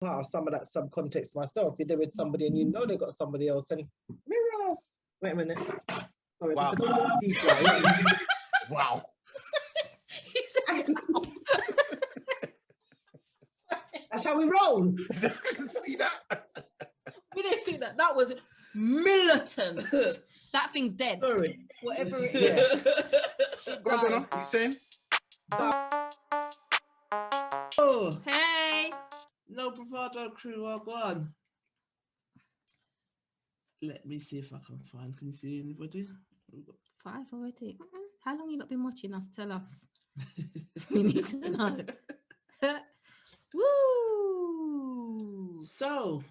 part of some of that subcontext myself. You're there with somebody and you know they got somebody else and mirror. Wait a minute. Sorry, Wow. Wow. That's how we roll. I can see that. We didn't see that. That was militant. That thing's dead. Sorry. Whatever it is. Go on, Donna. You saying? Oh, Hey. no Bravado crew are gone. Let me see if I can find. Can you see anybody? 5 already. How long you not been watching us? Tell us. We need to know. Woo! So,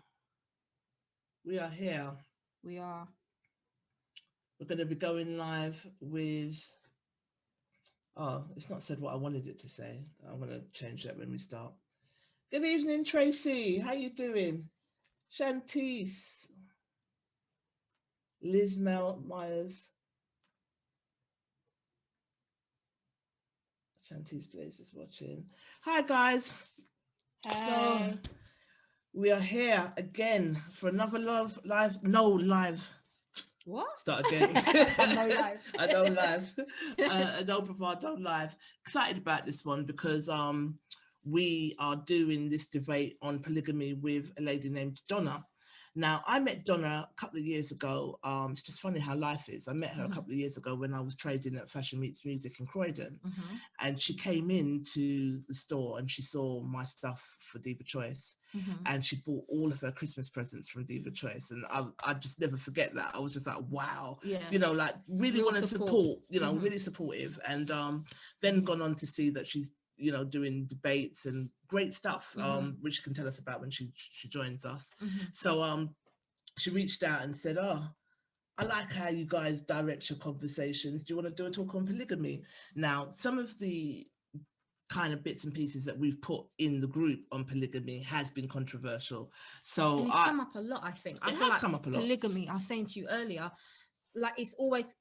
we are here. We are. We're going to be going live with... Oh, it's not said what I wanted it to say. I'm going to change that when we start. Good evening, Tracy. How you doing? Shantice. Liz Myers. Shantice Blaze is watching. Hi, guys. Hey. So, we are here again for another live. What? Start again. No live. I know live. I know Bravado live. Excited about this one because we are doing this debate on polygamy with a lady named Donna. Now, I met Donna a couple of years ago. It's just funny how life is. I met her a couple of years ago when I was trading at Fashion Meets Music in Croydon. And she came into the store and she saw my stuff for Diva Choice. And she bought all of her Christmas presents from Diva Choice. And I just never forget that. I was just like, wow. Yeah. You know, like really Real want to support, you know, Mhm. really supportive. And then gone on to see that she's, you know, doing debates and great stuff, which she can tell us about when she joins us. So she reached out and said, oh, I like how you guys direct your conversations. Do you want to do a talk on polygamy? Now, some of the kind of bits and pieces that we've put in the group on polygamy has been controversial. So and it's come up a lot, I think. I It feel has like come up a lot. polygamy, I was saying to you earlier, like it's always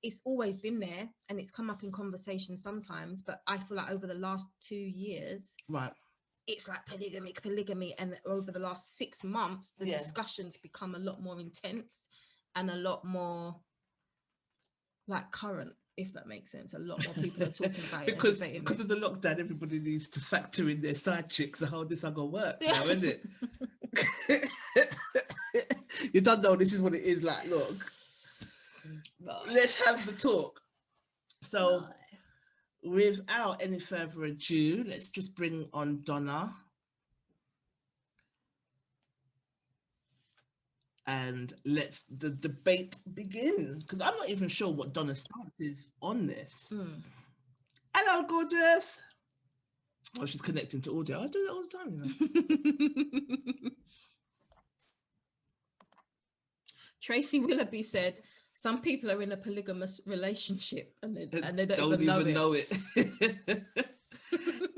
been there and it's come up in conversation sometimes, but I feel like over the last 2 years, Right. it's like polygamy, and over the last 6 months, the discussions become a lot more intense and a lot more like current, if that makes sense. A lot more people are talking about it. Because of the lockdown, everybody needs to factor in their side chicks. So how this are gonna work now, isn't it? You don't know this is what it is like. Look, let's have the talk. So without any further ado, let's just bring on Donna. And let's the debate begin, because I'm not even sure what Donna's stance is on this. Hello, gorgeous. Oh, she's connecting to audio. I do that all the time, you know. Tracy Willoughby said, some people are in a polygamous relationship and they don't even know it.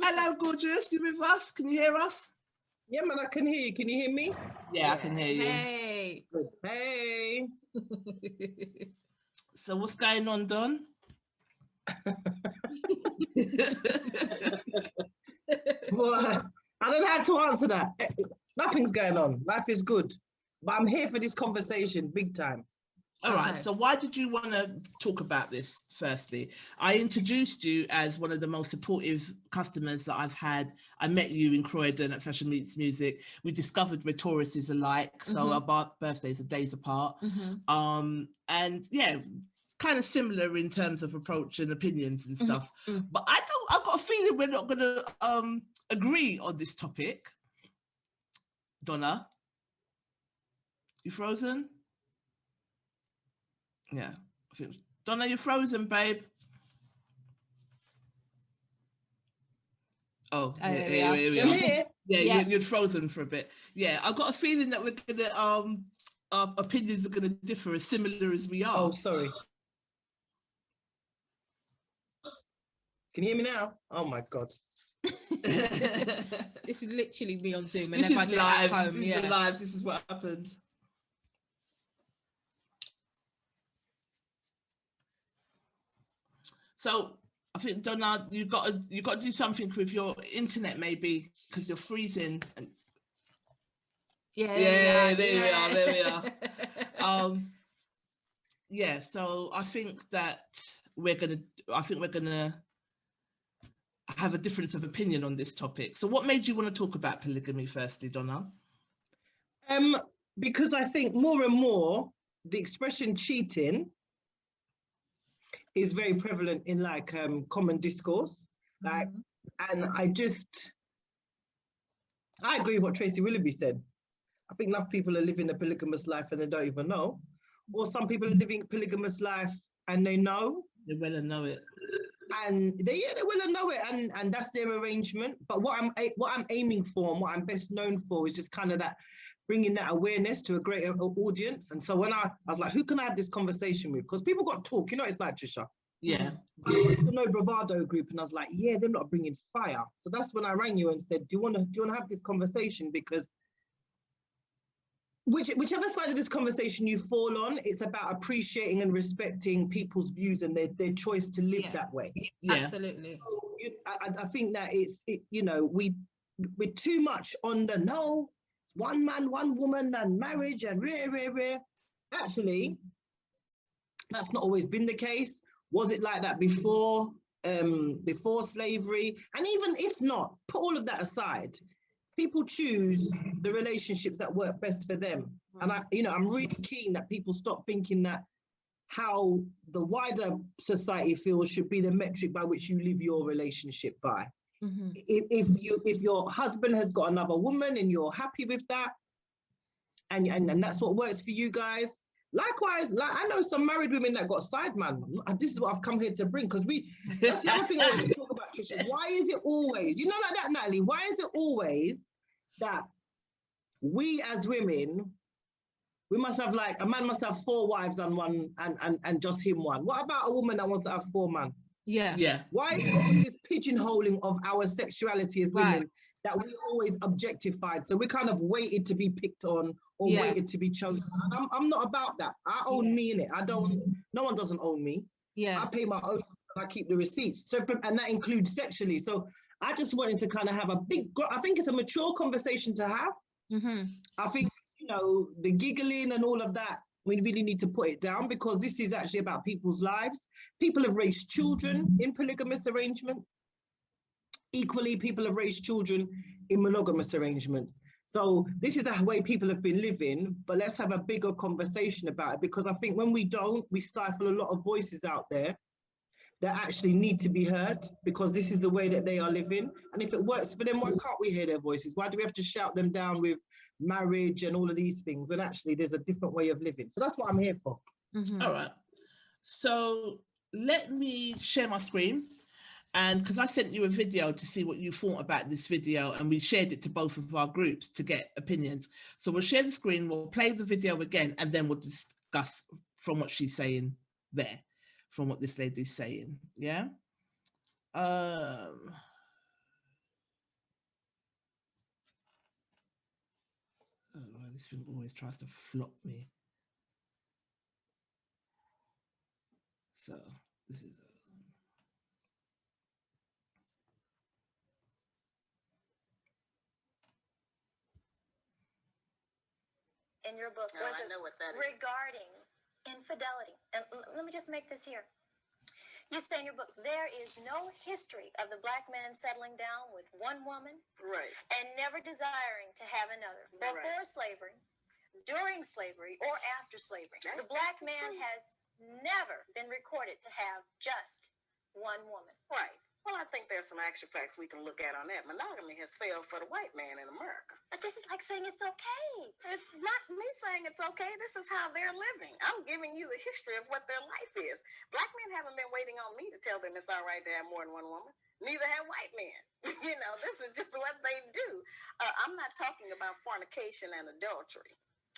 Hello, gorgeous. You with us? Can you hear us? Yeah, man, I can hear you. Can you hear me? Yeah, I can hear you. Hey. Good. Hey. So what's going on, Don? Well, I don't know how to answer that. Nothing's going on. Life is good. But I'm here for this conversation big time. All right, so why did you want to talk about this firstly? I introduced you as one of the most supportive customers that I've had. I met you in Croydon at Fashion Meets Music. We discovered we're Tauruses alike, so our birthdays are days apart. And yeah, kind of similar in terms of approach and opinions and stuff. But I've got a feeling we're not going to agree on this topic. Donna, you frozen? Yeah, I think Donna, you're frozen, babe. Oh, here we are. Yeah, you're frozen for a bit. Yeah, I've got a feeling that we're gonna our opinions are gonna differ as similar as we are. Oh, sorry. Can you hear me now? Oh my God. This is literally me on Zoom. And this is live. Home, this is live. This is what happens. So I think Donna, you got to do something with your internet maybe because you're freezing. Yeah, there we are. There we are. Yeah, so I think we're gonna have a difference of opinion on this topic. So what made you want to talk about polygamy firstly, Donna? Because I think more and more the expression cheating is very prevalent in like common discourse. Like, and I agree with what Tracy Willoughby said. I think enough people are living a polygamous life and they don't even know. Or some people are living a polygamous life and they know. They well know it. And they will know it, and that's their arrangement. But what I'm aiming for and what I'm best known for is just kind of that bringing that awareness to a greater audience. And so when I was like, who can I have this conversation with? Because people got to talk, you know, it's like, Trisha. Yeah. I used to know Bravado group, and I was like, yeah, they're not bringing fire. So that's when I rang you and said, do you want to have this conversation? Because whichever side of this conversation you fall on, it's about appreciating and respecting people's views and their choice to live that way. Yeah, absolutely. So, I think that we're too much on the no, it's one man, one woman, and marriage and rare. Actually, that's not always been the case. Was it like that before slavery? And even if not, put all of that aside. People choose the relationships that work best for them. And I'm really keen that people stop thinking that how the wider society feels should be the metric by which you live your relationship by. Mm-hmm. If your husband has got another woman and you're happy with that, and that's what works for you guys. Likewise, like I know some married women that got side man. This is what I've come here to bring, because that's the other thing I want to talk about, Trisha. Why is it always, like that, Natalie? Why is it always that we as women, we must have like a man must have 4 wives and one and just him one? What about a woman that wants to have 4 men? Yeah. Why is this pigeonholing of our sexuality as women that we always objectified? So we're kind of waited to be picked on or waited to be chosen. I'm not about that. I own me in it. No one doesn't own me. I pay my own, and I keep the receipts. So and that includes sexually. So I just wanted to kind of have I think it's a mature conversation to have. Mm-hmm. I think, the giggling and all of that, we really need to put it down, because this is actually about people's lives. People have raised children in polygamous arrangements. Equally, people have raised children in monogamous arrangements. So this is the way people have been living, but let's have a bigger conversation about it, because I think when we don't, we stifle a lot of voices out there that actually need to be heard, because this is the way that they are living. And if it works for them, why can't we hear their voices? Why do we have to shout them down with marriage and all of these things when actually there's a different way of living? So that's what I'm here for. Mm-hmm. All right. So let me share my screen. And because I sent you a video to see what you thought about this video, and we shared it to both of our groups to get opinions. So we'll share the screen, we'll play the video again, and then we'll discuss from what she's saying there, from what this lady's saying. Yeah. This thing always tries to flop me. So this is in your book was regarding infidelity. And let me just make this here. You say in your book, there is no history of the black man settling down with one woman and never desiring to have another. Before slavery, during slavery, or after slavery. The black man has never been recorded to have just one woman. Right. Well, I think there's some actual facts we can look at on that. Monogamy has failed for the white man in America. But this is like saying it's okay. It's not me saying it's okay. This is how they're living. I'm giving you the history of what their life is. Black men haven't been waiting on me to tell them it's all right to have more than one woman. Neither have white men. This is just what they do. I'm not talking about fornication and adultery.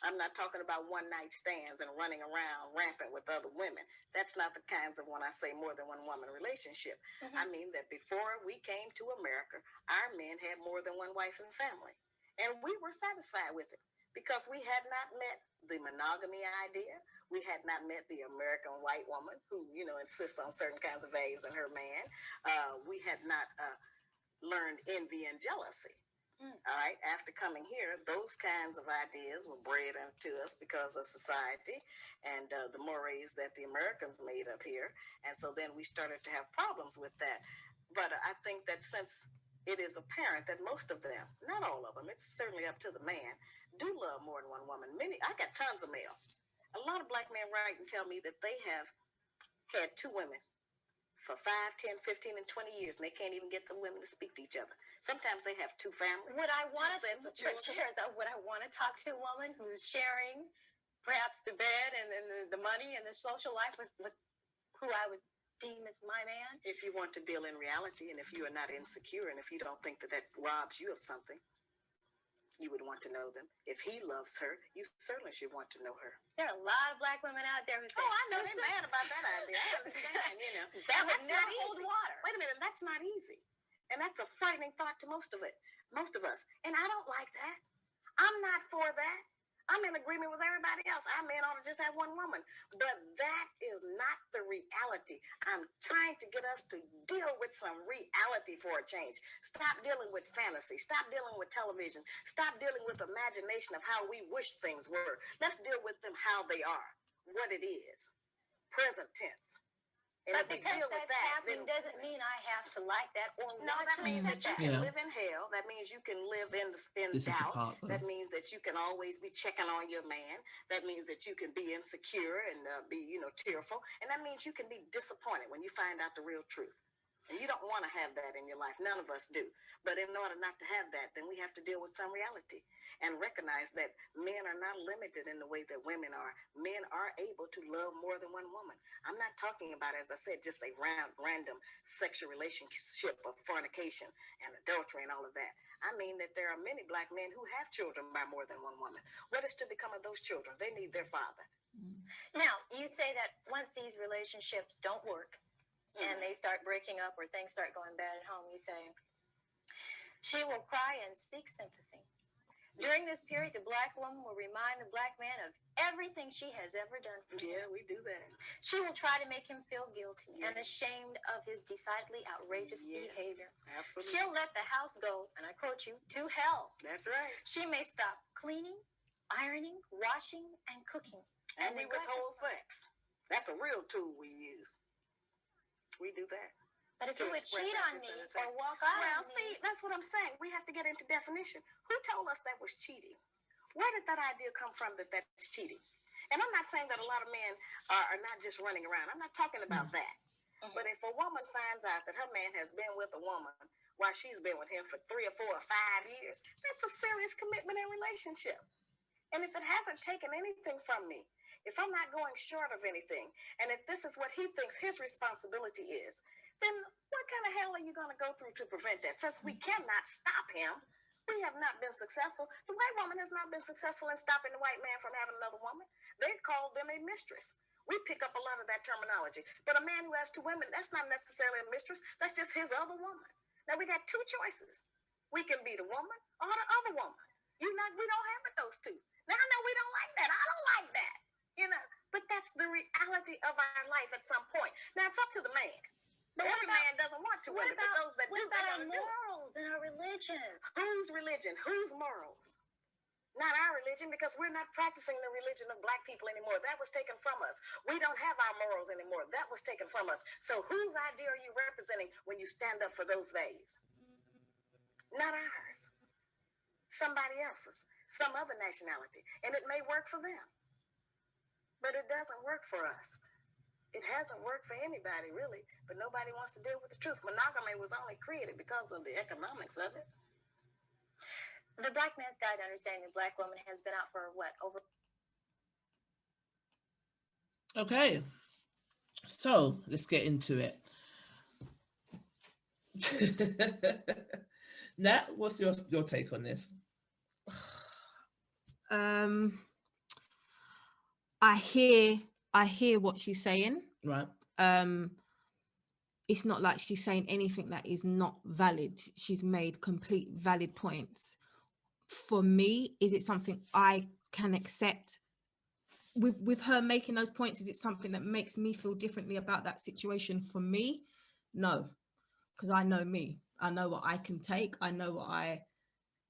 I'm not talking about one-night stands and running around rampant with other women. That's not the kinds of when I say more than one woman relationship. Mm-hmm. I mean that before we came to America, our men had more than one wife in the family. And we were satisfied with it because we had not met the monogamy idea. We had not met the American white woman who, insists on certain kinds of values in her man. We had not learned envy and jealousy. All right, after coming here, those kinds of ideas were bred into us because of society and the mores that the Americans made up here. And so then we started to have problems with that. But I think that since it is apparent that most of them, not all of them, it's certainly up to the man, do love more than one woman. I got tons of mail. A lot of black men write and tell me that they have had two women for 5, 10, 15, and 20 years, and they can't even get the women to speak to each other. Sometimes they have two families. Would I want to talk to a woman who's sharing perhaps the bed and then the money and the social life with who I would deem as my man? If you want to deal in reality, and if you are not insecure, and if you don't think that that robs you of something, you would want to know them. If he loves her, you certainly should want to know her. There are a lot of black women out there who say, "Oh, I know they're mad about that idea. I understand, you know." That would never hold water. Wait a minute, that's not easy. And that's a frightening thought to most of us. And I don't like that. I'm not for that. I'm in agreement with everybody else. Our men ought to just have one woman. But that is not the reality. I'm trying to get us to deal with some reality for a change. Stop dealing with fantasy. Stop dealing with television. Stop dealing with imagination of how we wish things were. Let's deal with them how they are, what it is. Present tense. And but because that's happening doesn't mean I have to like that or no, want that to means that you that. can live in hell. That means you can live in doubt. That means that you can always be checking on your man. That means that you can be insecure and be, tearful. And that means you can be disappointed when you find out the real truth. And you don't want to have that in your life. None of us do. But in order not to have that, then we have to deal with some reality and recognize that men are not limited in the way that women are. Men are able to love more than one woman. I'm not talking about, as I said, just a random sexual relationship of fornication and adultery and all of that. I mean that there are many black men who have children by more than one woman. What is to become of those children? They need their father. Now, you say that once these relationships don't work, and they start breaking up or things start going bad at home, you say, she will cry and seek sympathy. During this period, the black woman will remind the black man of everything she has ever done for him. Yeah, we do that. She will try to make him feel guilty and ashamed of his decidedly outrageous behavior. Absolutely. She'll let the house go, and I quote you, to hell. That's right. She may stop cleaning, ironing, washing, and cooking. And we withhold sex. That's a real tool we use. We do that. But if you would cheat on me or walk out well, on me. see, that's what I'm saying. We have to get into definition. Who told us that was cheating? Where did that idea come from that that's cheating? And I'm not saying that a lot of men are not just running around. I'm not talking about that. But if a woman finds out that her man has been with a woman while she's been with him for 3 or 4 or 5 years, that's a serious commitment and relationship. And if it hasn't taken anything from me, if I'm not going short of anything, and if this is what he thinks his responsibility is, then what kind of hell are you going to go through to prevent that? Since we cannot stop him, we have not been successful. The white woman has not been successful in stopping the white man from having another woman. They call them a mistress. We pick up a lot of that terminology. But a man who has 2 women, that's not necessarily a mistress. That's just his other woman. Now, we got 2 choices. We can be the woman or the other woman. We don't have those 2. Now, I know we don't like that. I don't like that. But that's the reality of our life at some point. Now, it's up to the man. But every man doesn't want to. What about those that do? What about our morals and our religion? Whose religion? Whose morals? Not our religion, because we're not practicing the religion of black people anymore. That was taken from us. We don't have our morals anymore. That was taken from us. So whose idea are you representing when you stand up for those values? Not ours. Somebody else's. Some other nationality. And it may work for them. But it doesn't work for us. It hasn't worked for anybody, really, but nobody wants to deal with the truth. Monogamy was only created because of the economics of it. The Black Man's Guide to Understanding the Black Woman has been out for what, over? Okay, so let's get into it. Nat, what's your take on this? I hear what she's saying. Right. It's not like she's saying anything that is not valid. She's made complete valid points. For me, is it something I can accept? With her making those points, is it something that makes me feel differently about that situation? For me, no, because I know me. I know what I can take. I know what I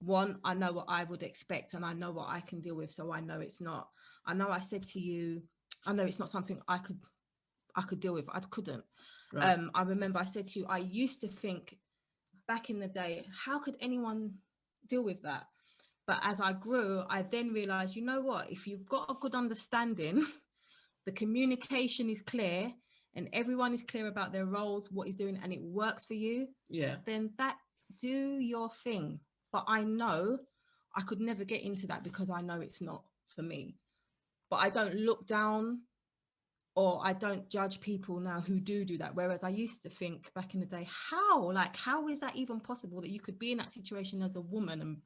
one, I know what I would expect and I know what I can deal with. So I know it's not, I know I said to you, I know it's not something I could deal with. I couldn't. Right. I remember I said to you, I used to think back in the day, how could anyone deal with that? But as I grew, I then realized, you know what, if you've got a good understanding, the communication is clear and everyone is clear about their roles, what he's doing, and it works for you, then do your thing. But I know I could never get into that because I know it's not for me. But I don't look down or I don't judge people now who do that. Whereas I used to think back in the day, how is that even possible that you could be in that situation as a woman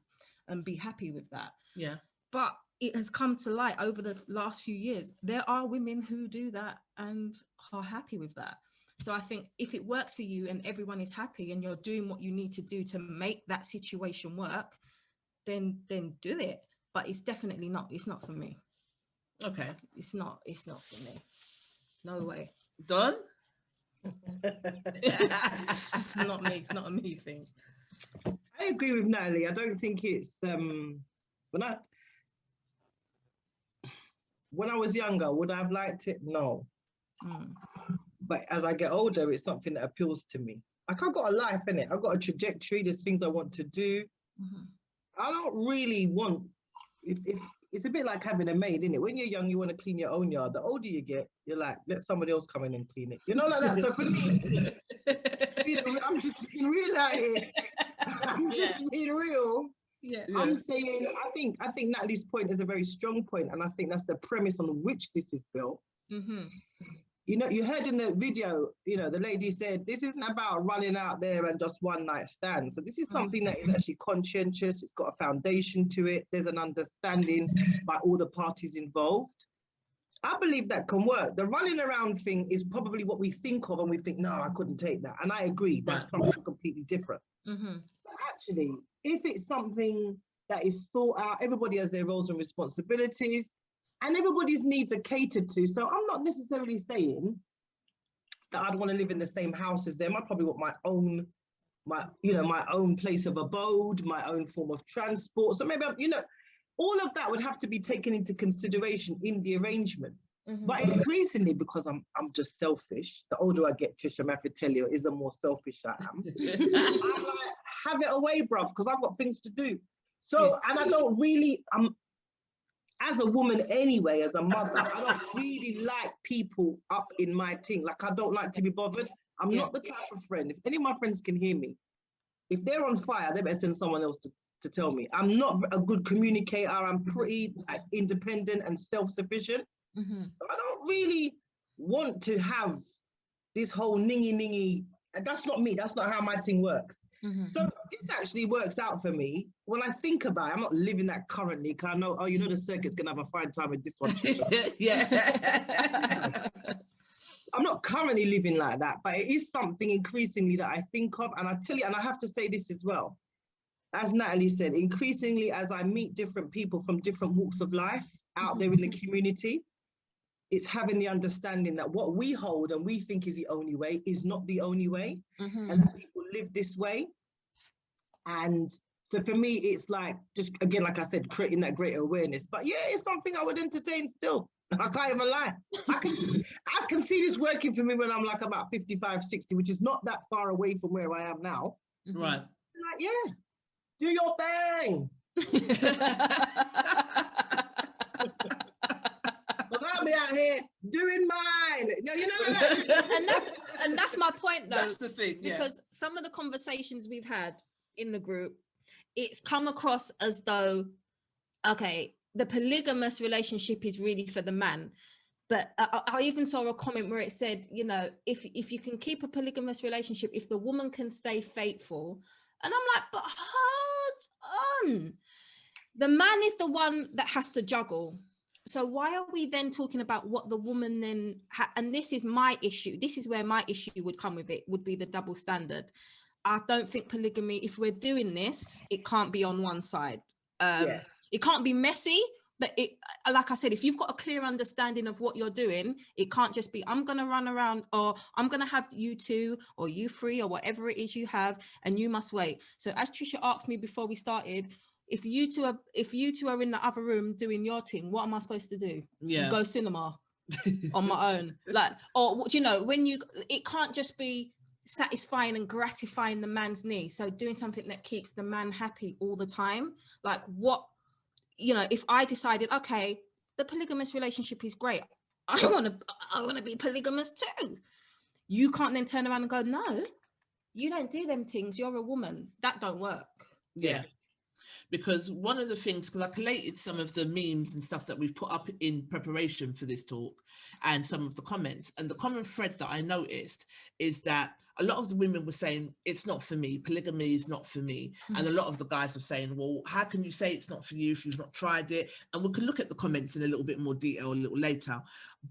and be happy with that? Yeah. But it has come to light over the last few years. There are women who do that and are happy with that. So I think if it works for you and everyone is happy and you're doing what you need to do to make that situation work, then do it. But it's definitely not, it's not for me. Okay. It's not for me. No way. Done? It's not me. It's not a me thing. I agree with Natalie. I don't think it's when I was younger, would I have liked it? No. But as I get older, it's something that appeals to me. Like, I've got a life in it. I've got a trajectory. There's things I want to do. I don't really want. If it's a bit like having a maid, isn't it? When you're young, you want to clean your own yard. The older you get, you're like, let somebody else come in and clean it. You know, like that. So for me, I'm just being real out here. I'm just being real. Yeah. I'm saying, I think Natalie's point is a very strong point, and I think that's the premise on which this is built. You know, you heard in the video, you know, the lady said, this isn't about running out there and just one night stand. So this is something that is actually conscientious. It's got a foundation to it. There's an understanding by all the parties involved. I believe that can work. The running around thing is probably what we think of and we think, no, I couldn't take that. And I agree, that's something completely different. But actually, if it's something that is thought out, everybody has their roles and responsibilities, and everybody's needs are catered to. So I'm not necessarily saying that I'd want to live in the same house as them. I probably want my own place of abode, my own form of transport. So maybe, all of that would have to be taken into consideration in the arrangement. But increasingly, because I'm just selfish, the older I get, Trisha, I have to tell you, is the more selfish I am. I'm like, have it away, bruv, because I've got things to do. So, and I don't really, as a woman anyway, as a mother, I don't really like people up in my thing. Like, I don't like to be bothered. I'm not the type of friend. If any of my friends can hear me, if they're on fire, they better send someone else to tell me. I'm not a good communicator. I'm pretty independent and self-sufficient. So I don't really want to have this whole ningy. And that's not me. That's not how my thing works. So this actually works out for me. When I think about it, I'm not living that currently, because I know, the circuit's going to have a fine time with this one. I'm not currently living like that, but it is something increasingly that I think of. And I tell you, and I have to say this as well, as Natalie said, increasingly as I meet different people from different walks of life out there in the community, it's having the understanding that what we hold and we think is the only way is not the only way, and that people live this way. And so for me, it's like, just again, like I said, creating that greater awareness. But yeah, it's something I would entertain still. I can't even lie. I can see this working for me when I'm like about 55, 60, which is not that far away from where I am now. Right. Like, yeah, do your thing. Because I'll be out here doing mine. And that's my point, though. That's the thing, because some of the conversations we've had in the group, it's come across as though, okay, the polygamous relationship is really for the man. But I even saw a comment where it said, if you can keep a polygamous relationship, if the woman can stay faithful. And I'm like, but hold on. The man is the one that has to juggle. So why are we then talking about what the woman then, and this is my issue. This is where my issue would come with it, would be the double standard. I don't think polygamy, if we're doing this, it can't be on one side. It can't be messy, but it, like I said, if you've got a clear understanding of what you're doing, it can't just be, I'm going to run around, or I'm going to have you two or you three or whatever it is you have, and you must wait. So as Trisha asked me before we started, if you two are in the other room doing your thing, what am I supposed to do? Yeah. Go cinema on my own. Like, or you know, it can't just be satisfying and gratifying the man's needs. So doing something that keeps the man happy all the time. Like, what, you know, if I decided, okay, the polygamous relationship is great, I want to be polygamous too. You can't then turn around and go, no, you don't do them things. You're a woman. That don't work. Yeah. Because one of the things, because I collated some of the memes and stuff that we've put up in preparation for this talk and some of the comments, and the common thread that I noticed is that a lot of the women were saying, it's not for me, polygamy is not for me. And a lot of the guys are saying, well, how can you say it's not for you if you've not tried it? And we can look at the comments in a little bit more detail a little later.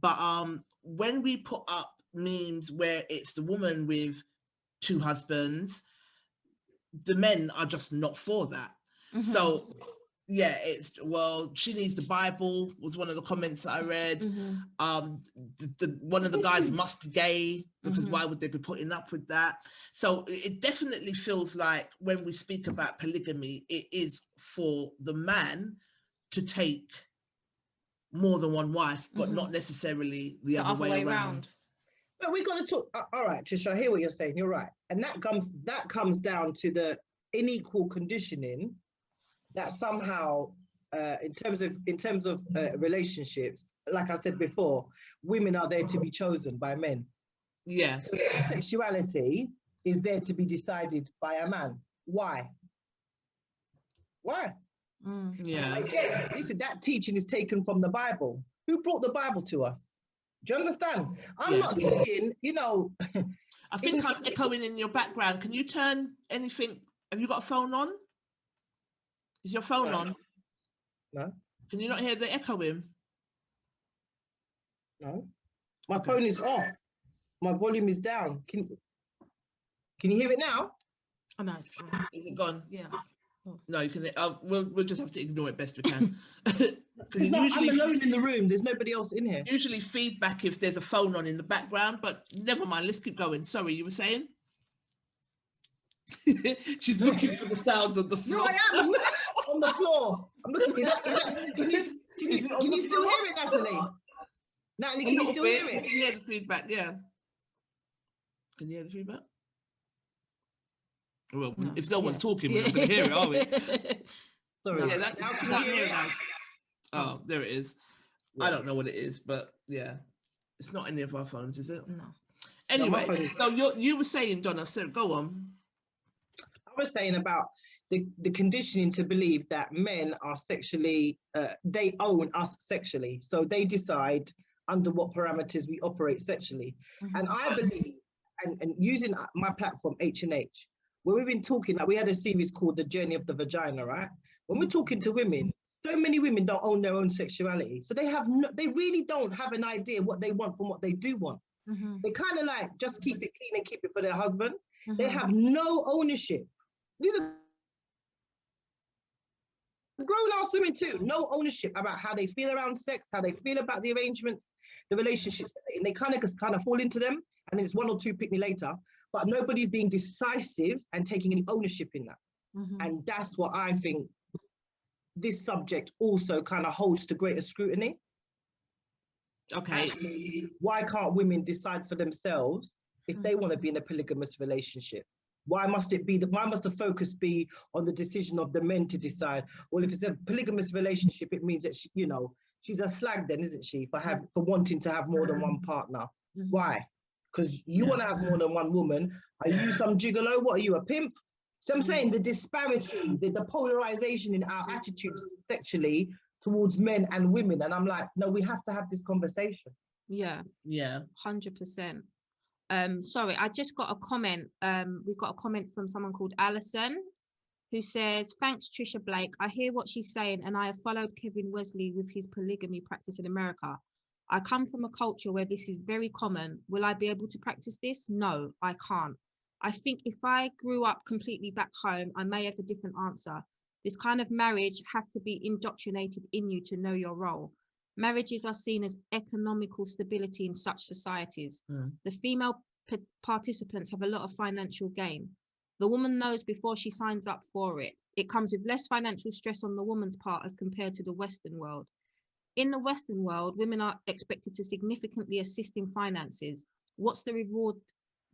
But when we put up memes where it's the woman with 2 husbands, the men are just not for that. So yeah, it's, well, she needs the Bible was one of the comments that I read. One of the guys must be gay because why would they be putting up with that? So it definitely feels like when we speak about polygamy, it is for the man to take more than one wife, but not necessarily the other way around. But we're going to talk. All right, Trisha, I hear what you're saying. You're right, and that comes down to the unequal conditioning that somehow, in terms of relationships, like I said before, women are there to be chosen by men. Yeah. So their sexuality is there to be decided by a man. Why? Yeah. Again, listen, that teaching is taken from the Bible. Who brought the Bible to us? Do you understand? I'm not saying, you know. I think I'm echoing in your background. Can you turn anything? Have you got a phone on? Is your phone on? No. Can you not hear the echoing? No. My phone is off. My volume is down. Can you hear it now? Oh, no, it's gone. Is it gone? Yeah. Oh. No, you can. We'll just have to ignore it best we can. I'm alone in the room. There's nobody else in here. Usually feedback if there's a phone on in the background, but never mind. Let's keep going. Sorry, you were saying? She's looking for the sound of the floor. No, I am on the floor. I'm looking. Can you still hear it, Natalie? Natalie, can you still hear it? You can hear the feedback, yeah. Can you hear the feedback? Well, no, if no one's talking, we're not going to hear it, are we? Sorry. Yeah, that's how can you hear it now? Oh, there it is. Yeah. I don't know what it is, but yeah, it's not any of our phones, is it? No. Anyway, so you were saying, Donna, so go on. I was saying about the conditioning to believe that men are sexually, they own us sexually. So they decide under what parameters we operate sexually. And I believe, and using my platform, H&H, when we've been talking, like we had a series called The Journey of the Vagina, right? When we're talking to women, so many women don't own their own sexuality. So they really don't have an idea what they want from what they do want. They kind of like just keep it clean and keep it for their husband. They have no ownership. These are grown-ass women too, no ownership about how they feel around sex, how they feel about the arrangements, the relationships, and they kind of fall into them, and then it's one or two pick me later, but nobody's being decisive and taking any ownership in that. And that's what I think this subject also kind of holds to greater scrutiny. Okay. Actually, why can't women decide for themselves if they want to be in a polygamous relationship? Why must the focus be on the decision of the men to decide? Well, if it's a polygamous relationship, it means that she's a slag then, isn't she, for wanting to have more than one partner? Why? Because you want to have more than one woman. Are you some gigolo? What are you, a pimp? So I'm saying the disparity, the polarization in our attitudes sexually towards men and women. And I'm like, no, we have to have this conversation. Yeah. 100%. Sorry, I just got a comment. We've got a comment from someone called Alison, who says, thanks, Trisha Blake. I hear what she's saying, and I have followed Kevin Wesley with his polygamy practice in America. I come from a culture where this is very common. Will I be able to practice this? No, I can't. I think if I grew up completely back home, I may have a different answer. This kind of marriage have to be indoctrinated in you to know your role. Marriages are seen as economical stability in such societies. The female participants have a lot of financial gain. The woman knows before she signs up for it. It comes with less financial stress on the woman's part as compared to the Western world. In the Western world, women are expected to significantly assist in finances. What's the reward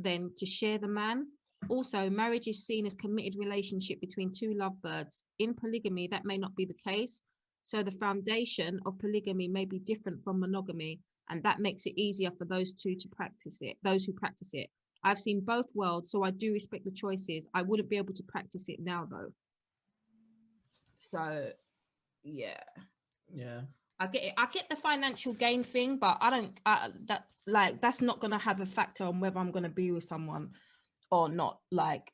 then? To share the man? Also, marriage is seen as a committed relationship between two lovebirds. In polygamy, that may not be the case. So the foundation of polygamy may be different from monogamy, and that makes it easier for those who practice it. I've seen both worlds, so I do respect the choices. I wouldn't be able to practice it now, though. So, yeah. Yeah. I get it. I get the financial gain thing, but that's not going to have a factor on whether I'm going to be with someone or not. Like,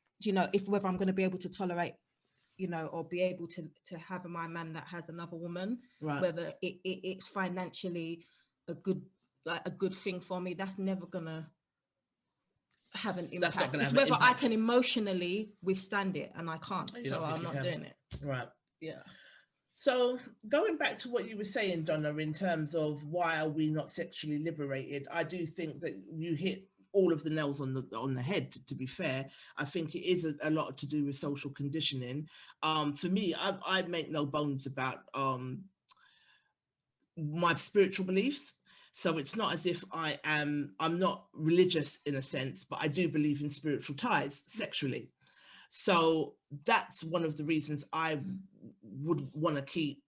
whether I'm going to be able to tolerate, or be able to have my man that has another woman, right. Whether it's financially a good thing for me, that's never going to have an impact. It's whether I can emotionally withstand it, and I can't. So I'm not doing it. Right. Yeah. So going back to what you were saying, Donna, in terms of why are we not sexually liberated, I do think that you hit all of the nails on the head, to be fair. I think it is a lot to do with social conditioning. For me, I make no bones about my spiritual beliefs. So it's not as if I'm not religious in a sense, but I do believe in spiritual ties sexually. So that's one of the reasons I would want to keep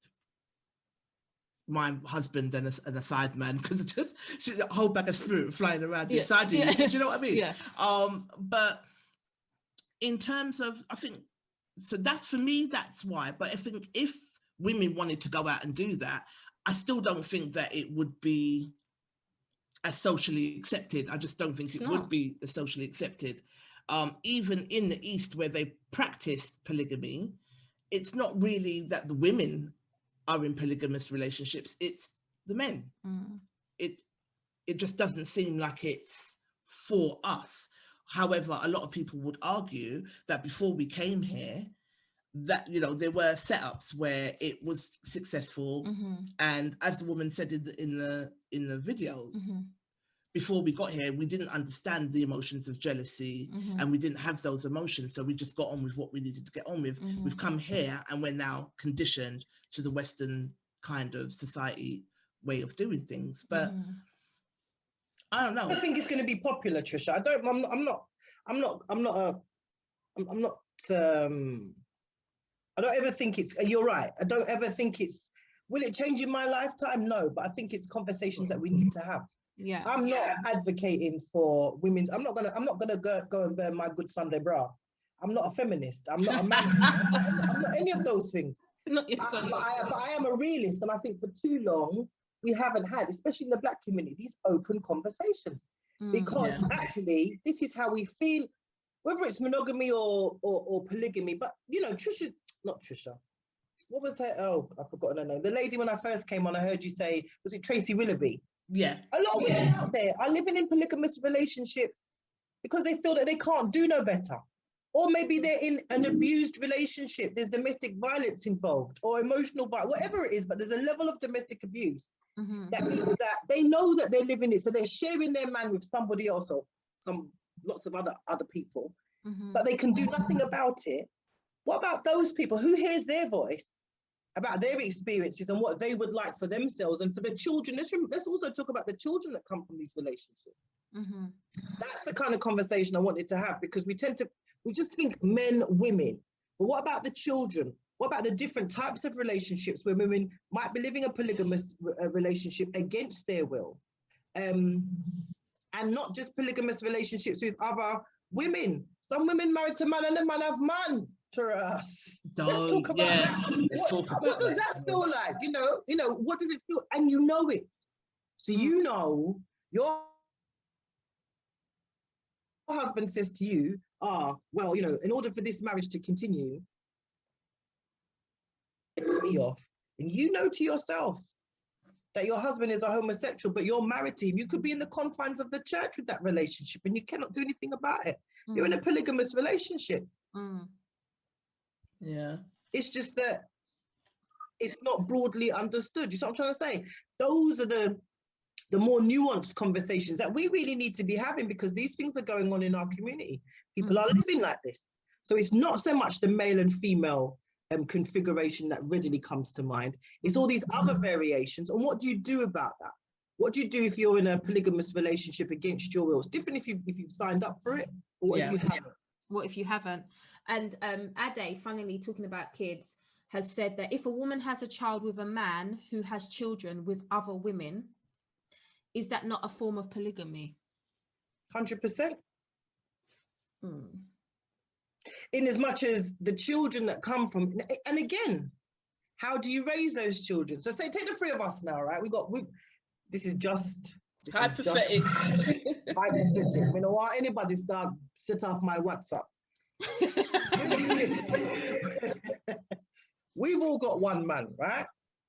my husband and a side man, because it's just she's a whole bag of spirit flying around inside you. Do you know what I mean? Yeah. But in terms of, I think, so that's for me, that's why. But I think if women wanted to go out and do that, I still don't think that it would be as socially accepted. I just don't think it would be as socially accepted. Even in the East, where they practiced polygamy, it's not really that the women are in polygamous relationships, it's the men. It just doesn't seem like it's for us. However, a lot of people would argue that before we came here, that there were setups where it was successful, and as the woman said in the video, before we got here, we didn't understand the emotions of jealousy, and we didn't have those emotions. So we just got on with what we needed to get on with. We've come here and we're now conditioned to the Western kind of society way of doing things. But I don't know. I think it's going to be popular, Trisha. I don't ever think it's, you're right. I don't ever think it's, will it change in my lifetime? No, but I think it's conversations that we need to have. Yeah. I'm not advocating for women's, I'm not gonna go and wear my good Sunday bra. I'm not a feminist. I'm not a man. I'm not any of those things. But I am a realist, and I think for too long we haven't had, especially in the Black community, these open conversations. Because actually, this is how we feel, whether it's monogamy or polygamy. But not Trisha. What was her? Oh, I've forgotten her name. The lady, when I first came on, I heard you say, was it Tracy Willoughby? Yeah. A lot of women out there are living in polygamous relationships because they feel that they can't do no better. Or maybe they're in an abused relationship. There's domestic violence involved, or emotional violence, whatever it is, but there's a level of domestic abuse that means that they know that they're living it. So they're sharing their man with somebody else, or lots of other people, but they can do nothing about it. What about those people? Who hears their voice about their experiences and what they would like for themselves and for the children? Let's also talk about the children that come from these relationships. That's the kind of conversation I wanted to have, because we just think men, women, but what about the children? What about the different types of relationships where women might be living a polygamous relationship against their will? And not just polygamous relationships with other women. Some women married to man and the man have man to us. Let's talk about that. What does that feel like? What does it feel? And you know it. So your husband says to you, well, in order for this marriage to continue, me off. And you know to yourself that your husband is a homosexual, but you're married to him. You could be in the confines of the church with that relationship and you cannot do anything about it. You're in a polygamous relationship. Yeah. It's just that it's not broadly understood. You see what I'm trying to say? Those are the more nuanced conversations that we really need to be having, because these things are going on in our community. People are living like this. So it's not so much the male and female configuration that readily comes to mind. It's all these other variations. And what do you do about that? What do you do if you're in a polygamous relationship against your will? It's different if you've signed up for it, or what if you haven't? What if you haven't? And Ade, funnily talking about kids, has said that if a woman has a child with a man who has children with other women, is that not a form of polygamy? 100%. In as much as the children that come from, and again, how do you raise those children? So say, take the three of us now, right? This is hypothetical. Hypothetical. I mean, why anybody set off my WhatsApp? We've all got one man, right?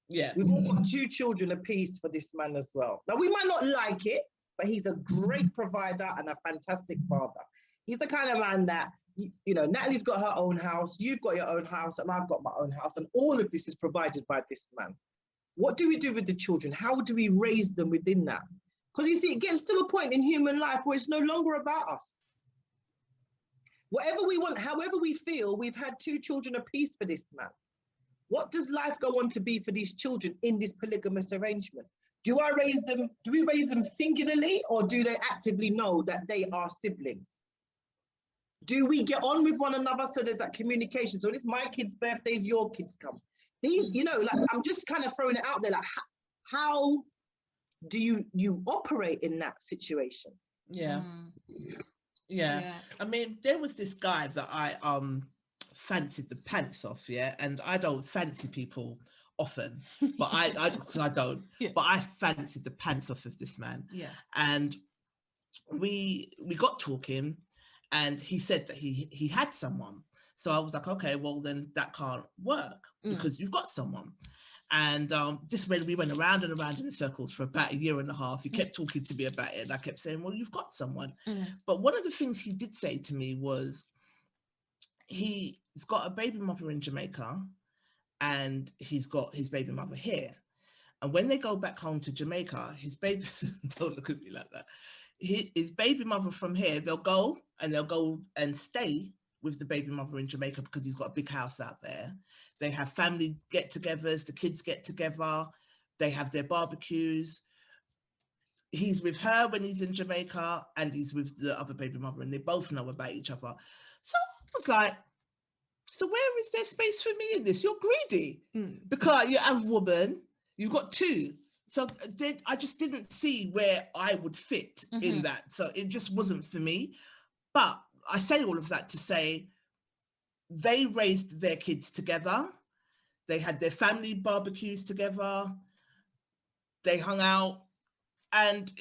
Yeah. We've all got 2 children apiece for this man as well. Now, we might not like it, but he's a great provider and a fantastic father. He's the kind of man that, you know, Natalie's got her own house, you've got your own house, and I've got my own house, and all of this is provided by this man. What do we do with the children? How do we raise them within that? Because you see, it gets to a point in human life where it's no longer about us. Whatever we want, however we feel, we've had 2 children apiece for this man. What does life go on to be for these children in this polygamous arrangement? Do we raise them singularly, or do they actively know that they are siblings? Do we get on with one another so there's that communication? So it's my kid's birthdays, your kids come. These, you know, like, I'm just kind of throwing it out there, like, how do you operate in that situation? Yeah. I mean, there was this guy that I fancied the pants off, and I don't fancy people often, but I don't, but I fancied the pants off of this man. And we got talking, and he said that he had someone. So I was like, okay, well then that can't work because you've got someone. And this way we went around and around in circles for about 1.5 years. He kept talking to me about it, and I kept saying, well, you've got someone. But one of the things he did say to me was, he's got a baby mother in Jamaica, and he's got his baby mother here. And when they go back home to Jamaica, his baby, don't look at me like that, his baby mother from here, they'll go and stay with the baby mother in Jamaica because he's got a big house out there. They have family get-togethers, the kids get together, they have their barbecues. He's with her when he's in Jamaica, and he's with the other baby mother, and they both know about each other. So I was like, so where is there space for me in this? You're greedy because you have a woman, you've got 2. So I just didn't see where I would fit in that. So it just wasn't for me. But I say all of that to say, they raised their kids together. They had their family barbecues together. They hung out, and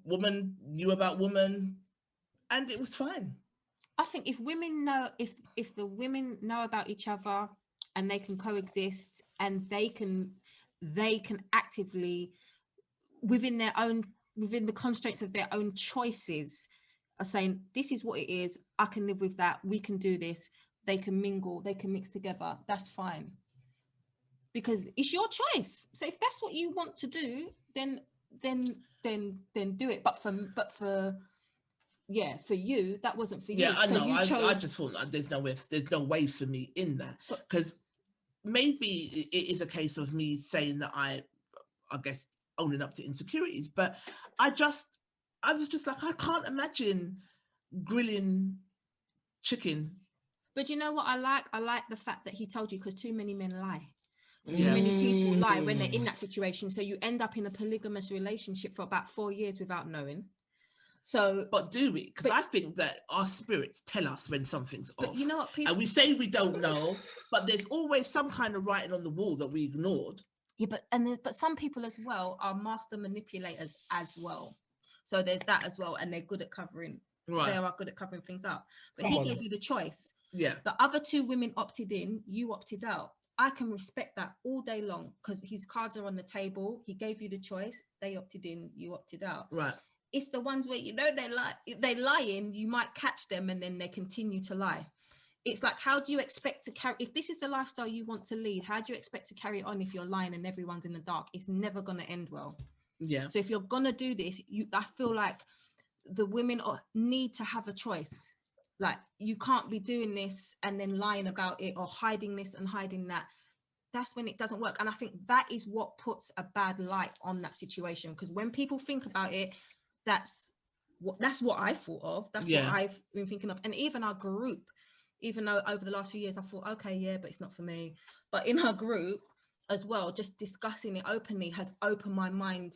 woman knew about woman, and it was fine. I think if women know, if the women know about each other and they can coexist, and they can actively, within the constraints of their own choices, are saying, this is what it is, I can live with that, we can do this, they can mingle, they can mix together, that's fine. Because it's your choice. So if that's what you want to do, then do it. But for you, that wasn't for you. Yeah, I know. So I just thought there's no way for me in that. Because maybe it is a case of me saying that I guess owning up to insecurities, but I was just like, I can't imagine grilling chicken. But you know what I like? I like the fact that he told you, because too many men lie. Too many people lie when they're in that situation. So you end up in a polygamous relationship for about 4 years without knowing. So, but do we? Because I think that our spirits tell us when something's off. You know what? And we say we don't know, but there's always some kind of writing on the wall that we ignored. Yeah, but some people as well are master manipulators as well. So there's that as well, and they're good at covering. Right. They are good at covering things up. But he gave you the choice. Yeah. The other 2 women opted in, you opted out. I can respect that all day long, because his cards are on the table. He gave you the choice. They opted in, you opted out. Right. It's the ones where, you know, they're lying, you might catch them and then they continue to lie. It's like, how do you expect to carry, if this is the lifestyle you want to lead, how do you expect to carry it on if you're lying and everyone's in the dark? It's never going to end well. Yeah. So if you're going to do this, I feel like the women need to have a choice. Like, you can't be doing this and then lying about it or hiding this and hiding that. That's when it doesn't work. And I think that is what puts a bad light on that situation, because when people think about it, that's what I thought of. That's what I've been thinking of. And even our group, even though over the last few years I thought, okay, yeah, but it's not for me. But in our group as well, just discussing it openly has opened my mind,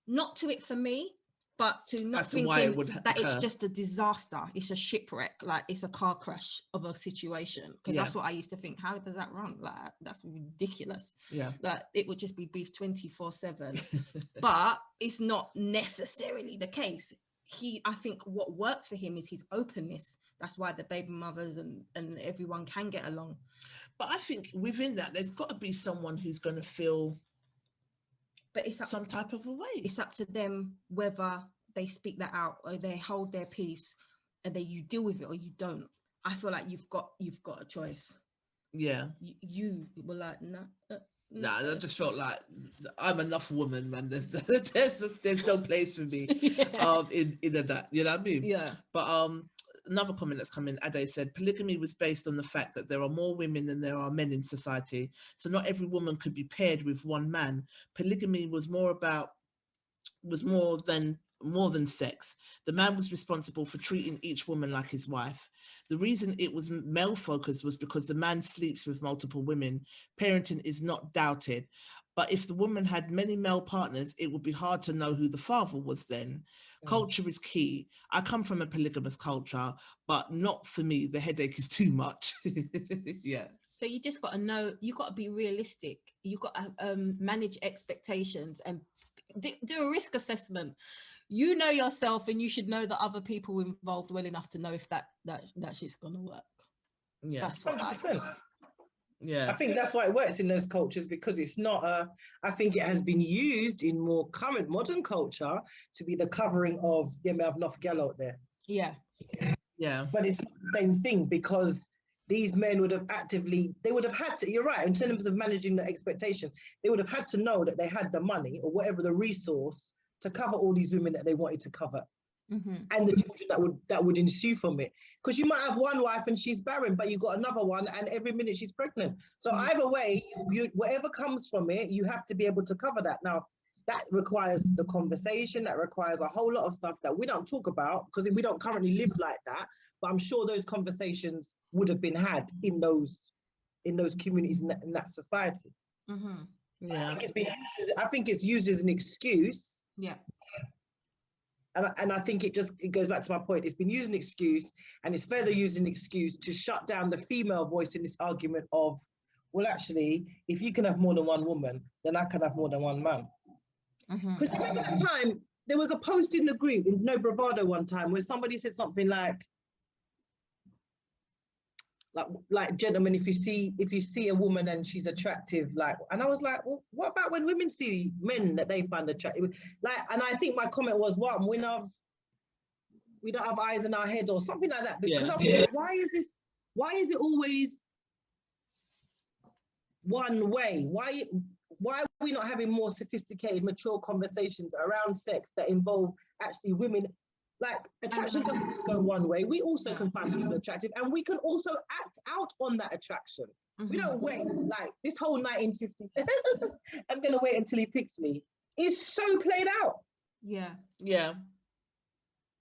not to it for me, but to not thinking that it's just a disaster, it's a shipwreck, like it's a car crash of a situation. Because that's what I used to think. How does that run? Like, that's ridiculous. Yeah, that it would just be beef 24/7. But it's not necessarily the case. I think what works for him is his openness. That's why the baby mothers and everyone can get along. But I think within that, there's got to be someone who's going to feel, but it's some type of a way. It's up to them whether they speak that out or they hold their peace, and then you deal with it or you don't. I feel like you've got a choice. Yeah. You were like, no. Nah, I just felt like I'm enough woman, man. There's no place for me in that. You know what I mean? Yeah. But another comment that's come in, Ade said, polygamy was based on the fact that there are more women than there are men in society. So not every woman could be paired with one man. Polygamy was more than sex. The man was responsible for treating each woman like his wife. The reason it was male focused was because the man sleeps with multiple women. Parenting is not doubted. But if the woman had many male partners, it would be hard to know who the father was then. Culture is key. I come from a polygamous culture, but not for me. The headache is too much. Yeah. So you just got to know, you got to be realistic. You got to manage expectations and do a risk assessment. You know yourself, and you should know the other people involved well enough to know if that shit's gonna work. Yeah, that's what 100%. Yeah, I think that's why it works in those cultures, because it's not I think it has been used in more current modern culture to be the covering of, yeah, me have enough gal out there. Yeah. But it's not the same thing, because these men would have they would have had to, you're right, in terms of managing the expectation, they would have had to know that they had the money or whatever the resource to cover all these women that they wanted to cover. And the children that would ensue from it. Because you might have one wife and she's barren, but you got another one and every minute she's pregnant. So either way, whatever comes from it, you have to be able to cover that. Now, that requires the conversation, that requires a whole lot of stuff that we don't talk about because we don't currently live like that. But I'm sure those conversations would have been had in those communities, in that society. Yeah. I think it's used as an excuse. Yeah. And I think it goes back to my point. It's been used as an excuse, and it's further used as an excuse to shut down the female voice in this argument of, well, actually, if you can have more than one woman, then I can have more than one man. Because remember that time, there was a post in the group, in No Bravado one time, where somebody said something like, gentlemen, if you see a woman and she's attractive, and I was like, well, what about when women see men that they find attractive? And I think my comment was, what, we don't have eyes in our head or something like that. Because why is it always one way? Why are we not having more sophisticated, mature conversations around sex that involve actually women? Attraction doesn't just go one way. We also can find people attractive, and we can also act out on that attraction. We don't wait, this whole 1950s, I'm going to wait until he picks me, is so played out. Yeah.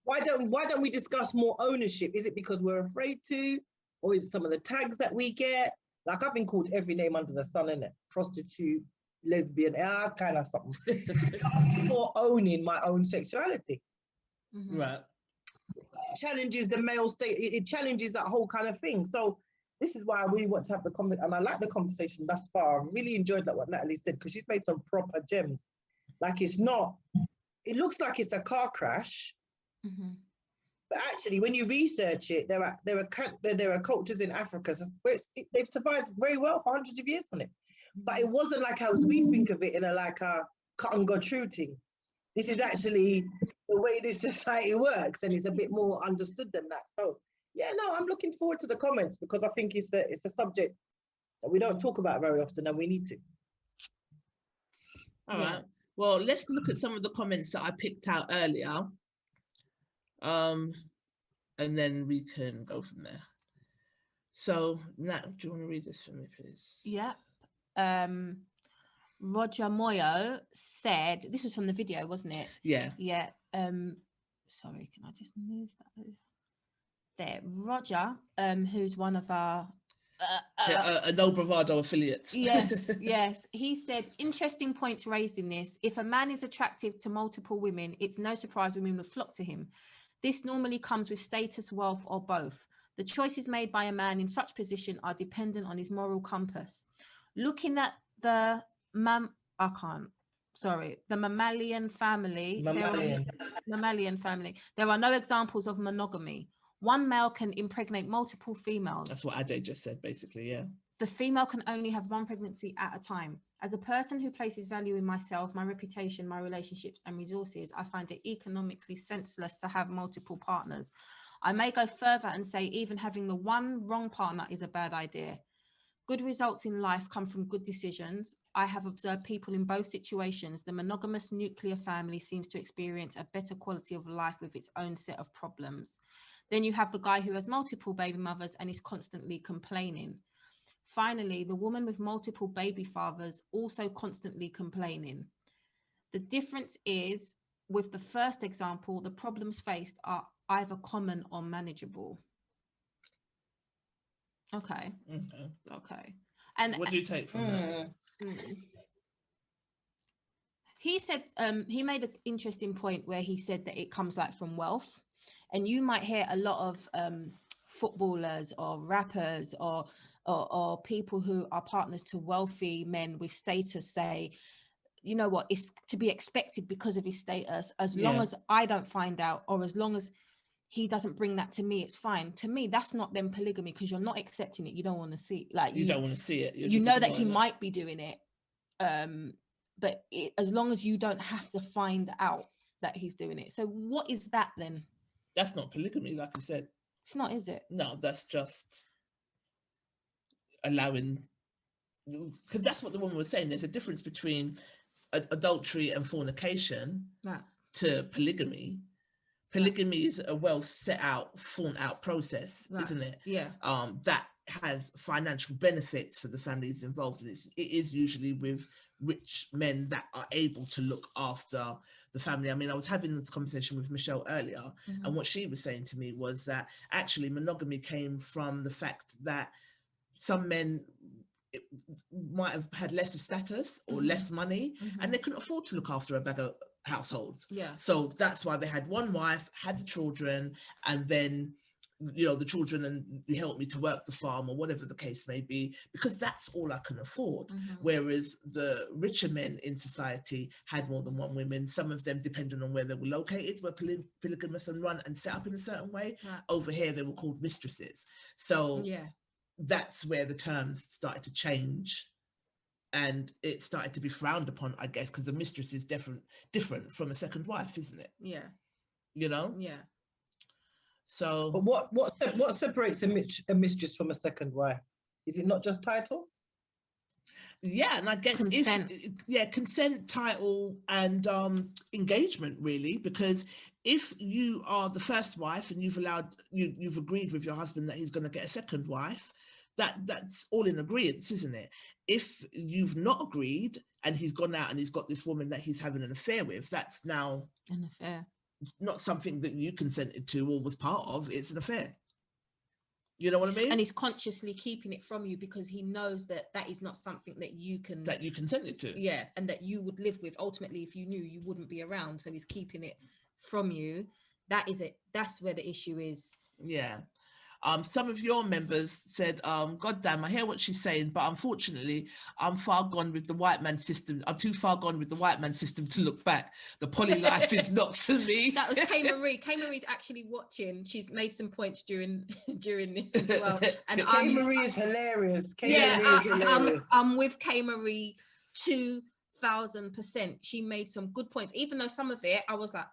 Why don't we discuss more ownership? Is it because we're afraid to, or is it some of the tags that we get? I've been called every name under the sun, innit? Prostitute, lesbian, kind of something. Just for owning my own sexuality. Right. It challenges the male state. It challenges that whole kind of thing. So this is why I really want to have the conversation, and I like the conversation thus far. I really enjoyed what Natalie said, because she's made some proper gems. It's not. It looks like it's a car crash, but actually, when you research it, there are cultures in Africa where they've survived very well for hundreds of years on it. But it wasn't how we think of it in a cut and go true thing. This is actually the way this society works, and it's a bit more understood than that. So, yeah, no, I'm looking forward to the comments, because I think it's a subject that we don't talk about very often, and we need to. All right. Well, let's look at some of the comments that I picked out earlier. and then we can go from there. So now, do you want to read this for me, please? Yeah. Roger Moyo said, this was from the video, wasn't it? Yeah. Yeah. Sorry, can I just move that over? There. Roger, who's one of our a No Bravado affiliate. Yes, yes. He said, interesting points raised in this. If a man is attractive to multiple women, it's no surprise women will flock to him. This normally comes with status, wealth, or both. The choices made by a man in such position are dependent on his moral compass. Looking at the mammalian family, there are no examples of monogamy. One male can impregnate multiple females. That's what Ade just said, basically, yeah. The female can only have one pregnancy at a time. As a person who places value in myself, my reputation, my relationships and resources, I find it economically senseless to have multiple partners. I may go further and say even having the one wrong partner is a bad idea. Good results in life come from good decisions. I have observed people in both situations. The monogamous nuclear family seems to experience a better quality of life with its own set of problems. Then you have the guy who has multiple baby mothers and is constantly complaining. Finally, the woman with multiple baby fathers also constantly complaining. The difference is, with the first example, the problems faced are either common or manageable. Okay. And what do you take from that? He said, he made an interesting point where he said that it comes like from wealth. And you might hear a lot of footballers or rappers or people who are partners to wealthy men with status say, you know what, it's to be expected because of his status. As long as I don't find out, or as long as he doesn't bring that to me, it's fine. To me, that's not then polygamy, because you're not accepting it. You don't want to see, like, you don't want to see it. You know that he might be doing it, but as long as you don't have to find out that he's doing it. So what is that then? That's not polygamy, like you said. It's not, is it? No, that's just allowing, because that's what the woman was saying. There's a difference between adultery and fornication to polygamy. Polygamy is a well set out, thought out process, isn't it? Yeah. That has financial benefits for the families involved in it. It is usually with rich men that are able to look after the family. I mean, I was having this conversation with Michelle earlier, and what she was saying to me was that actually monogamy came from the fact that some men might have had less of status or less money, and they couldn't afford to look after a bag of households. So that's why they had one wife, had the children, and then, you know, the children, and you help me to work the farm or whatever the case may be, because that's all I can afford. Whereas the richer men in society had more than one woman. Some of them, depending on where they were located, were polygamous and run and set up in a certain way. Over here, they were called mistresses. So that's where the terms started to change, and it started to be frowned upon, I guess, because a mistress is different from a second wife, isn't it? Yeah. You know? Yeah. So, but what separates a mistress from a second wife? Is it not just title? Yeah, and I guess consent. Consent, title, and engagement, really, because if you are the first wife and you've agreed with your husband that he's going to get a second wife, that's all in agreement, isn't it? If you've not agreed and he's gone out and he's got this woman that he's having an affair with, that's now an affair, not something that you consented to or was part of. It's an affair. You know what I mean? And he's consciously keeping it from you because he knows that is not something that you consented to. Yeah, and that you would live with. Ultimately, if you knew, you wouldn't be around. So he's keeping it from you. That is it. That's where the issue is. Yeah. Some of your members said, God damn, I hear what she's saying, but unfortunately, I'm far gone with the white man system. I'm too far gone with the white man system to look back. The poly life is not for me. That was Kay Marie. Kay Marie's actually watching. She's made some points during this as well. And Kay Marie is hilarious. Marie is hilarious. I'm with Kay Marie 2000%. She made some good points, even though some of it I was like,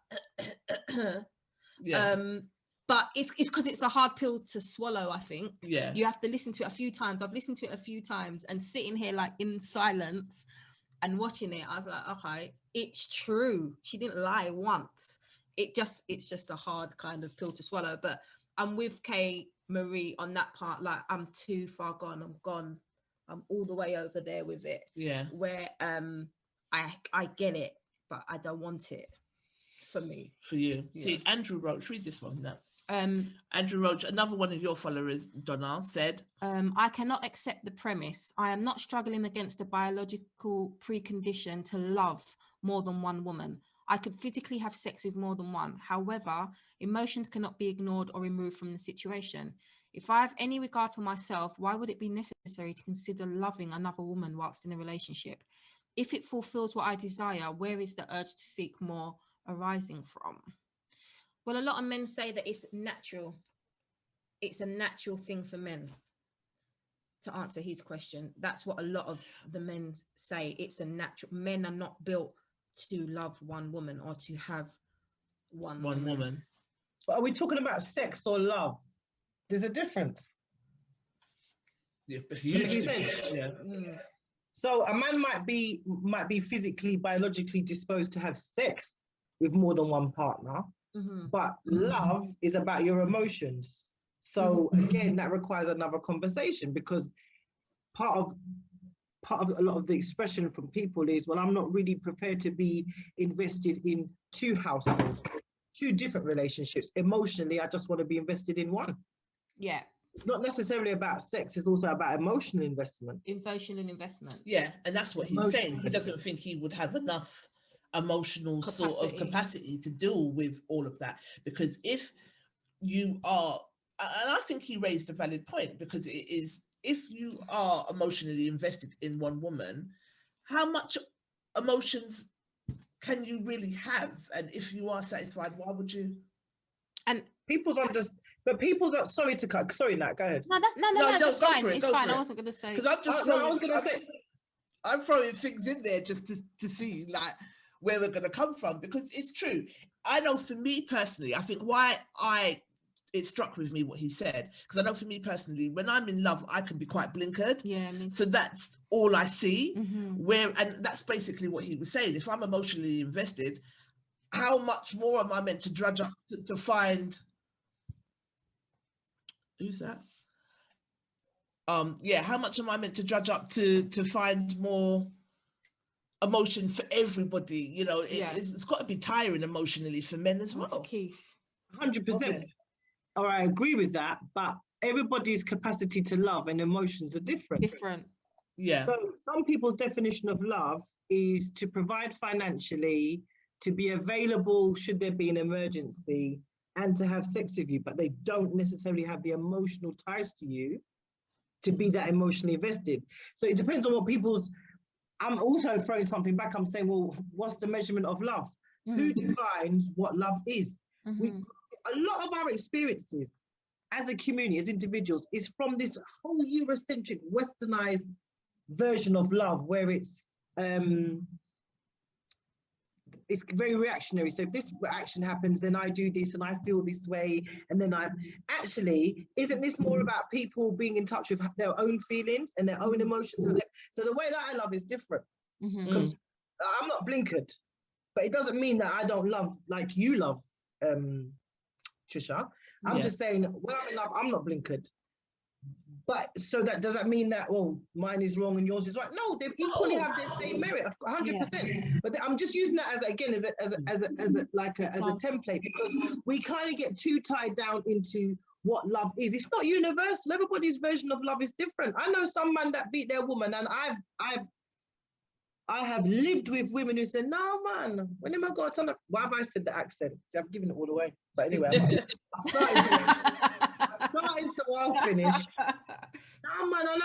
but it's because it's a hard pill to swallow, I think. Yeah. You have to listen to it a few times. I've listened to it a few times and sitting here like in silence and watching it, I was like, okay, it's true. She didn't lie once. It's just a hard kind of pill to swallow. But I'm with Kay Marie on that part. Like, I'm too far gone. I'm gone. I'm all the way over there with it. Yeah. Where I get it, but I don't want it for me. For you. Yeah. See, Andrew Roach, read this one now. Andrew Roach, another one of your followers, Donna, said, I cannot accept the premise. I am not struggling against a biological precondition to love more than one woman. I could physically have sex with more than one. However, emotions cannot be ignored or removed from the situation. If I have any regard for myself, why would it be necessary to consider loving another woman whilst in a relationship? If it fulfills what I desire, where is the urge to seek more arising from? Well, a lot of men say that it's natural. It's a natural thing for men. To answer his question, that's what a lot of the men say. It's a natural. Men are not built to love one woman or to have one woman. But are we talking about sex or love? There's a difference. Yeah, huge difference. Yeah. So a man might be physically, biologically disposed to have sex with more than one partner, but love is about your emotions. So again, that requires another conversation, because part of a lot of the expression from people is, well, I'm not really prepared to be invested in two households, two different relationships. Emotionally, I just want to be invested in one. Yeah. It's not necessarily about sex, it's also about emotional investment. Emotional investment. Yeah, and that's what he's saying. He doesn't think he would have enough emotional sort of capacity to deal with all of that. Because if you are, and I think he raised a valid point, because it is, if you are emotionally invested in one woman, how much emotions can you really have? And if you are satisfied, why would you? And sorry to cut. Sorry, Nat, go ahead. No, that's fine. It's fine. I wasn't going to say. Because I'm throwing things in there just to see like where we're going to come from, because it's true. I know for me personally, I think it struck with me what he said, because I know for me personally, when I'm in love, I can be quite blinkered. Yeah. So that's all I see. And that's basically what he was saying. If I'm emotionally invested, how much more am I meant to drudge up to find? Who's that? How much am I meant to drudge up to find more emotions for everybody? You know, it's got to be tiring emotionally for men as well. Keith. 100%. Or I agree with that, but everybody's capacity to love and emotions are different. Yeah. So some people's definition of love is to provide financially, to be available should there be an emergency, and to have sex with you, but they don't necessarily have the emotional ties to you to be that emotionally invested. So it depends on what I'm also throwing something back. I'm saying, well, what's the measurement of love? Who defines what love is? A lot of our experiences as a community, as individuals, is from this whole Eurocentric, westernized version of love, where it's very reactionary. So if this action happens, then I do this and I feel this way, and then isn't this more about people being in touch with their own feelings and their own emotions? So the way that I love is different. I'm not blinkered, but it doesn't mean that I don't love like you love, Trisha. I'm just saying, when I'm in love, I'm not blinkered. But so does that mean that, well, mine is wrong and yours is right? No, they equally have their same merit, 100%. But I'm just using that as a template, because we kind of get too tied down into what love is. It's not universal. Everybody's version of love is different. I know some man that beat their woman, and I have lived with women who said, no, man, when am I going to turn up? Why have I said the accent? See, I've given it all away. But anyway, I started so I'll finish. No, man, I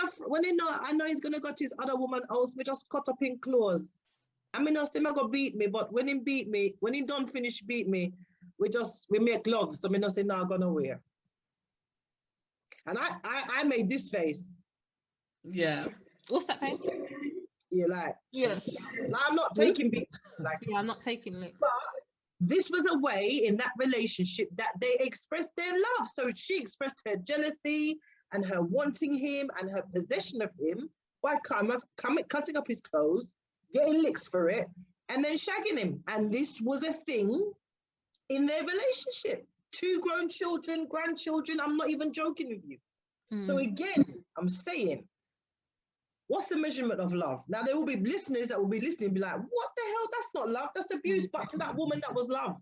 know he's going to go to his other woman house, me just cut up in clothes. I mean, I say, I'm going to beat me, but when he beat me, when he done finish beat me, we make love. So I say, no, I'm going to wear. And I made this face. Yeah. What's that face? I'm not taking beats. I'm not taking licks. But this was a way in that relationship that they expressed their love. So she expressed her jealousy and her wanting him and her possession of him by cutting up his clothes, getting licks for it, and then shagging him. And this was a thing in their relationship. 2 grown children, grandchildren. I'm not even joking with you. So again, I'm saying, what's the measurement of love? Now, there will be listeners that will be listening and be like, what the hell? That's not love. That's abuse. But to that woman, that was love.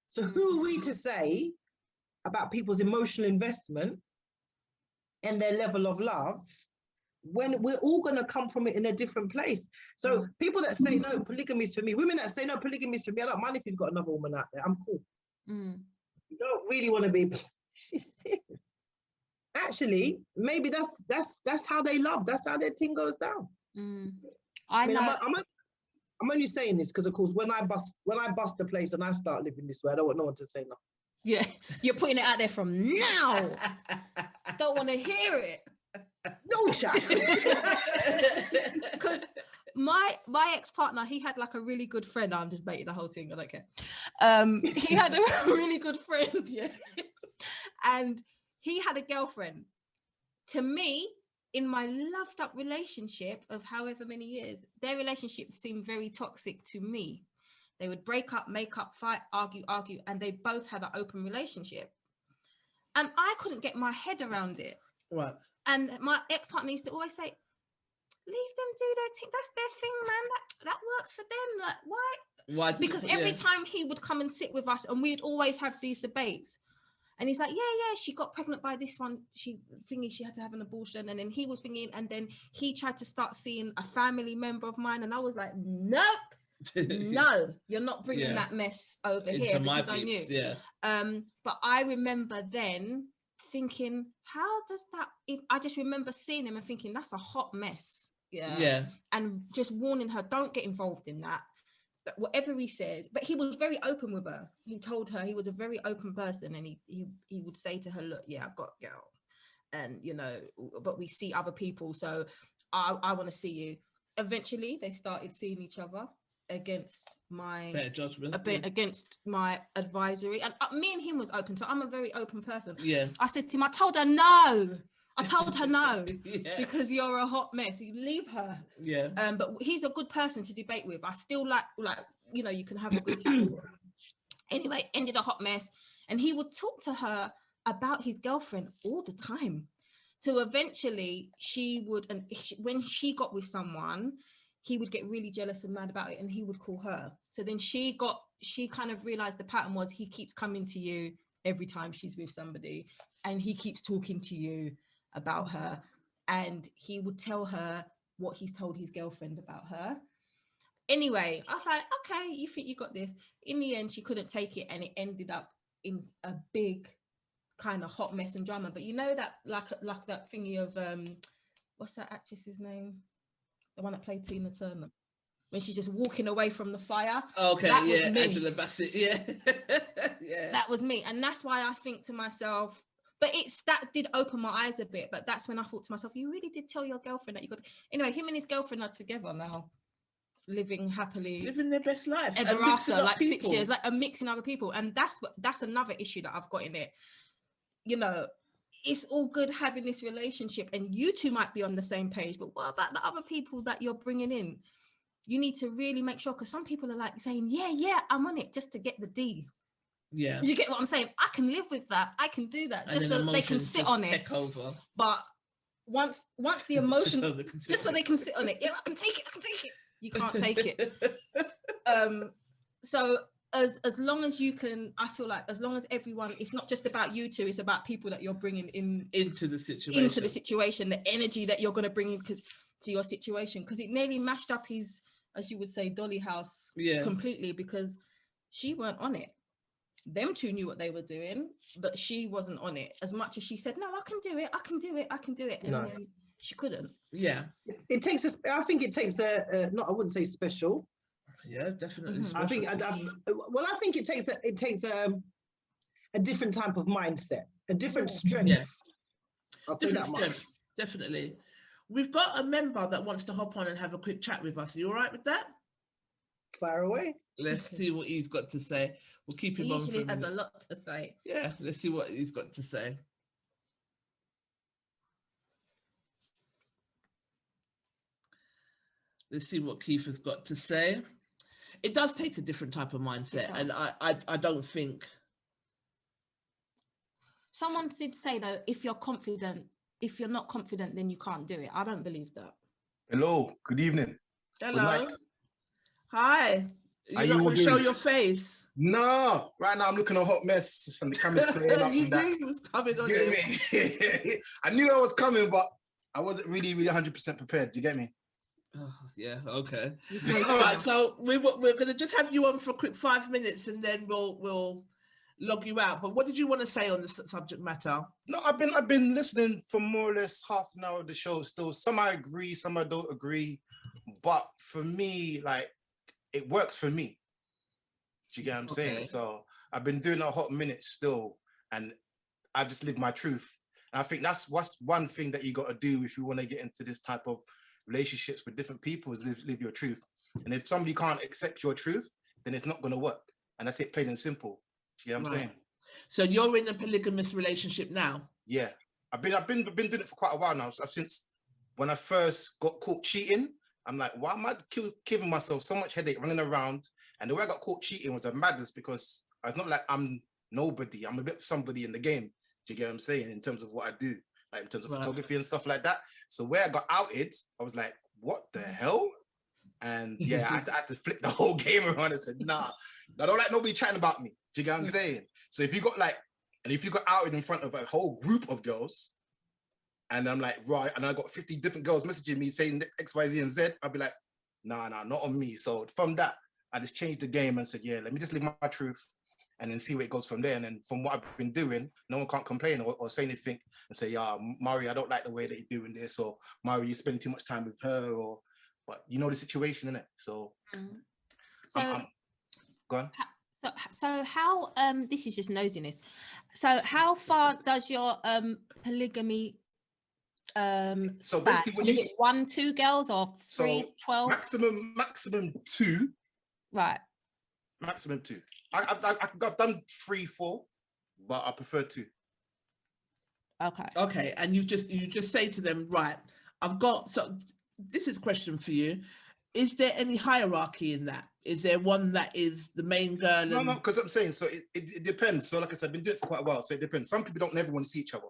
So who are we to say about people's emotional investment and their level of love when we're all going to come from it in a different place? So people that say, no, polygamy is for me, women that say, no, polygamy is for me, I don't mind if he's got another woman out there. I'm cool. You don't really want to be... Actually, maybe that's how they love. That's how their thing goes down. I mean, I'm only saying this because, of course, when I bust the place and I start living this way, I don't want no one to say nothing. Yeah, you're putting it out there from now. Don't want to hear it. No, chat. Because my ex-partner, he had like a really good friend. I'm just baiting the whole thing. I don't care. He had a really good friend, yeah, and he had a girlfriend. To me, in my loved up relationship of however many years, their relationship seemed very toxic to me. They would break up, make up, fight, argue, and they both had an open relationship. And I couldn't get my head around it. Right. And my ex-partner used to always say, leave them do their thing. That's their thing, man. That works for them. Like, why? Because every time he would come and sit with us and we'd always have these debates. And he's like, yeah, she got pregnant by this one. She had to have an abortion. And then he was thinking, and then he tried to start seeing a family member of mine. And I was like, nope, no, you're not bringing that mess over into here. Because I knew. Yeah. But I remember then thinking, how does that, if I just remember seeing him and thinking, that's a hot mess. Yeah. And just warning her, don't get involved in that. Whatever he says, but he was very open with her. He told her he was a very open person, and he would say to her, look, yeah, I've got a girl, and but we see other people, so I want to see you. Eventually they started seeing each other against my better judgment, against my advisory, and me and him was open, so I'm a very open person. I said to him, I told her no, because you're a hot mess. You leave her. But he's a good person to debate with. I still like you can have a good anyway, ended a hot mess. And he would talk to her about his girlfriend all the time. So eventually when she got with someone, he would get really jealous and mad about it, and he would call her. So then she kind of realized the pattern was he keeps coming to you every time she's with somebody, and he keeps talking to you about her, and he would tell her what he's told his girlfriend about her. Anyway, I was like, okay, you think you got this. In the end, she couldn't take it, and it ended up in a big kind of hot mess and drama. But you know that like that thingy of what's that actress's name, the one that played Tina Turner, when she's just walking away from the fire. Okay, yeah, Angela Bassett, yeah. Yeah, that was me. And that's why I think to myself, but that did open my eyes a bit. But that's when I thought to myself, you really did tell your girlfriend that you got. Anyway, him and his girlfriend are together now, living happily, living their best life ever after, like people. 6 years, like, and mixing other people. And that's another issue that I've got in it. It's all good having this relationship, and you two might be on the same page, but what about the other people that you're bringing in? You need to really make sure, because some people are like saying, yeah, I'm on it just to get the D. Yeah. You get what I'm saying? I can live with that. I can do that, just so they can sit on it. Over. But once the emotion, just so they can sit on it. Yeah, I can take it. You can't take it. So as long as you can, I feel like as long as everyone, it's not just about you two, it's about people that you're bringing into the situation, the energy that you're going to bring in to your situation, because it nearly mashed up his, as you would say, dolly house completely, because she weren't on it. Them two knew what they were doing, but she wasn't on it. As much as she said, no, I can do it. And then she couldn't. Yeah. I think it takes I wouldn't say special. Yeah, definitely. Mm-hmm. I think it takes a different type of mindset, a different strength. Yeah. I'll say that much. Definitely. We've got a member that wants to hop on and have a quick chat with us. Are you all right with that? Fire away. Let's see what he's got to say. We'll keep him on. He usually has a lot to say. Yeah, let's see what he's got to say. Let's see what Keith has got to say. It does take a different type of mindset, and I don't think Someone did say though, if you're not confident, then you can't do it. I don't believe that. Hello, good evening. Hello. Hi. You're not going to show your face? No, right now I'm looking a hot mess and the camera's playing up. You knew you was coming on it. I knew I was coming, but I wasn't really 100% prepared. Do you get me? Oh, yeah, okay. All right, so we're going to just have you on for a quick 5 minutes and then we'll log you out. But what did you want to say on this subject matter? No, I've been listening for more or less half an hour of the show still. Some I agree, some I don't agree. But for me, like, it works for me. Do you get what I'm saying? So I've been doing a hot minute still, and I've just lived my truth. And I think that's one thing that you got to do if you want to get into this type of relationships with different people, is live your truth. And if somebody can't accept your truth, then it's not going to work. And that's it, plain and simple. Do you get what I'm saying? So you're in a polygamous relationship now? Yeah, I've been doing it for quite a while now. Since when I first got caught cheating, I'm like, why am I giving myself so much headache running around? And the way I got caught cheating was a madness, because it's not like I'm nobody. I'm a bit of somebody in the game. Do you get what I'm saying? In terms of what I do, like in terms of photography and stuff like that. So where I got outed, I was like, what the hell? And yeah, I had to flip the whole game around and said, nah, I don't like nobody chatting about me. Do you get what I'm saying? So if you got outed in front of a whole group of girls, and I'm like, right, and I got 50 different girls messaging me saying X, Y, Z, and Z, I'll be like, nah, not on me. So from that, I just changed the game and said, yeah, let me just live my truth and then see where it goes from there. And then from what I've been doing, no one can't complain or say anything and say, yeah, Mari, I don't like the way that you're doing this, or Mari, you spend too much time with her, but you know the situation, innit? So, go on. So how, this is just nosiness. So how far does your polygamy so span? basically, Is it 1, 2 girls or 3, 12? Maximum 2. Right. Maximum 2. I've done 3, 4, but I prefer 2. Okay, and you just say to them, right, so this is a question for you. Is there any hierarchy in that? Is there one that is the main girl? No, because I'm saying, so it depends. So like I said, I've been doing it for quite a while, so it depends. Some people don't never want to see each other,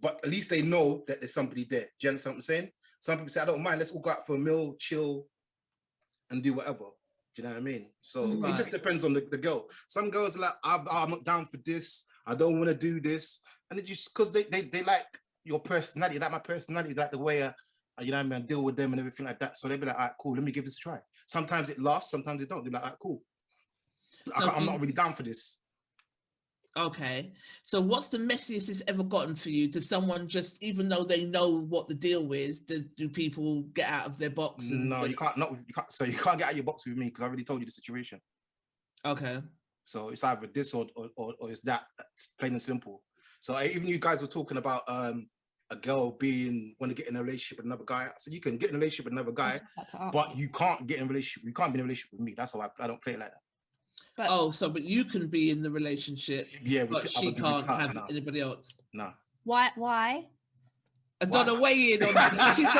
but at least they know that there's somebody there. Do you understand what I'm saying? Some people say, I don't mind, let's all go out for a meal, chill, and do whatever. Do you know what I mean? So it just depends on the girl. Some girls are like, I'm not down for this, I don't want to do this. And it just, because they like your personality, like my personality, like the way you know what I mean, deal with them and everything like that. So they'll be like, all right, cool, let me give this a try. Sometimes it lasts, sometimes it don't. They're like, all right, cool. So I'm not really down for this. Okay. So what's the messiest it's ever gotten for you? Does someone just, even though they know what the deal is, do people get out of their box? No, you can't. So you can't get out of your box with me, because I already told you the situation. Okay. So it's either this or it's that. That's plain and simple. So even you guys were talking about a girl want to get in a relationship with another guy. I said, you can get in a relationship with another guy, but you can't get in a relationship. You can't be in a relationship with me. That's how I don't play it like that. But but you can be in the relationship, yeah, but she can't have anybody else. No. Why? Donna, weigh in on that. She's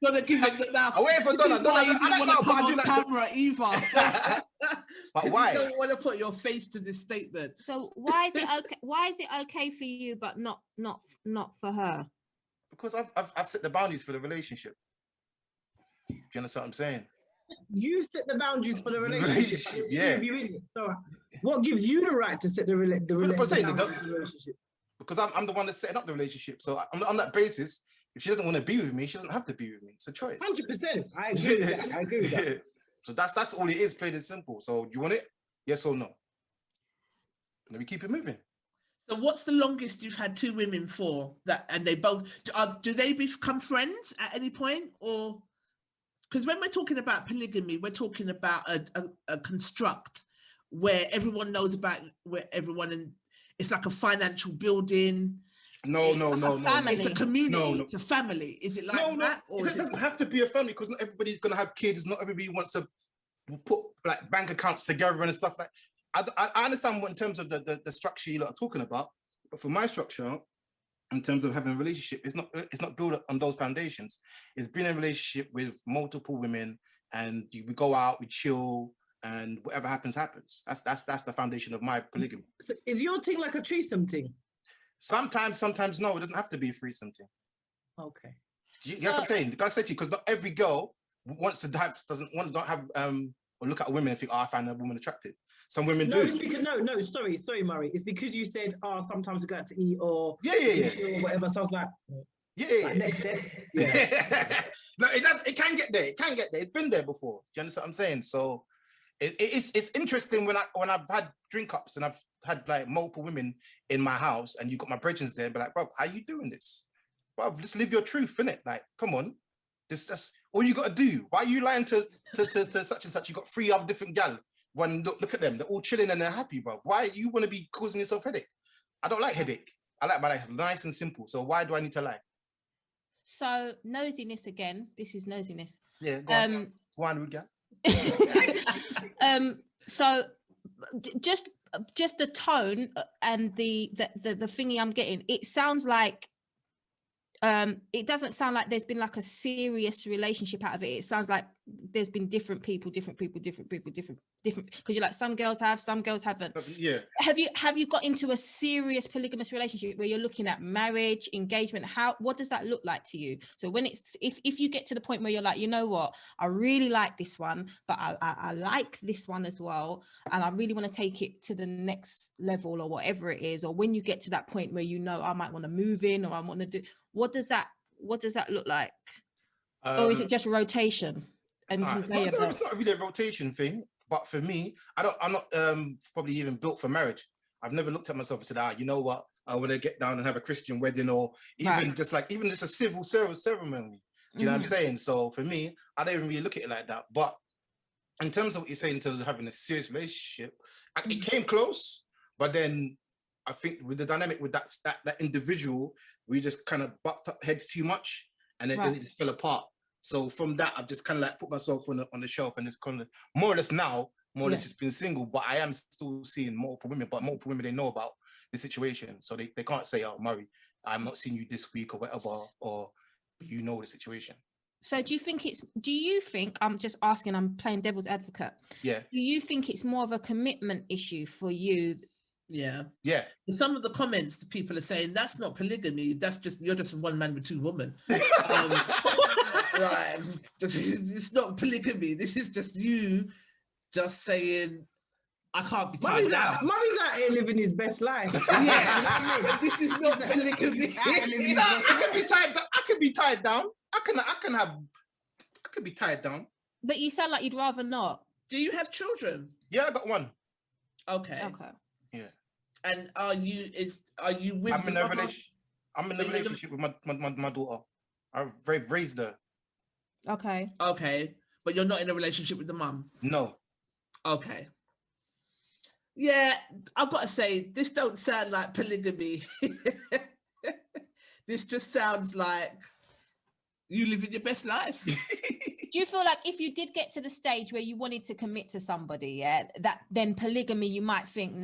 gonna give it the mouth. I'm waiting for Donna. Donna, you didn't want to come on camera either. But why? You don't want to put your face to this statement. So why is it okay? Why is it okay for you, but not for her? Because I've set the boundaries for the relationship. Do you understand what I'm saying? You set the boundaries for the relationship. Yeah. So what gives you the right to set the boundaries for the relationship? Because I'm the one that's setting up the relationship. So on that basis, if she doesn't want to be with me, she doesn't have to be with me. It's a choice. 100%. I agree with that. Yeah. So that's all it is, plain and simple. So do you want it? Yes or no? Let me keep it moving. So what's the longest you've had 2 women for that, and they both, do they become friends at any point? Or, because when we're talking about polygamy, we're talking about a construct where everyone knows about where everyone, and it's like a financial building. No. It's a community. No. It's a family. Is it like that? Or it doesn't have to be a family, because not everybody's going to have kids. Not everybody wants to put like bank accounts together and stuff like. I understand what in terms of the structure you lot are talking about, but for my structure, in terms of having a relationship, it's not built on those foundations. It's being in a relationship with multiple women, and we go out, we chill, and whatever happens. That's the foundation of my polygamy. So is your thing like a threesome thing? Sometimes no. It doesn't have to be a threesome thing. Okay. You know what I'm saying? Like I said to you, because not every girl wants to have, don't have or look at a woman and think, oh, I find a woman attractive. Some women do. It's because, sorry, Murray. It's because you said, sometimes we go out to eat or yeah. or whatever. So I was like, next steps. Yeah. No, it does. It can get there. It can get there. It's been there before. Do you understand what I'm saying? So it's interesting when I've had drink ups and I've had like multiple women in my house and you got my brethren there and be like, bro, how you doing this? Bro, just live your truth, innit? Like, come on. That's all you got to do. Why are you lying to such and such? You got 3 other different gal. When look at them, they're all chilling and they're happy, bro. Why you want to be causing yourself headache? I don't like headache. I like my life nice and simple. So why do I need to lie? So nosiness again. This is nosiness. Yeah. Go on, Ruga. So just the tone and the thingy I'm getting. It sounds like. It doesn't sound like there's been like a serious relationship out of it. It sounds like there's been different people, because you're like, some girls have, some girls haven't. Yeah. Have you got into a serious polygamous relationship where you're looking at marriage, engagement? What does that look like to you? So when if you get to the point where you're like, you know what, I really like this one, but I like this one as well, and I really want to take it to the next level or whatever it is, or when you get to that point where you know I might want to move in or I want to do, what does that look like? Or is it just rotation? And it's not really a rotation thing, but for me, I'm not probably even built for marriage. I've never looked at myself and said, you know what, I want to get down and have a Christian wedding, or even just a civil service ceremony. Do you know what I'm saying? So for me, I don't even really look at it like that. But in terms of what you're saying, in terms of having a serious relationship, it came close, but then I think with the dynamic with that individual, we just kind of bucked up heads too much, and then it just fell apart. So from that, I've just kind of like put myself on the shelf, and it's kind of more or less just been single. But I am still seeing multiple women, but multiple women, they know about the situation, so they can't say, oh, Murray, I'm not seeing you this week or whatever, or you know the situation. So do you think, I'm just asking, I'm playing devil's advocate. Yeah. Do you think it's more of a commitment issue for you? Yeah. Some of the comments people are saying that's not polygamy. That's just, you're just one man with 2 women. It's not polygamy. This is just you just saying, I can't be tied down. Murray's out here living his best life. Yeah. This is not polygamy. I can be tied down. I can be tied down. I can be tied down. But you sound like you'd rather not. Do you have children? Yeah, I got 1. Okay. Yeah. And are you with? I'm in a relationship with my daughter. I've raised her. Okay. But you're not in a relationship with the mum? No. Okay. Yeah, I've got to say, this don't sound like polygamy. This just sounds like you living your best life. Do you feel like if you did get to the stage where you wanted to commit to somebody, that then polygamy, you might think,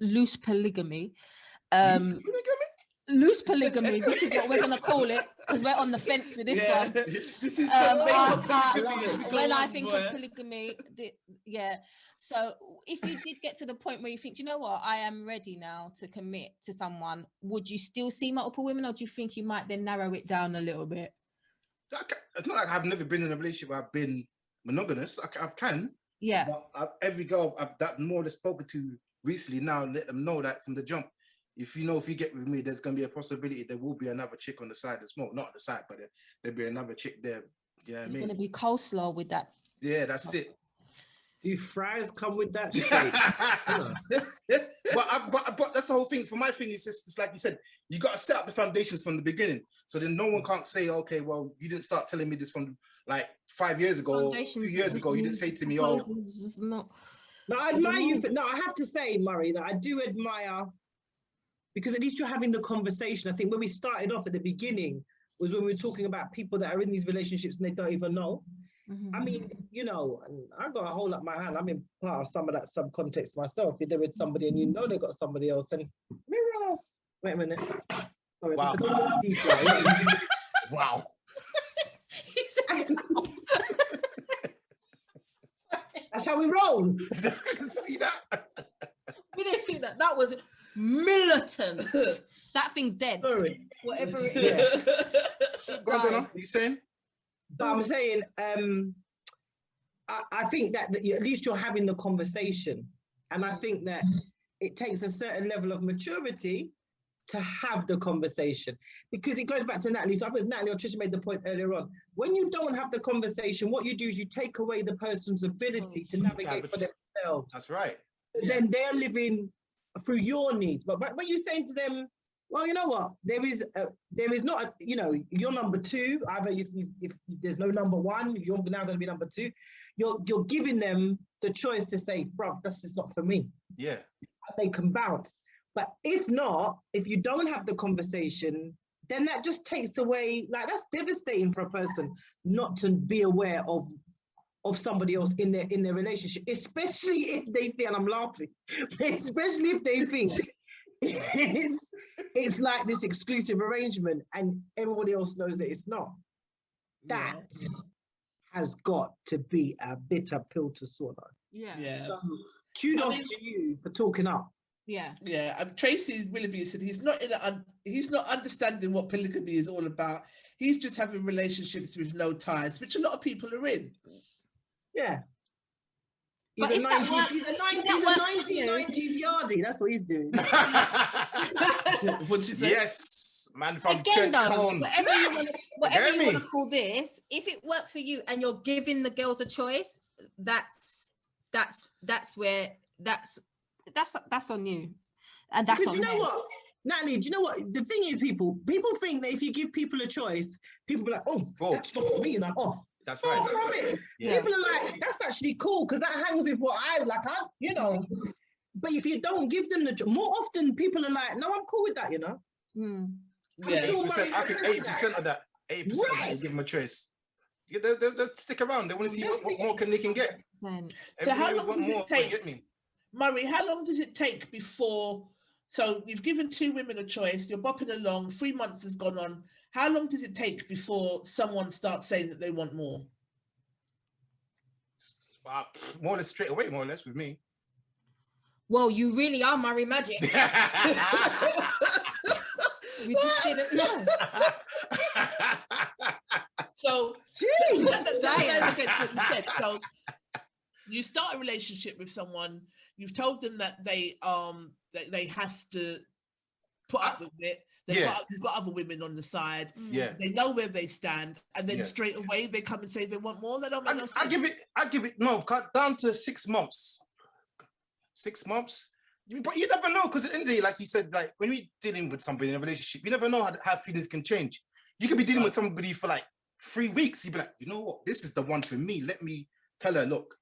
loose polygamy. Loose polygamy, this is what we're going to call it, because we're on the fence with this one. This is when I think of polygamy, so if you did get to the point where you think, you know what, I am ready now to commit to someone, would you still see multiple women, or do you think you might then narrow it down a little bit? It's not like I've never been in a relationship where I've been monogamous. I can. Yeah. But every girl I've more or less spoken to recently now, let them know that from the jump, if you get with me, there's going to be a possibility there will be another chick on the side as well. Not on the side, but there'll be another chick there. You know what I mean? There's going to be coleslaw with that. Yeah, that's it. Do fries come with that? but that's the whole thing. For my thing, it's like you said, you got to set up the foundations from the beginning. So then no one can't say, okay, well, you didn't start telling me this from like 5 years ago, 2 years ago. You didn't say to me, oh. No, I admire you. No, I have to say, Murray, that I do admire, because at least you're having the conversation. I think when we started off at the beginning was when we were talking about people that are in these relationships and they don't even know. Mm-hmm. I mean, and I got a hold up my hand. I'm in part of some of that subcontext myself. If you're there with somebody and you know they got somebody else, and mirrors. Wait a minute. Sorry, wow. Wow. That's how we roll. I can see that. We didn't see that. That was militant. That thing's dead. Sorry. Whatever it is. Go on, Donna, what are you saying? But I'm saying, I think that at least you're having the conversation. And I think that it takes a certain level of maturity to have the conversation, because it goes back to Natalie. So I think Natalie or Trisha made the point earlier on. When you don't have the conversation, what you do is you take away the person's ability to navigate for themselves. That's right. Then they're living through your needs. But when you're saying to them, well, you know what, there is not a, you know, you're number two. Either if there's no number one, you're now going to be number two. You're giving them the choice to say, bro, that's just not for me. Yeah. They can bounce. But if not, if you don't have the conversation, then that just takes away, like, that's devastating for a person not to be aware of somebody else in their relationship, especially if they think, and I'm laughing, especially if they think it's like this exclusive arrangement and everybody else knows that it's not. That has got to be a bitter pill to swallow. Yeah. So, kudos to you for talking up. Yeah. Tracy Willoughby said he's not understanding what polygamy is all about. He's just having relationships with no ties, which a lot of people are in. Yeah. But if that works, he's a 1990s yardie. That's what he's doing. What'd you say? Yes, man. From again, though, Cone. whatever you want to call this, if it works for you and you're giving the girls a choice, that's on you, and that's on you know them. what, Natalie? Do you know what the thing is? People think that if you give people a choice, people be like, "Oh, that's not for me," and I'm off. That's right. From it. Yeah. People are like, "That's actually cool because that hangs with what I like." You know. But if you don't give them more often, people are like, "No, I'm cool with that," you know. Yeah. I think 80% of that, 80% of that, you give them a choice. They'll stick around. They want to see what more they can get. So how long does it take? Murray, how long does it take before, so you've given two women a choice, you're bopping along, 3 months has gone on. How long does it take before someone starts saying that they want more? More or less straight away, more or less with me. Well, you really are Murray Magic. We just didn't know. So, so you start a relationship with someone, you've told them that they have to put up with it. You've got other women on the side. Yeah. They know where they stand, and then straight away they come and say they want more. They don't make no sense. I give it cut down to 6 months. 6 months. But you never know, because at the end of the day, like you said, like when we're dealing with somebody in a relationship, you never know how feelings can change. You could be dealing with somebody for like 3 weeks. You'd be like, you know what, this is the one for me. Let me tell her, look,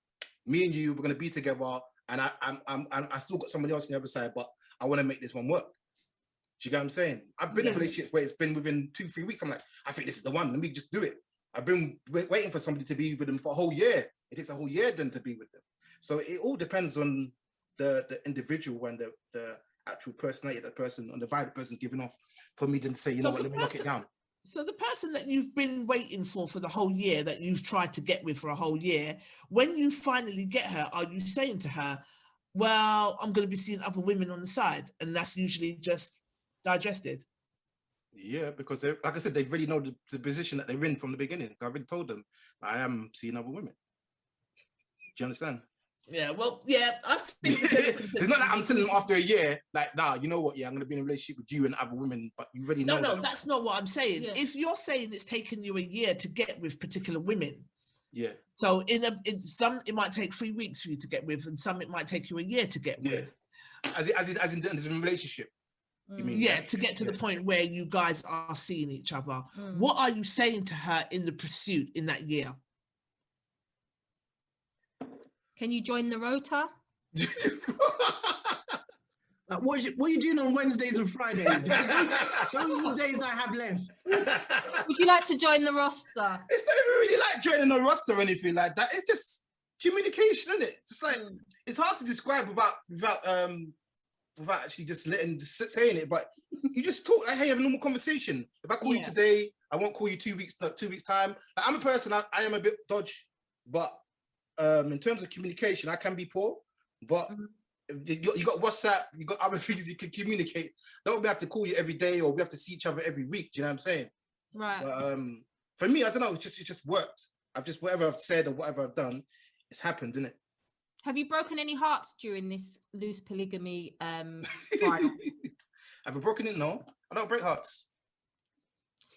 me and you, we're gonna be together, and I still got somebody else on the other side, but I want to make this one work. Do you get what I'm saying? I've been in relationships where it's been within 2-3 weeks. I'm like, I think this is the one. Let me just do it. I've been waiting for somebody to be with them for a whole year. It takes a whole year then to be with them. So it all depends on the individual and the actual personality that person and the vibe the person's giving off for me to say, you know what, let me knock it down. So the person that you've been waiting for the whole year, that you've tried to get with for a whole year, when you finally get her, are you saying to her, well, I'm going to be seeing other women on the side? And that's usually just digested. Yeah, because like I said, they really know the position that they're in from the beginning. I've already told them I am seeing other women. Do you understand? Yeah, well, yeah, I think it's not like I'm telling them after a year, like, nah, you know what, yeah, I'm going to be in a relationship with you and other women, but you already know. No, that's not what I'm saying. Yeah. If you're saying it's taken you a year to get with particular women, yeah. So in some, it might take 3 weeks for you to get with, and some it might take you a year to get with. As in a relationship. You mean? Yeah, to get to the point where you guys are seeing each other. What are you saying to her in the pursuit in that year? Can you join the rota? What are you doing on Wednesdays and Fridays? Those are the days I have left. Would you like to join the roster? It's not even really like joining a roster or anything like that. It's just communication, isn't it? It's like it's hard to describe without actually just saying it. But you just talk like, hey, have a normal conversation. If I call you today, I won't call you 2 weeks time. Like, I'm a person. I am a bit dodge, but in terms of communication, I can be poor, but You got WhatsApp, you got other things you can communicate. Don't we have to call you every day or we have to see each other every week? Do you know what I'm saying? Right. But, for me, I don't know. It just worked. Whatever I've said or whatever I've done, it's happened, isn't it? Have you broken any hearts during this loose polygamy trial? Have I broken it? No, I don't break hearts.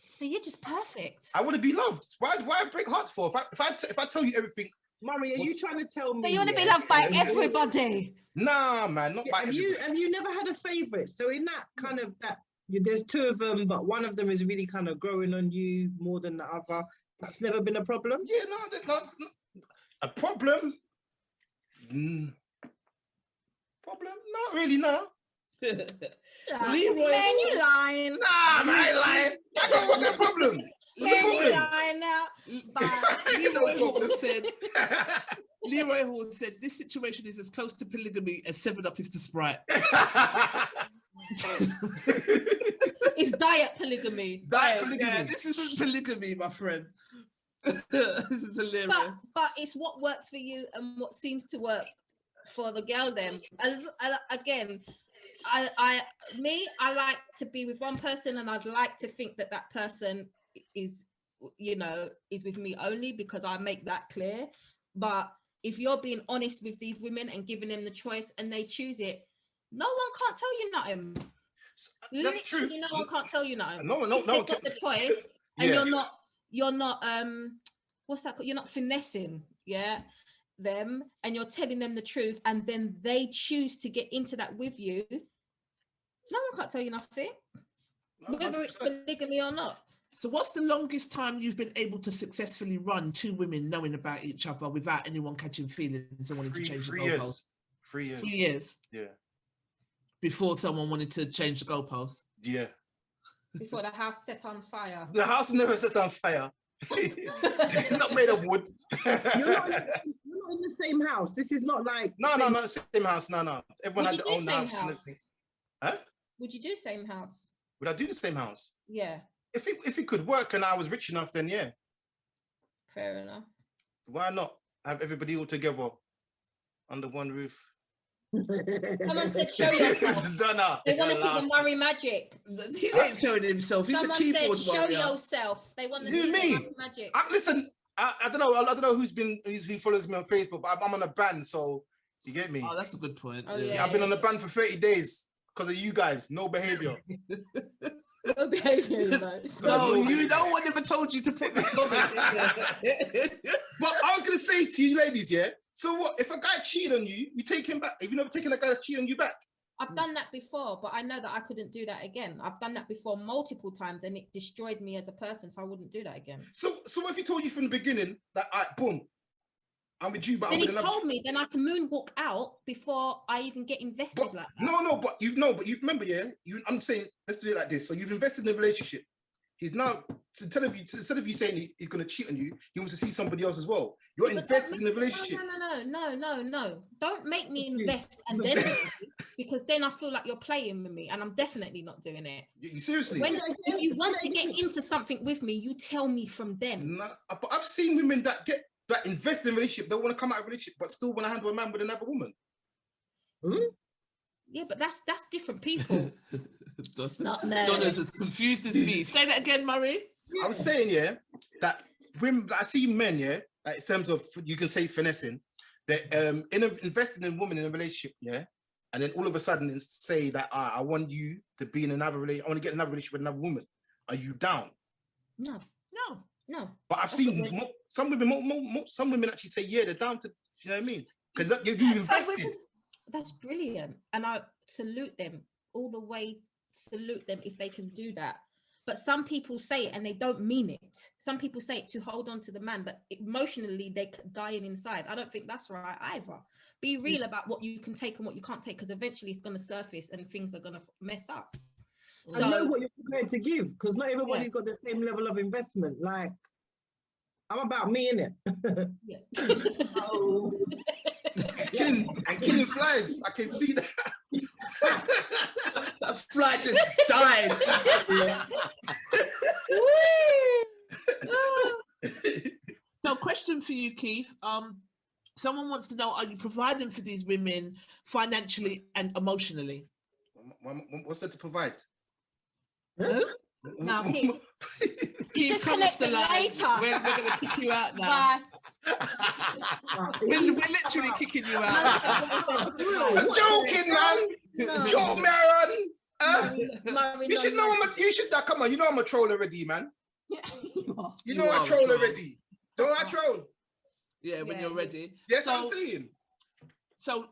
So you're just perfect. I want to be loved. Why break hearts for? If I tell you everything, Murray, are you trying to tell me? So you want to be loved by everybody? Nah, man, not by everybody. Have you never had a favorite? So in that kind of there's two of them, but one of them is really kind of growing on you more than the other. That's never been a problem? Yeah, no, there's not a problem. Problem? Not really, no. Leroy, man, you lying. Nah, man, I ain't lying. I don't want that problem. What's the problem? You lying now. Leroy Hall said, this situation is as close to polygamy as 7-Up is to Sprite. It's diet polygamy. Diet polygamy. Yeah, this isn't polygamy, my friend. This is hilarious. But it's what works for you and what seems to work for the girl then. Again, I like to be with one person, and I'd like to think that that person is with me only because I make that clear. But if you're being honest with these women and giving them the choice and they choose it, no one can't tell you nothing. That's true. No one can't tell you nothing. No, if they've got the choice, and Yeah. you're not what's that called? You're not finessing, them, and you're telling them the truth, and then they choose to get into that with you. No one can't tell you nothing, whether it's polygamy or not. So what's the longest time you've been able to successfully run two women knowing about each other without anyone catching feelings and wanting to change the goalpost? 3 years. 3 years? Yeah. Before someone wanted to change the goalpost? Yeah. Before the house set on fire. The house never set on fire. It's not made of wood. You're not in the same house. This is not like... No, same house. No. Everyone had their own house and everything. Huh? Would you do same house? Would I do the same house? Yeah. If it could work and I was rich enough, then yeah. Fair enough. Why not have everybody all together under one roof? Someone said, show yourself. Donna. They want to see the Murray magic. He ain't showing himself. He's Someone a keyboard said, show warrior. yourself. They want to Who, see me? the Murray magic. Listen, I don't know who follows me on Facebook, but I'm on a ban, so you get me. Oh, that's a good point. Oh, Yeah, I've been on the ban for 30 days because of you guys. No behavior. No behavior, you know. No, no one ever told you to put the comment in there. But I was gonna say to you ladies, yeah. So what if a guy cheated on you? You take him back. Have you never taken a guy that's cheated on you back? I've done that before, but I know that I couldn't do that again. I've done that before multiple times, and it destroyed me as a person, so I wouldn't do that again. So what if he told you from the beginning that, boom, I'm with you, but then I'm he's with another... told me, then I can moonwalk out before I even get invested like that. No, but you remember, yeah. I'm saying let's do it like this. So you've invested in a relationship. He's now instead of you saying he's going to cheat on you, he wants to see somebody else as well. You're invested in the relationship. No. Don't make me invest and then because then I feel like you're playing with me, and I'm definitely not doing it. You seriously? If you want to get into something with me, you tell me from then. No, but I've seen women that invest in a relationship, they want to come out of a relationship, but still want to handle a man with another woman. Yeah, but that's different people. It's not no. Donna's as confused as me. Say that again, Murray. I was saying, that women, I see men, like in terms of, you can say finessing, that investing in a woman in a relationship, and then all of a sudden say that I want you to be in another relationship, I want to get another relationship with another woman. Are you down? No. But I've seen some women actually say, they're down to, you know what I mean? Because you invested. That's brilliant. And I salute them all the way, salute them if they can do that. But some people say it and they don't mean it. Some people say it to hold on to the man, but emotionally they're dying inside. I don't think that's right either. Be real about what you can take and what you can't take, because eventually it's going to surface and things are going to mess up. So, I know what you're prepared to give, because not everybody's got the same level of investment. Like, I'm about me, innit? Killing flies. I can see that. That fly just died. So, question for you, Keith. Someone wants to know, are you providing for these women financially and emotionally? What's there to provide? No, disconnect it later. We're going to kick you out now. We're literally kicking you out. I'm joking, man. Joe Maron. You should know come on, you know I'm a troll already, man. Yeah, you know I troll already. Don't I troll? Yeah, when you're ready. Yes, I'm saying. So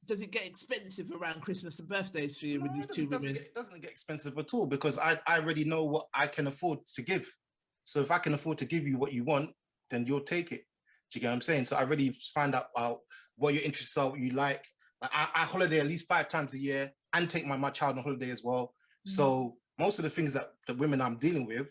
does it get expensive around Christmas and birthdays for you with these two women? It doesn't get expensive at all because I already know what I can afford to give. So if I can afford to give you what you want, then you'll take it. Do you get what I'm saying? So I already find out what your interests are, what you like. I holiday at least 5 times a year and take my child on holiday as well. So most of the things that the women I'm dealing with,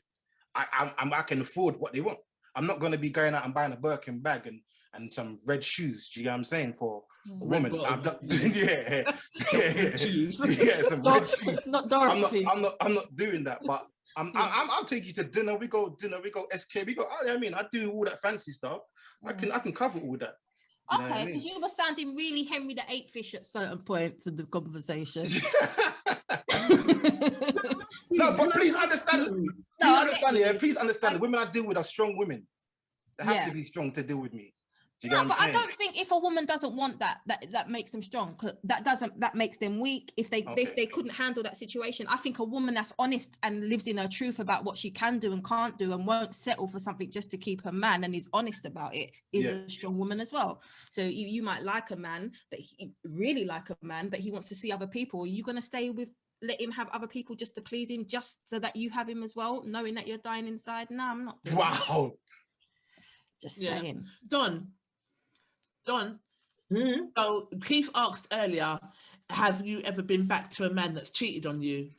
I can afford what they want. I'm not going to be going out and buying a Birkin bag and some red shoes. Do you know what I'm saying? For a woman. I'm not, yeah, some red shoes. It's not Dorothy. I'm not doing that. But I'll take you to dinner. We go SK. We go. I mean, I do all that fancy stuff. I can cover all that. Okay, because you were sounding really Henry VIII-ish at certain points in the conversation. No, but please understand. Please understand. The women I deal with are strong women. They have to be strong to deal with me. But I don't think if a woman doesn't want that makes them strong. That makes them weak. If they couldn't handle that situation, I think a woman that's honest and lives in her truth about what she can do and can't do and won't settle for something just to keep her man and is honest about it is a strong woman as well. So you might like a man, but he really like a man, but he wants to see other people. Are you going to let him have other people just to please him, just so that you have him as well, knowing that you're dying inside? No, I'm not doing that. Just saying. Don, so Keith asked earlier, have you ever been back to a man that's cheated on you?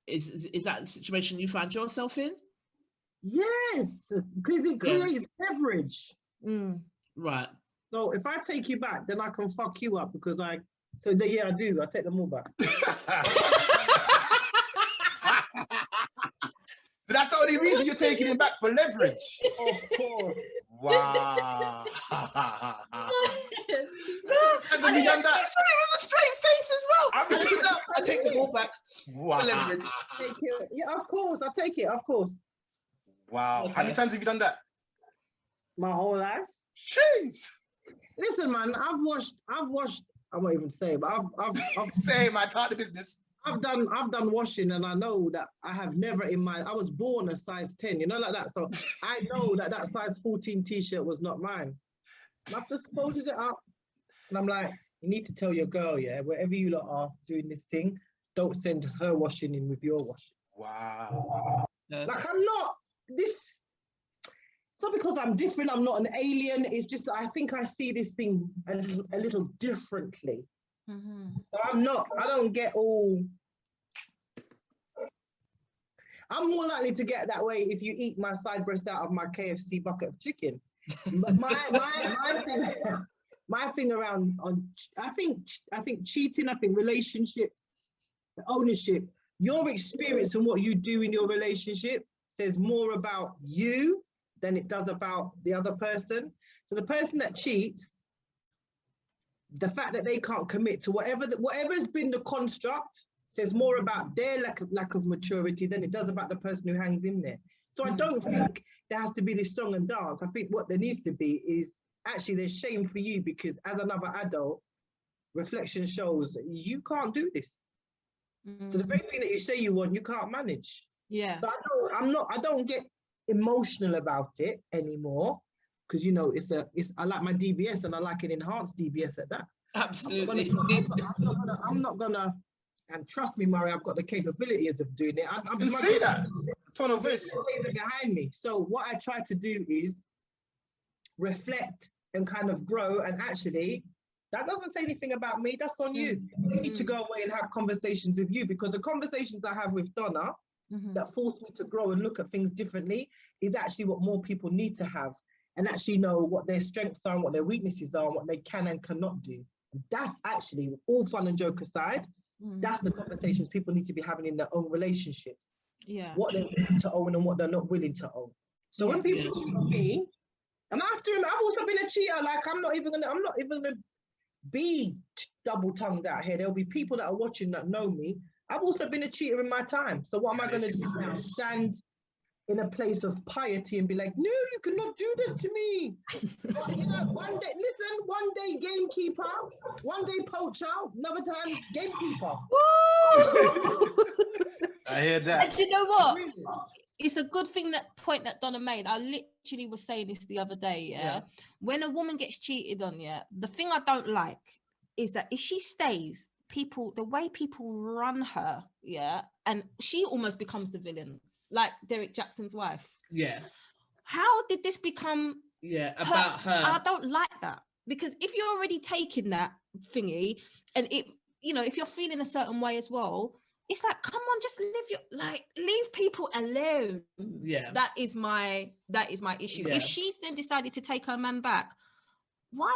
Is that the situation you find yourself in? Yes, because it creates leverage. Right. So if I take you back, then I can fuck you up because I do. I take them all back. So that's the only reason you're taking him back, for leverage. Of course. Wow. Have you done that? He's with a straight face as well. I take the ball back. Wow. Yeah, of course. I take it. Of course. Wow. Okay. How many times have you done that? My whole life. Jeez. Listen, man. I've watched. I won't even say, but I've say, man. Start the business. I've done washing, and I know that I have never in my. I was born a size 10, like that. So I know that size 14 t-shirt was not mine. And I've just folded it up, and I'm like, you need to tell your girl, wherever you lot are doing this thing, don't send her washing in with your washing. Wow. Like I'm not this. It's not because I'm different. I'm not an alien. It's just that I think I see this thing a little differently. So I don't get all. I'm more likely to get that way if you eat my side breast out of my KFC bucket of chicken. But my thing around I think cheating, I think relationships, ownership, your experience and what you do in your relationship says more about you than it does about the other person. So the person that cheats, the fact that they can't commit to whatever's been the construct says more about their lack of maturity than it does about the person who hangs in there. So I don't think there has to be this song and dance. I think what there needs to be is actually there's shame for you, because as another adult, reflection shows that you can't do this. So the very thing that you say you want, you can't manage. Yeah. But I don't get emotional about it anymore. Because I like my DBS, and I like an enhanced DBS at that. Absolutely. I'm not gonna, and trust me, Murray, I've got the capabilities of doing it. I can see that. Tone of voice behind me. So what I try to do is reflect and kind of grow. And actually, that doesn't say anything about me. That's on you. You need to go away and have conversations with you, because the conversations I have with Donna that force me to grow and look at things differently is actually what more people need to have. And actually know what their strengths are and what their weaknesses are and what they can and cannot do. And that's actually, all fun and joke aside, that's the conversations people need to be having in their own relationships. Yeah. What they're willing to own and what they're not willing to own. So when people cheat on me, And after him, I've also been a cheater. Like, I'm not even gonna be double-tongued out here. There'll be people that are watching that know me. I've also been a cheater in my time. So what am I gonna do now? Stand in a place of piety and be like, no, you cannot do that to me. But, you know, one day gamekeeper, one day poacher, another time gamekeeper. I hear that. And you know what? It's a good point that Donna made. I literally was saying this the other day. Yeah. When a woman gets cheated on, the thing I don't like is that if she stays, the way people run her, and she almost becomes the villain, like Derek Jackson's wife. Yeah. How did this become about her? I don't like that, because if you're already taking that thingy, and it, you know, if you're feeling a certain way as well, it's like, come on, just leave people alone. Yeah. That is my issue. Yeah. If she's then decided to take her man back, why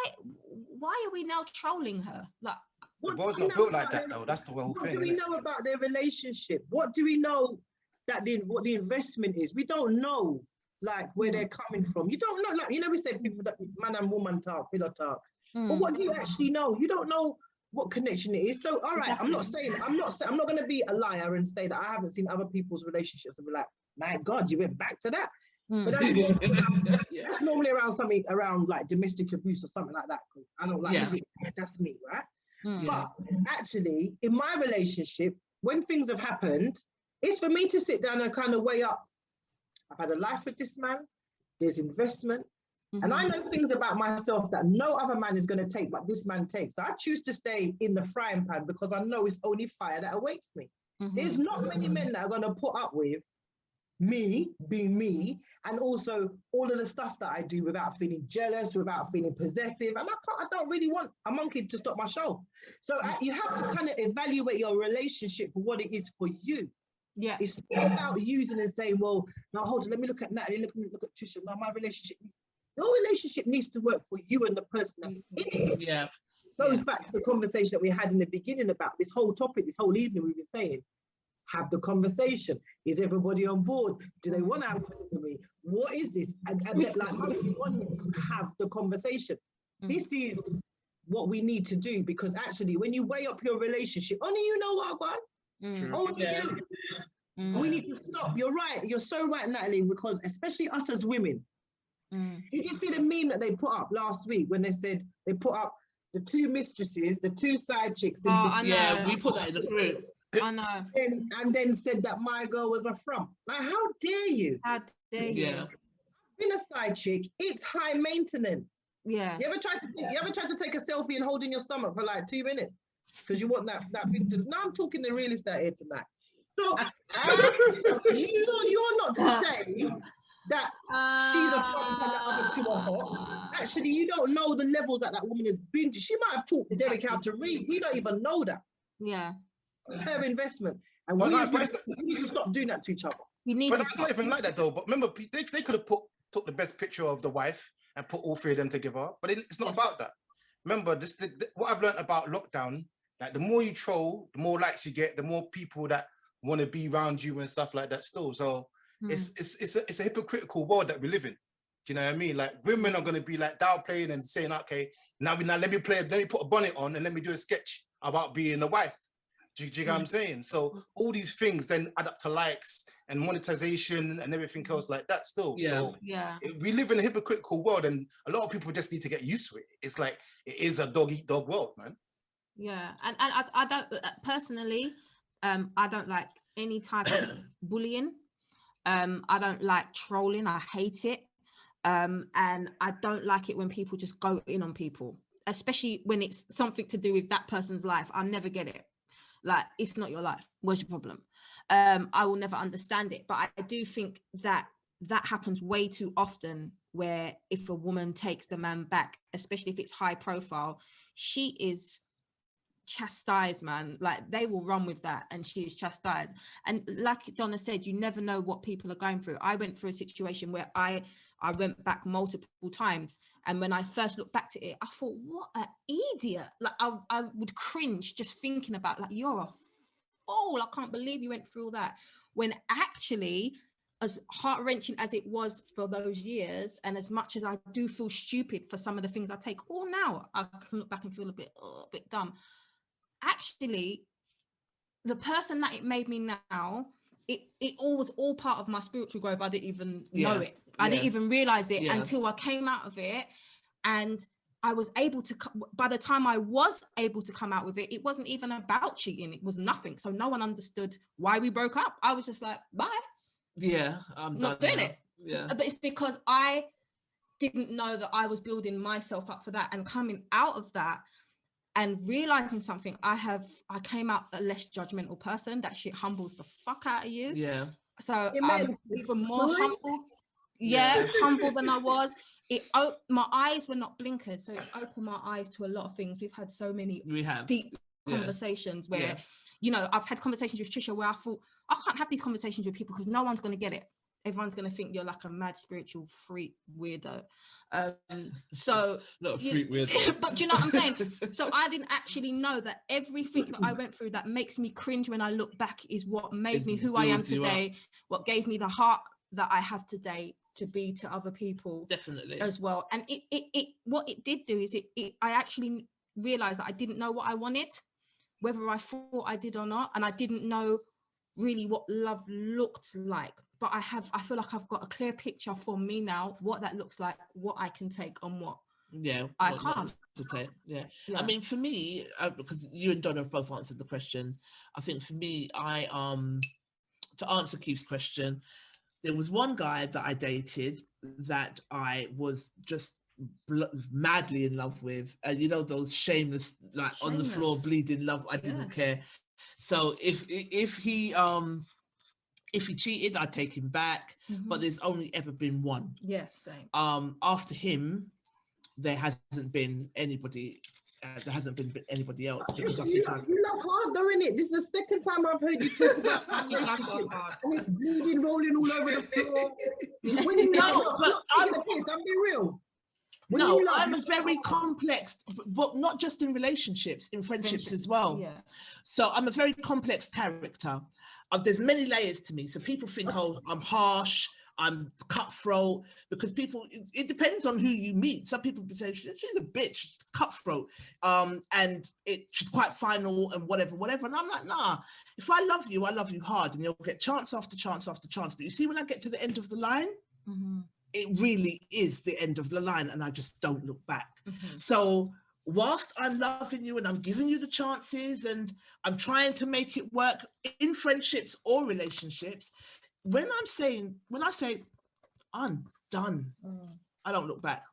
are we now trolling her? Like, the boy's not built like that, though. That's the whole thing. What do we know about their relationship? What do we know that what the investment is? We don't know, like, where they're coming from. You don't know, like, you know, we say people that man and woman talk, pillow talk. But what do you actually know? You don't know what connection it is. So, all right, exactly. I'm not going to be a liar and say that I haven't seen other people's relationships and be like, my God, you went back to that. But that's normally around like domestic abuse or something like that. I don't like it. That's me, right? But actually, in my relationship, when things have happened, it's for me to sit down and kind of weigh up. I've had a life with this man. There's investment. And I know things about myself that no other man is going to take, but this man takes. I choose to stay in the frying pan because I know it's only fire that awaits me. There's not many men that are going to put up with me being me, and also all of the stuff that I do without feeling jealous, without feeling possessive. And I don't really want a monkey to stop my show. So you have to kind of evaluate your relationship for what it is for you. Yeah, it's not about using and saying, well, now hold on, let me look at Natalie, look at Trisha. Now my relationship your relationship needs to work for you and the person that's in it. Yeah. Goes back to the conversation that we had in the beginning about this whole topic, this whole evening. We've been saying, have the conversation. Is everybody on board? Do they want to have polygamy? What is this? And like, have the conversation. This is what we need to do, because actually, when you weigh up your relationship, only you know what I've got. Only you. We need to stop. You're right. You're so right, Natalie, because especially us as women. Did you see the meme that they put up last week when they said they put up the two mistresses, the two side chicks? Yeah, we put that in the group. I know. And then said that my girl was a frump. Like, how dare you? How dare you? Yeah. Being a side chick, it's high maintenance. Yeah. You ever tried to take a selfie and hold in your stomach for like 2 minutes because you want that thing to? Now I'm talking the real estate here tonight. So you're not to say that she's a frump and the other two are hot. Actually, you don't know the levels that woman has been to. She might have taught Derek how to read. We don't even know that. Yeah. It's her investment. And we need to stop doing that to each other. But it's not even like that, though. But remember, they could have took the best picture of the wife and put all three of them together. But it's not about that. Remember, what I've learned about lockdown, like the more you troll, the more likes you get, the more people that want to be around you and stuff like that still. So it's a hypocritical world that we live in. Do you know what I mean? Like, women are going to be like downplaying and saying, okay, now let me put a bonnet on and let me do a sketch about being a wife. Do you get what I'm saying? So all these things then add up to likes and monetization and everything else like that still. Yeah. So we live in a hypocritical world, and a lot of people just need to get used to it. It's like, it is a dog-eat-dog world, man. Yeah. And I don't, personally, I don't like any type of bullying. I don't like trolling. I hate it. And I don't like it when people just go in on people, especially when it's something to do with that person's life. I never get it. Like, it's not your life. Where's your problem? I will never understand it. But I do think that happens way too often, where if a woman takes the man back, especially if it's high profile, she is chastised, man. Like, they will run with that, and she is chastised. And like Donna said, you never know what people are going through. I went through a situation where I went back multiple times, and when I first looked back to it, I thought, what an idiot. Like, I would cringe just thinking about, like, you're a fool. I can't believe you went through all that. When actually as heart-wrenching as it was for those years, and as much as I do feel stupid for some of the things I take, now I can look back and feel a bit dumb. Actually, the person that it made me now, it all was all part of my spiritual growth. I didn't even know it. I didn't even realize it until I came out of it. And I was able to, by the time I was able to come out with it, it wasn't even about cheating. It was nothing. So no one understood why we broke up. I was just like, bye. Yeah, I'm not done doing now. it. Yeah. But it's because I didn't know that I was building myself up for that, and coming out of that and realizing something, I came out a less judgmental person. That shit humbles the fuck out of you. Yeah. So I'm even more humble. Humble than I was. My eyes were not blinkered, so it's opened my eyes to a lot of things. We've had so many deep conversations where, you know, I've had conversations with Trisha where I thought, I can't have these conversations with people because no one's going to get it. Everyone's going to think you're like a mad spiritual freak weirdo. So not a freak weirdo. But do you know what I'm saying? So I didn't actually know that everything that I went through that makes me cringe when I look back is what made me who I am today, what gave me the heart that I have today to be to other people. Definitely. As well. And it what it did do is I actually realized that I didn't know what I wanted, whether I thought I did or not, and I didn't know really what love looked like. But I feel like I've got a clear picture for me now, what that looks like, what I can take and what I can't. Yeah. I mean, for me, because you and Donna have both answered the questions, I think for me, to answer Keith's question, there was one guy that I dated that I was just madly in love with, and you know, those shameless, like on the floor bleeding love. I didn't care. So if he cheated, I'd take him back. But there's only ever been one. Yeah, same. After him, there hasn't been anybody. There hasn't been anybody else. Because you love Hardough, innit? This is the second time I've heard you talk about relationship, and it's bleeding, rolling all over the floor. When you I'm being real. I'm a very complex, but not just in relationships, in friendships as well. Yeah. So I'm a very complex character. There's many layers to me. So people think, oh, I'm harsh, I'm cutthroat, because it depends on who you meet. Some people say she's a bitch, cutthroat, and she's quite final and whatever. And I'm like, nah, if I love you hard, and you'll get chance after chance after chance. But you see, when I get to the end of the line, it really is the end of the line, and I just don't look back. So whilst I'm loving you and I'm giving you the chances and I'm trying to make it work in friendships or relationships, when I say I'm done, I don't look back.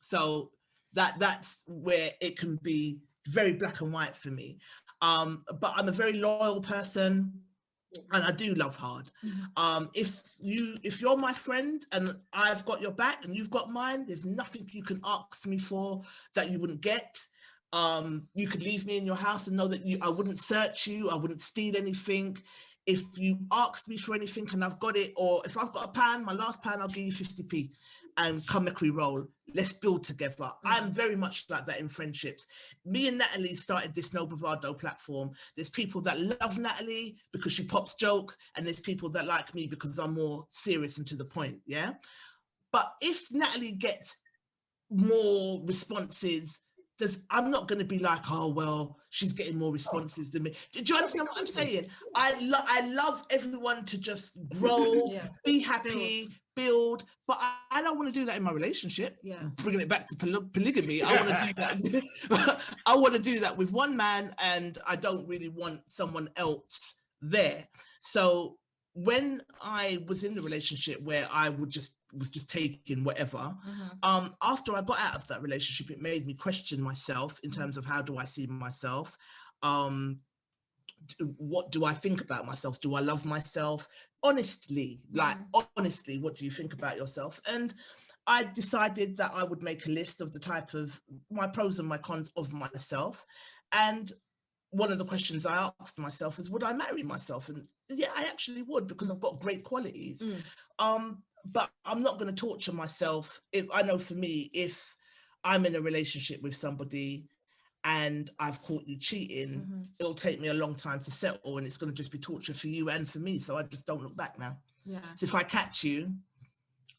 So that's where it can be very black and white for me. But I'm a very loyal person, and I do love hard. If you're my friend and I've got your back and you've got mine, there's nothing you can ask me for that you wouldn't get. You could leave me in your house and know that I wouldn't search you, I wouldn't steal anything. If you asked me for anything and I've got it, or if I've got a pan, my last pan, I'll give you 50p and come make we roll. Let's build together. I'm very much like that in friendships. Me and Natalie started this No Bravado platform. There's people that love Natalie because she pops jokes, and there's people that like me because I'm more serious and to the point, yeah? But if Natalie gets more responses, I'm not going to be like, oh, well, she's getting more responses than me. Do you understand what I'm saying? I love everyone to just grow, be happy, build, but I don't want to do that in my relationship. Bringing it back to polygamy, I want to do that. I want to do that with one man, and I don't really want someone else there. So when I was in the relationship where I was just taking whatever, after I got out of that relationship, it made me question myself in terms of how do I see myself? What do I think about myself? Do I love myself? Honestly, honestly, what do you think about yourself? And I decided that I would make a list of the type of my pros and my cons of myself. And one of the questions I asked myself is, would I marry myself? And yeah, I actually would, because I've got great qualities. But I'm not going to torture myself. I know for me, if I'm in a relationship with somebody and I've caught you cheating, it'll take me a long time to settle, and it's going to just be torture for you and for me. So I just don't look back now. Yeah. So if I catch you,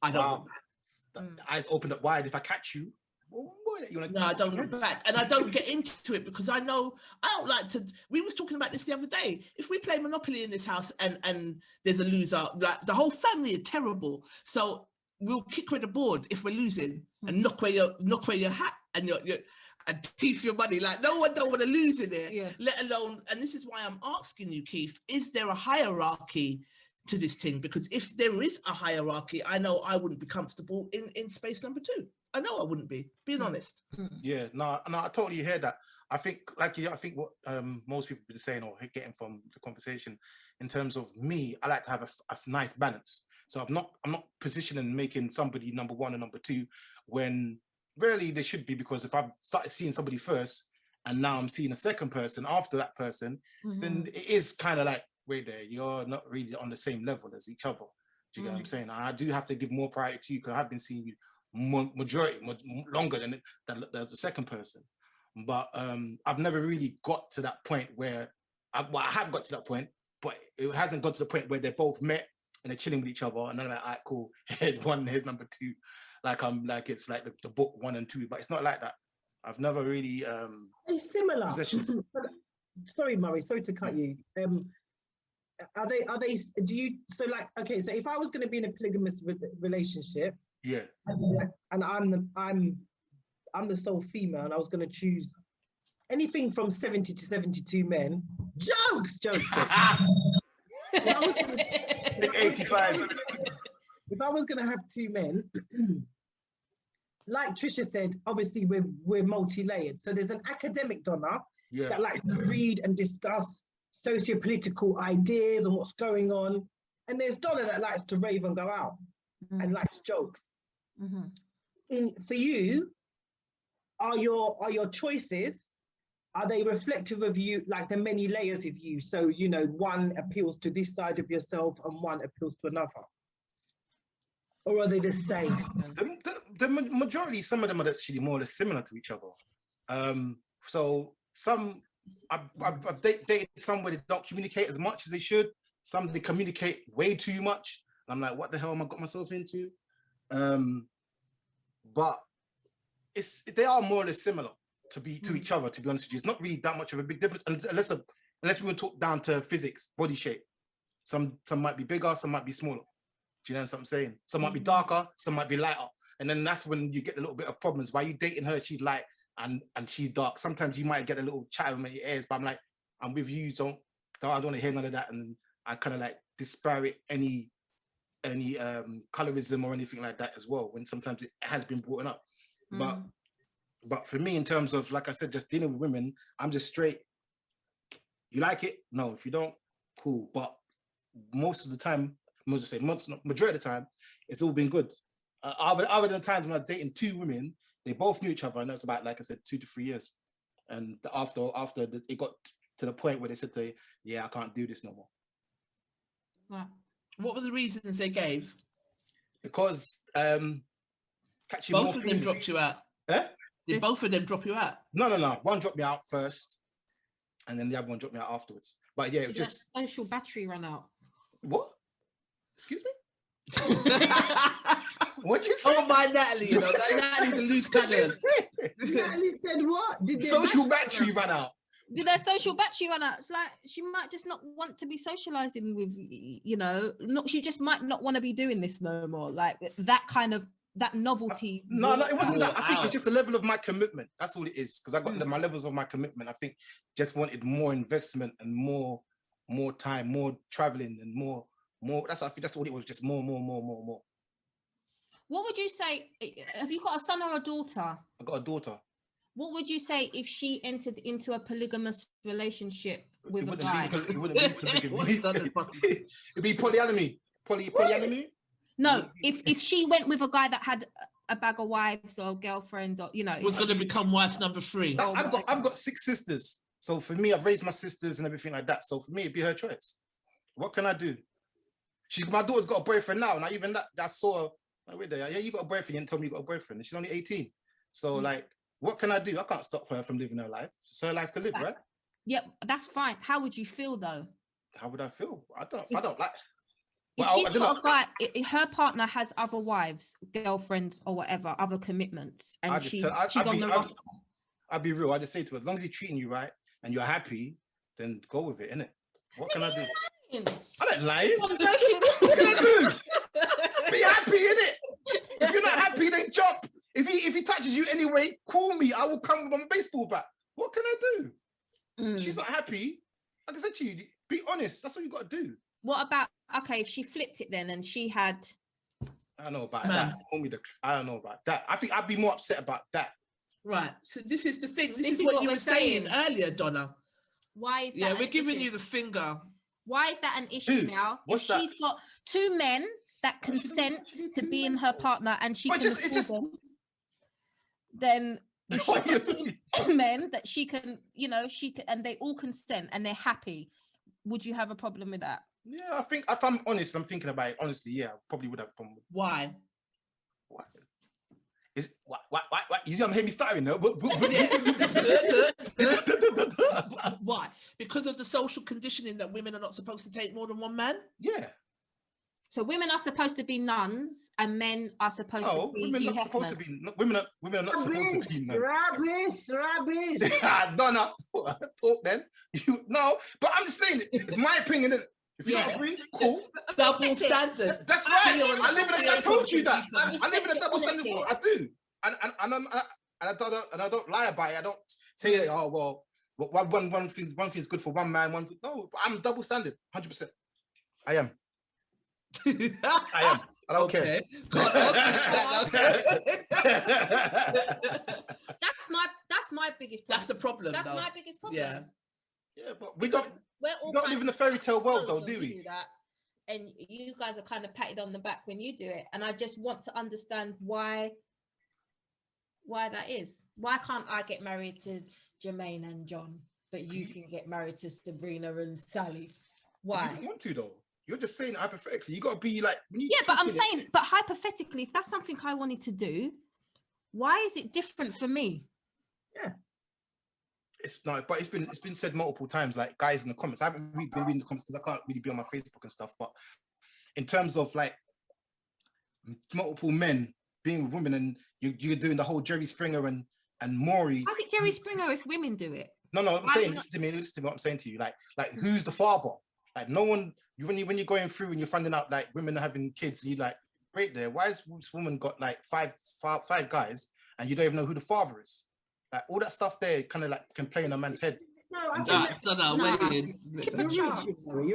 I don't look back. The eyes open up wide. If I catch you, No, I don't look back, and I don't get into it because I know I don't like to. We was talking about this the other day. If we play Monopoly in this house and there's a loser, like the whole family is terrible. So we'll kick away the board if we're losing and knock away your hat and your and thief your money. Like no one don't want to lose in there, let alone. And this is why I'm asking you, Keith: is there a hierarchy to this thing? Because if there is a hierarchy, I know I wouldn't be comfortable in space number 2. I know I wouldn't be, being honest. Yeah, no, I totally hear that. I think, I think what most people have been saying or getting from the conversation, in terms of me, I like to have a nice balance. So I'm not positioning making somebody number 1 and number 2 when really they should be, because if I've started seeing somebody first and now I'm seeing a second person after that person, then it is kind of like, wait there, you're not really on the same level as each other. Do you get what I'm saying? I do have to give more priority to you because I've been seeing you longer than the second person. But I've never really got to that point where I have got to that point, but it hasn't got to the point where they're both met and they're chilling with each other and they're like, all right, cool, here's 1, here's number 2. Like it's like the book 1 and 2, but it's not like that. I've never really it's similar. Sorry, Murray, sorry to cut you. Are they do you, so like, okay, so if I was going to be in a polygamous relationship, and I'm the sole female and I was going to choose anything from 70 to 72 men, jokes. 85. If I was going to have 2 men, like Trisha said, obviously we're multi-layered. So there's an academic Donna that likes to read and discuss socio-political ideas and what's going on. And there's Donna that likes to rave and go out and likes jokes. For you, are your choices, are they reflective of you, like the many layers of you? So, you know, one appeals to this side of yourself and one appeals to another. Or are they the same? The majority, some of them are actually more or less similar to each other. So some, I've dated some where they don't communicate as much as they should. Some they communicate way too much. I'm like, what the hell am I got myself into? But they are more or less similar to each other, to be honest with you. It's not really that much of a big difference unless we would talk down to physics, body shape. Some might be bigger, some might be smaller. Do you know what I'm saying? Some might be darker, some might be lighter. And then that's when you get a little bit of problems. Why you dating her, she's light and she's dark. Sometimes you might get a little chat in your ears, but I'm like, I'm with you, I don't want to hear none of that. And I kind of like disparage any colorism or anything like that as well, when sometimes it has been brought up. But for me, in terms of, like I said, just dealing with women, I'm just straight. You like it? No. If you don't, cool. But most of the time, majority of the time, it's all been good. Other than times when I was dating 2 women, they both knew each other, and that's about, like I said, 2 to 3 years. And after it got to the point where they said to me, yeah, I can't do this no more. Right. What were the reasons they gave? Because both of them dropped you out. Eh? Did both of them drop you out? No. One dropped me out first, and then the other one dropped me out afterwards. But yeah, it just social battery run out. What? Excuse me? What'd you say? Oh my Natalie, you know, Natalie's a loose cannon. Natalie said what? Did social battery run out? Did their social battery run out? It's like she might just not want to be socializing with, you know, she just might not want to be doing this no more. Like that kind of that novelty. No, it wasn't that. I think it's just the level of my commitment. That's all it is. Because I got my levels of my commitment. I think just wanted more investment and more time, more traveling, and more. That's all it was. Just more. What would you say? Have you got a son or a daughter? I got a daughter. What would you say if she entered into a polygamous relationship with a guy? It wouldn't be polygamy. It'd be polyamory. Polyamory? No, if she went with a guy that had a bag of wives or girlfriends, or you know, was going to become wife number 3. I've got 6 sisters, so for me, I've raised my sisters and everything like that. So for me, it'd be her choice. What can I do? My daughter's got a boyfriend now, and even that I saw her. Like, wait there, yeah, you got a boyfriend. You didn't tell me you got a boyfriend, and she's only 18. So like, what can I do? I can't stop her from living her life. It's her life to live, right? Yeah, that's fine. How would you feel though? How would I feel? I don't like. If she's got a guy, her partner has other wives, girlfriends, or whatever, other commitments, and she's on the roster. I'll be real. I just say to her, as long as he's treating you right and you're happy, then go with it, innit? What can I do? I don't lie. I'm joking. Be happy, innit? If you're not happy, then jump. If he touches you anyway, call me. I will come with my baseball bat. What can I do? She's not happy. Like I said to you, be honest. That's what you got to do. What about, okay, if she flipped it then and she had... I don't know about that. Call me I don't know about that. I think I'd be more upset about that. Right. So this is the thing. This is what you were saying earlier, Donna. Why is that? Yeah, we're giving you the finger. Why is that an issue now? If she's got two men that consent to being her partner and she can afford them, then two men that she can, you know, and they all consent and they're happy, would you have a problem with that? Yeah, I think if I'm honest, I'm thinking about it honestly. Yeah, I probably would have a problem with it. Why? Why? You don't hear me starting, no? Why? Because of the social conditioning that women are not supposed to take more than one man? Yeah. So women are supposed to be nuns and men are supposed to be women are not supposed to be women are not supposed to be nuns. Rubbish. Donna, talk then. No, but I'm just saying it's my opinion. If you don't agree, cool. Double standard. That's right. I live in I told you that. I live in a double standard world. I do. And I don't lie about it. I don't say, oh well, one thing is good for one man, no, but I'm double standard, 100%. I am. I am. I don't care. That's my biggest problem. That's the problem. That's my biggest problem. Yeah, but we don't live in a fairy tale world though, do we? And you guys are kind of patted on the back when you do it. And I just want to understand why that is. Why can't I get married to Jermaine and John, but you can get married to Sabrina and Sally? Why? You don't want to though. You're just saying hypothetically. You got to be like... but I'm saying, but hypothetically, if that's something I wanted to do, why is it different for me? Yeah. It's not, but it's been said multiple times, like guys in the comments. I haven't really been reading the comments because I can't really be on my Facebook and stuff, but in terms of like multiple men being with women and you're doing the whole Jerry Springer and Maury. I think Jerry Springer if women do it. No, I'm saying, listen to me what I'm saying to you. Like who's the father? Like no one, when you're going through and you're finding out like women are having kids and you're like, great there, why has this woman got like five guys and you don't even know who the father is? Like all that stuff there kind of like can play in a man's head. You're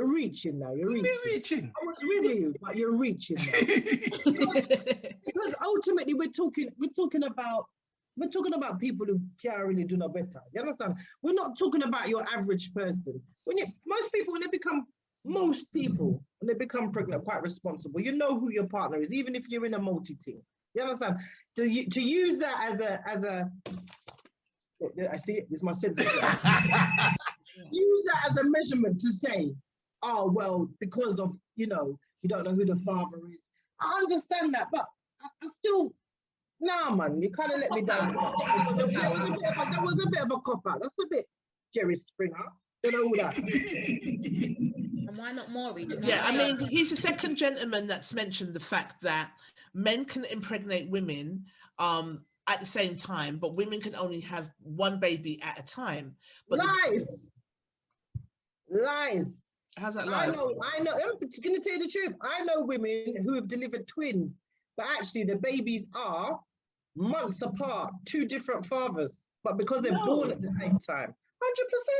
reaching now. You're reaching. I was with you, but you're reaching now. Because ultimately we're talking about people who can't really do no better. You understand? We're not talking about your average person. Most people when they become pregnant, quite responsible. You know who your partner is, even if you're in a multi-team. You understand? To use that as a I see it. This is my sentence. Use that as a measurement to say, oh well, because of you don't know who the father is. I understand that, but I still, nah, man, you kind of let me down. There was a bit of a cop out. That's a bit Jerry Springer. You know all that. And why not Maury? Yeah, I mean, he's the second gentleman that's mentioned the fact that men can impregnate women. At the same time, but women can only have one baby at a time. But Lies. How's that lie? I know. I'm going to tell you the truth. I know women who have delivered twins, but actually the babies are months apart, two different fathers, but because they're born at the same time.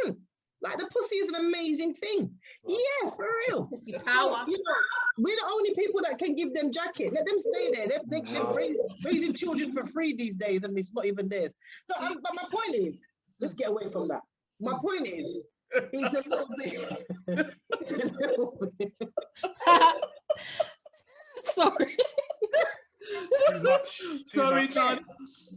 100%. Like the pussy is an amazing thing. Yeah, for real. Pussy power. So, we're the only people that can give them jacket. Let them stay there. They're raising children for free these days, and it's not even theirs. So, but my point is, let's get away from that. My point is, it's a little bit. Sorry. Sorry, John.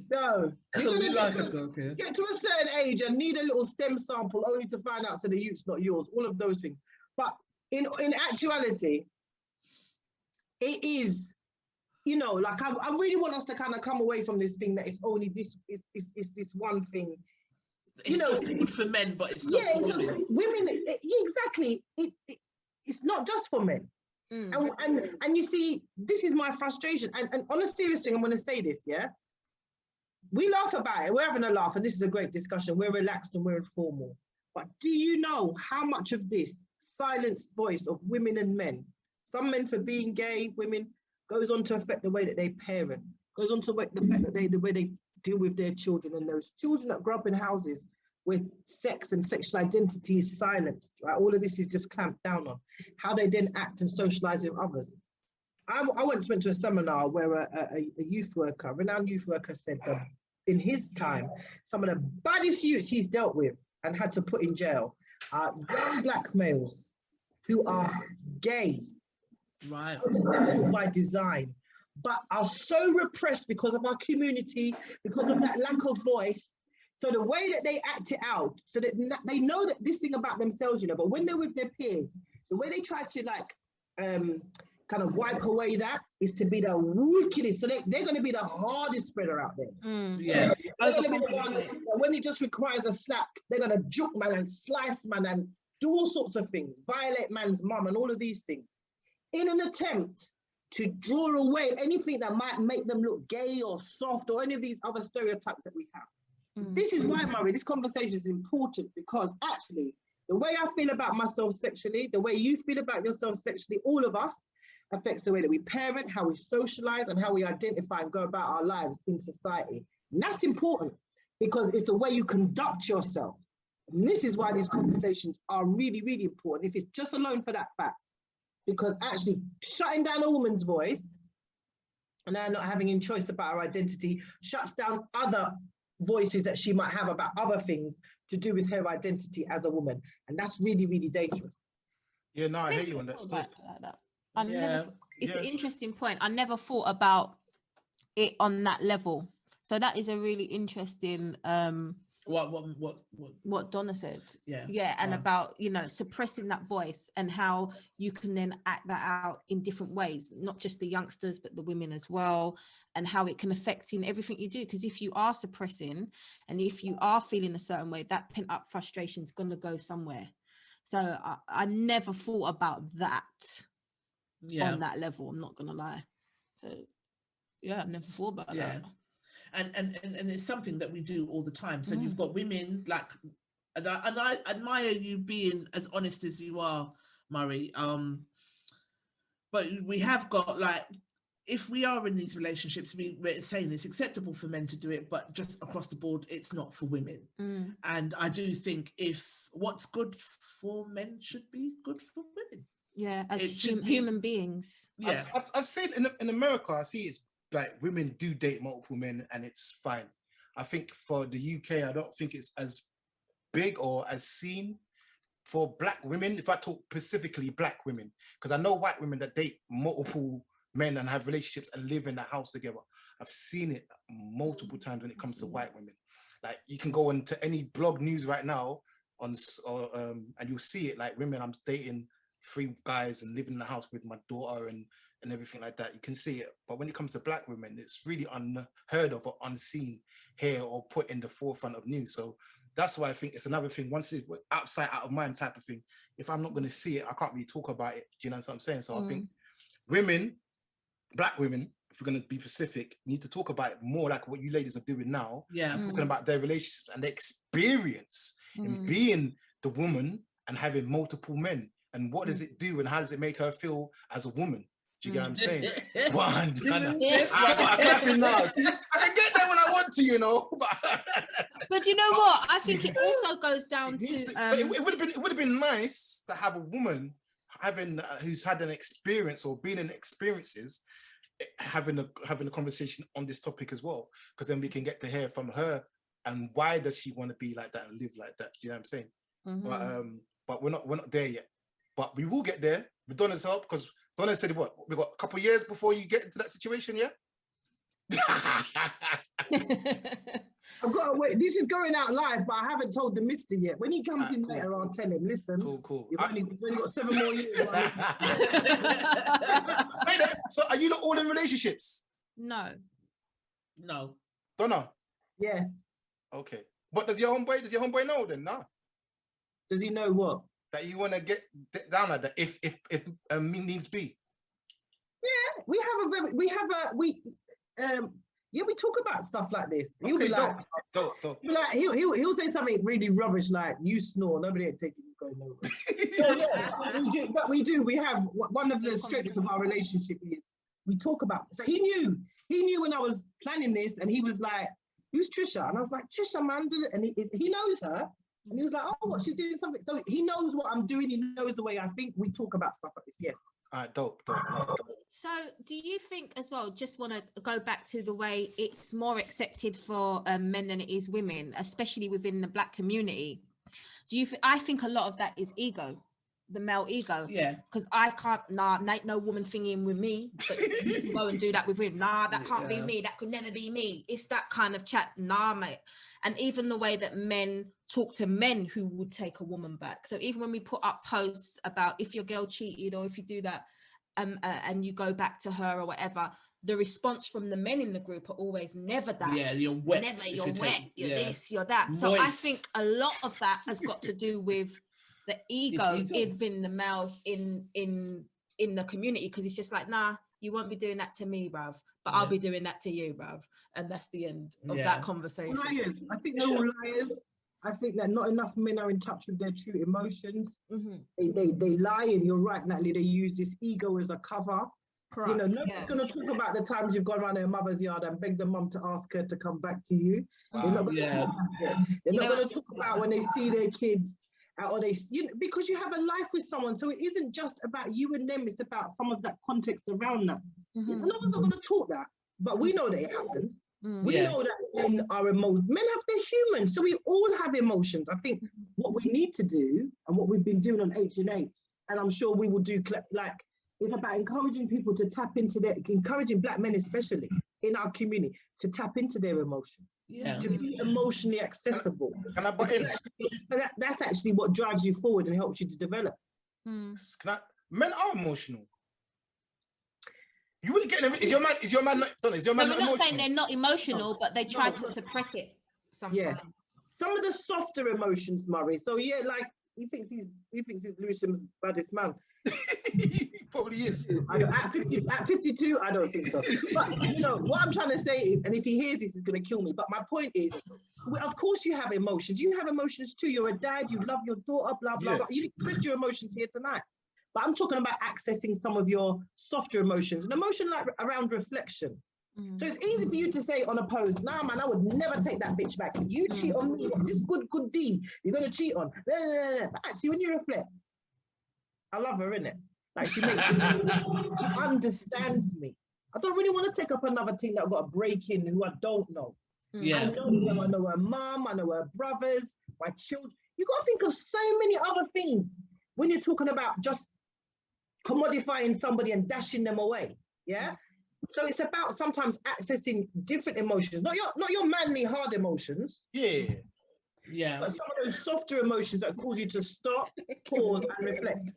No. Okay. Get to a certain age and need a little stem sample only to find out so the youth's not yours. All of those things. But in actuality, it is, like I really want us to kind of come away from this thing that it's only this one thing. It's just good for men, but it's not for women. Women, exactly. It's not just for men. And you see, this is my frustration. And on a serious thing, I'm going to say this, yeah? We laugh about it. We're having a laugh, and this is a great discussion. We're relaxed and we're informal. But do you know how much of this silenced voice of women and men, some men for being gay, women, goes on to affect the way that they parent, goes on to affect the way they deal with their children, and those children that grow up in houses where sex and sexual identity is silenced, right? All of this is just clamped down on. How they then act and socialize with others. I went to a seminar where a youth worker, renowned youth worker, said that in his time, some of the baddest youths he's dealt with and had to put in jail are young black males who are gay, right, by design, but are so repressed because of our community, because of that lack of voice. So the way that they act it out, so that they know that this thing about themselves, you know, but when they're with their peers, the way they try to like kind of wipe away that is to be the wickedest. So they're going to be the hardest spreader out there. Yeah. They're gonna be the one, when it just requires a slap, they're going to juke man and slice man and do all sorts of things, violate man's mum and all of these things, in an attempt to draw away anything that might make them look gay or soft or any of these other stereotypes that we have. So this is why, Murray, this conversation is important, because actually the way I feel about myself sexually, the way you feel about yourself sexually, all of us, affects the way that we parent, how we socialize, and how we identify and go about our lives in society. And that's important because it's the way you conduct yourself. And this is why these conversations are really, really important, if it's just alone for that fact. Because actually shutting down a woman's voice and her not having a choice about her identity shuts down other voices that she might have about other things to do with her identity as a woman. And that's really, really dangerous. Yeah, no, I hear you on that. It's an interesting point. I never thought about it on that level. So that is a really interesting what Donna said. And about, you know, suppressing that voice and how you can then act that out in different ways, not just the youngsters but the women as well, and how it can affect in everything you do. Because if you are suppressing and if you are feeling a certain way, that pent up frustration is going to go somewhere. So I never thought about that on that level, I'm not gonna lie. So I never thought about that. And it's something that we do all the time. So you've got women like, and I admire you being as honest as you are, Murray. But we have got, like, if we are in these relationships, we're saying it's acceptable for men to do it, but just across the board, it's not for women. And I do think if what's good for men should be good for women. Yeah, as human beings. Yeah, I've seen in America, I see it's like women do date multiple men and it's fine. I think for the UK, I don't think it's as big or as seen for black women, if I talk specifically black women, because I know white women that date multiple men and have relationships and live in the house together. I've seen it multiple times when it comes to white women. Like, you can go into any blog news right now and you'll see it, like, women, I'm dating 3 guys and living in the house with my daughter and everything like that. You can see it. But when it comes to black women, it's really unheard of or unseen here or put in the forefront of news. So that's why I think it's another thing. Once it's outside, out of mind type of thing, if I'm not going to see it, I can't really talk about it. Do you know what I'm saying? So I think women, black women, if we're going to be specific, need to talk about it more like what you ladies are doing now. Yeah. Talking about their relationships and their experience in being the woman and having multiple men. And what does it do and how does it make her feel as a woman? Do you get what I'm saying? I can get there when I want to, you know. But you know what? I think it also goes down to. So it would have been nice to have a woman who's had an experience or been in experiences, having a conversation on this topic as well, because then we can get to hear from her and why does she want to be like that and live like that. Do you know what I'm saying? But we're not there yet. But we will get there with Donna's help, because Donna said, what, we got a couple of years before you get into that situation, yeah? I've got to wait. This is going out live, but I haven't told the mister yet. When he comes in later, I'll tell him, listen, cool. You've only got 7 more years. Wait, so are you not all in relationships? No. Donna? Yes. Okay. But does your homeboy know then? No. Does he know what? That you want to get down like that if needs be? we talk about stuff like this. He'll Okay, be like, he'll say something really rubbish like, "You snore, nobody ain't taking you going nowhere." But we do. We have one of the strengths of our relationship is we talk about. So he knew when I was planning this, and he was like, "Who's Trisha?" And I was like, "Trisha, man," and he knows her. And he was like, "Oh, what, she's doing something." So he knows what I'm doing. He knows the way I think. We talk about stuff like this. Yes. Dope. So do you think as well, just want to go back to the way it's more accepted for men than it is women, especially within the Black community? I think a lot of that is ego, the male ego. Yeah. Because I can't, ain't no woman thinking with me, but you can go and do that with him. That can't be me. That could never be me. It's that kind of chat. Mate. And even the way that men talk to men who would take a woman back. So even when we put up posts about if your girl cheated or if you do that and you go back to her or whatever, the response from the men in the group are always never that. Yeah, you're wet. Never, you're wet, you're this, you're that. Moist. So I think a lot of that has got to do with the ego in the males in the community, because it's just like, nah, you won't be doing that to me, bruv, but I'll be doing that to you, bruv. And that's the end of that conversation. Liars. I think they're all liars. I think that not enough men are in touch with their true emotions. They lie, and you're right, Natalie, they use this ego as a cover. Correct. You know, nobody's going to talk about the times you've gone around their mother's yard and begged the mum to ask her to come back to you. They're not going to talk about when they see their kids or because you have a life with someone, so it isn't just about you and them, it's about some of that context around that. No one's not going to talk that, but we know that it happens. We know that men are emotions. Men they're human, so we all have emotions. I think what we need to do, and what we've been doing on H&H, and I'm sure we will do, like, it's about encouraging people to tap into encouraging Black men especially in our community to tap into their emotions. To be emotionally accessible. Can I butt in? That's actually what drives you forward and helps you to develop. Men are emotional. You wouldn't get them. Is your man not we're not emotional? saying they're not emotional, but they try to suppress it sometimes. Yeah. Some of the softer emotions, Murray. So like he thinks he's Lewisham's baddest man. He probably is. At 52, I don't think so. But you know what I'm trying to say is, and if he hears this, he's going to kill me. But my point is, of course you have emotions. You have emotions too. You're a dad. You love your daughter. Blah blah blah. You expressed your emotions here tonight. But I'm talking about accessing some of your softer emotions, an emotion like around reflection. So it's easy for you to say on a post, "Nah, man, I would never take that bitch back. You cheat on me. This good deed you're going to cheat on." Actually, when you reflect, I love her, innit? Like she understands me. I don't really want to take up another thing that I've got a break in who I don't know. I know her mum, I know her brothers, my children. You got to think of so many other things when you're talking about just commodifying somebody and dashing them away. So it's about sometimes accessing different emotions, not your manly hard emotions. But some of those softer emotions that cause you to stop, pause, and reflect.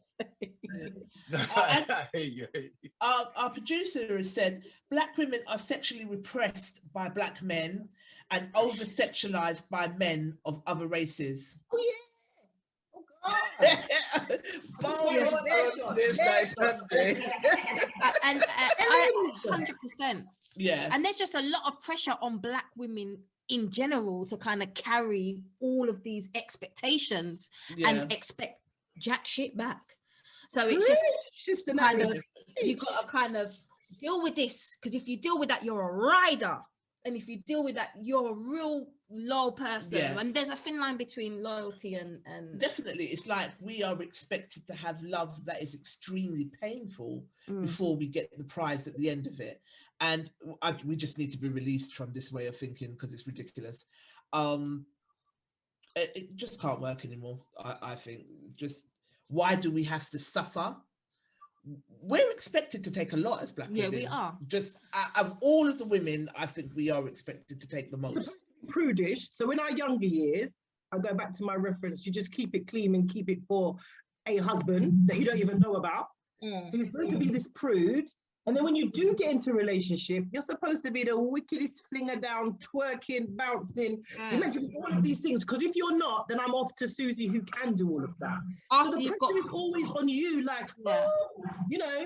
Our producer has said Black women are sexually repressed by Black men and over-sexualized by men of other races. And 100%. And there's just a lot of pressure on Black women in general to kind of carry all of these expectations and expect jack shit back. So it's just kind of, you got to kind of deal with this, because if you deal with that, you're a rider. And if you deal with that, you're a real low person. And there's a thin line between loyalty and... Definitely. It's like we are expected to have love that is extremely painful before we get the prize at the end of it. And we just need to be released from this way of thinking, because it's ridiculous. It just can't work anymore, I think. Just, why do we have to suffer? We're expected to take a lot as Black women. We are. Just of all of the women, I think we are expected to take the most. Prudish. So in our younger years, I go back to my reference, you just keep it clean and keep it for a husband that you don't even know about. So you're supposed to be this prude. And then when you do get into a relationship, you're supposed to be the wickedest flinger down, twerking, bouncing. You're meant to be all of these things, because if you're not, then I'm off to Susie who can do all of that. So the pressure is always on you, like, you know,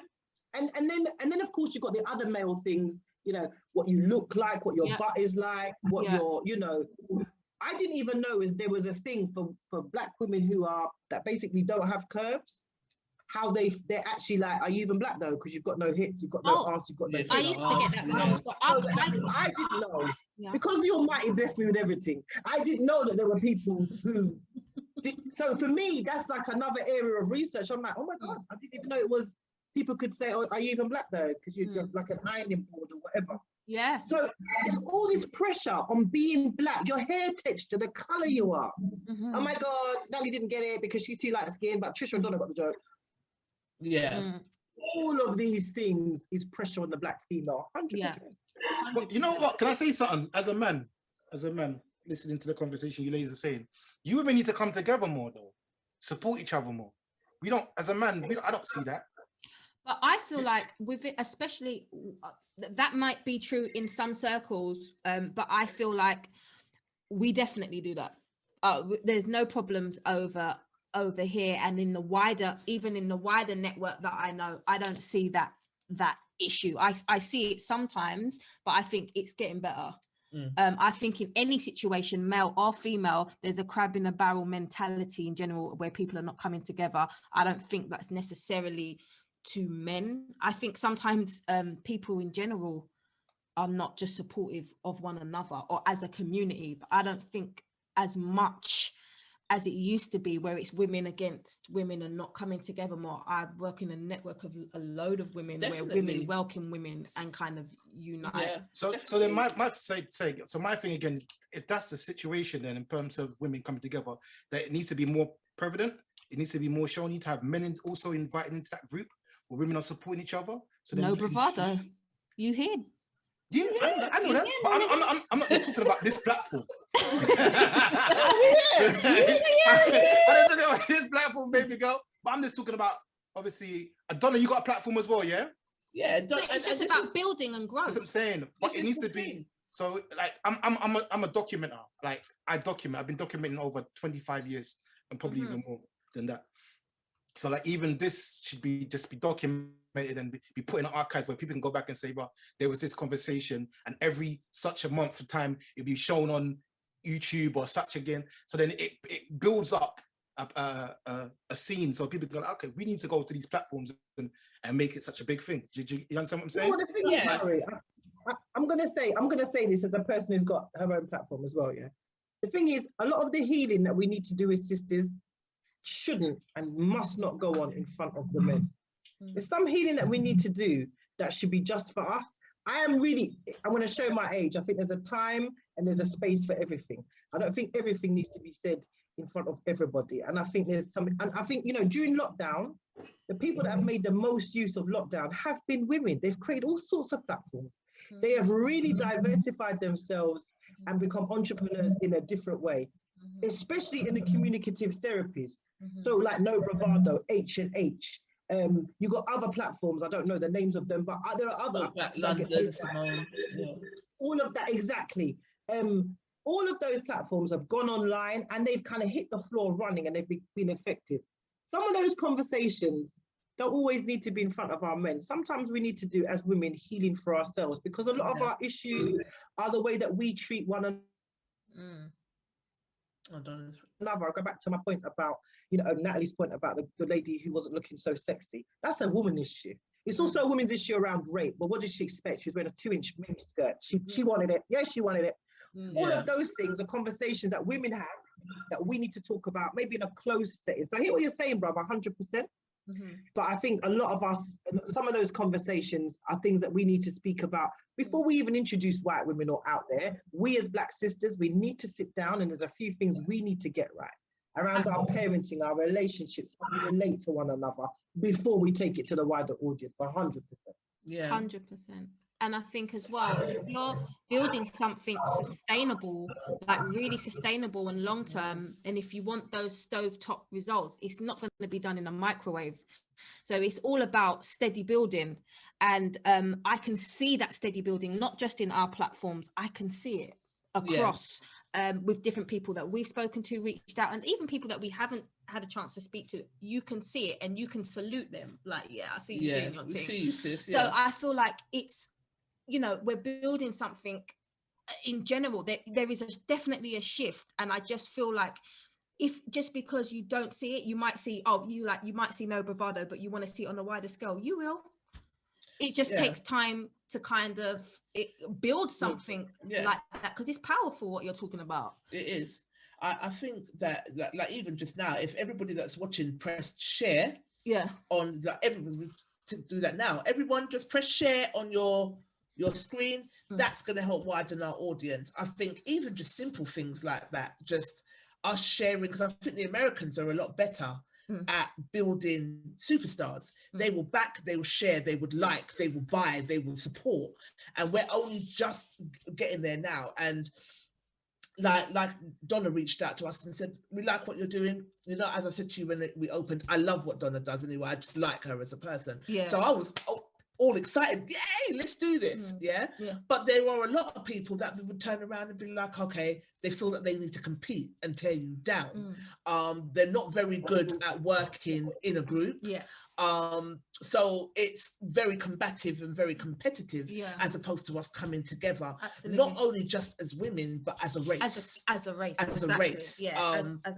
And then of course you've got the other male things, you know, what you look like, what your butt is like, what your, you know. I didn't even know there was a thing for black women that basically don't have curves. How they're actually like, are you even black though? Because you've got no hips, you've got no arms, you've got no. I used to get that when I was. I didn't know. Yeah. Because the Almighty blessed me with everything. I didn't know that there were people who. So for me, that's like another area of research. I'm like, oh my God, I didn't even know it was. People could say, oh, are you even black though? Because you're like an ironing board or whatever. Yeah. So it's all this pressure on being black, your hair texture, the color you are. Oh my God, Nelly didn't get it because she's too light skinned, but Trisha and Donna got the joke. Yeah. All of these things is pressure on the black female. 100%. Yeah. But you know what? Can I say something? As a man, listening to the conversation you ladies are saying, you women need to come together more though. Support each other more. We don't, as a man, I don't see that. But I feel like with it, especially, that might be true in some circles, but I feel like we definitely do that. There's no problems over here, and in the wider network that I know, I don't see that issue. I see it sometimes, but I think it's getting better. I think in any situation, male or female, there's a crab in a barrel mentality in general where people are not coming together. I don't think that's necessarily to men. I think sometimes people in general are not just supportive of one another or as a community, but I don't think as much as it used to be where it's women against women and not coming together more. I work in a network of a load of women where women welcome women and kind of unite. Yeah, so then my thing again, if that's the situation, then in terms of women coming together, that it needs to be more prevalent. It needs to be more shown. You need to have men also invited into that group where women are supporting each other. So then bravado. You hear? Yeah, I know that. But I'm not just talking about this platform. I don't talk about this platform, baby girl. But I'm just talking about, obviously, Donna, you got a platform as well, yeah? Yeah, it's just about building and growth. That's what I'm saying. But it needs to be. So, like, I'm a documenter. Like, I document. I've been documenting over 25 years and probably even more than that. So, like, even this should be documented and be put in an archives where people can go back and say, well, there was this conversation, and every such a month of time it'll be shown on YouTube or such again. So then it builds up a scene, so people go, okay, we need to go to these platforms and make it such a big thing. You understand what I'm saying? Well, the thing is, sorry, I'm gonna say this as a person who's got her own platform as well. Yeah, the thing is, a lot of the healing that we need to do as sisters shouldn't and must not go on in front of the men. There's some healing that we need to do that should be just for us. I'm going to show my age. I think there's a time and there's a space for everything. I don't think everything needs to be said in front of everybody. And I think there's something, and I think, you know, during lockdown, the people that have made the most use of lockdown have been women. They've created all sorts of platforms. They have really diversified themselves and become entrepreneurs in a different way, especially in the communicative therapies. So like No Bravado, H&H. You got other platforms, I don't know the names of them, but there are other London, Simone, all of that, exactly. All of those platforms have gone online and they've kind of hit the floor running and they've been effective. Some of those conversations don't always need to be in front of our men. Sometimes we need to do, as women, healing for ourselves, because a lot of our issues are the way that we treat one another. I'll go back to my point about, you know, Natalie's point about the lady who wasn't looking so sexy. That's a woman issue. It's also a woman's issue around rape. But what did she expect? She was wearing a 2-inch mini skirt. She wanted it. Yes, she wanted it. All of those things are conversations that women have that we need to talk about, maybe in a closed setting. So I hear what you're saying, brother, 100%. But I think a lot of us, some of those conversations are things that we need to speak about before we even introduce white women or out there. We as Black sisters, we need to sit down, and there's a few things we need to get right around our parenting, our relationships, how we relate to one another before we take it to the wider audience. 100%. Yeah, 100%. And I think as well, if you're building something sustainable, like really sustainable and long term, and if you want those stovetop results, it's not going to be done in a microwave. So it's all about steady building. And I can see that steady building, not just in our platforms, I can see it across with different people that we've spoken to, reached out, and even people that we haven't had a chance to speak to, you can see it and you can salute them. Like, yeah, I see you doing your thing. See you, sis. So I feel like it's, you know, we're building something in general. There is definitely a shift, and I just feel like if just because you don't see it, you might see, you might see no bravado, but you want to see it on a wider scale. You will. It just takes time to kind of build something like that, because it's powerful what you're talking about. It is. I think that like even just now, if everybody that's watching pressed share on everybody to do that now, everyone just press share on your screen. That's going to help widen our audience. I think even just simple things like that, just us sharing, because I think the Americans are a lot better at building superstars. They will back, they will share, they would like, they will buy, they will support, and we're only just getting there now. And like Donna reached out to us and said, we like what you're doing. You know, as I said to you when we opened, I love what Donna does anyway. I just like her as a person. So I was all excited. Yay, let's do this. But there are a lot of people that would turn around and be like, okay, they feel that they need to compete and tear you down. They're not very good at working in a group. So it's very combative and very competitive, as opposed to us coming together. Not only just as women, but as a race. As a race. As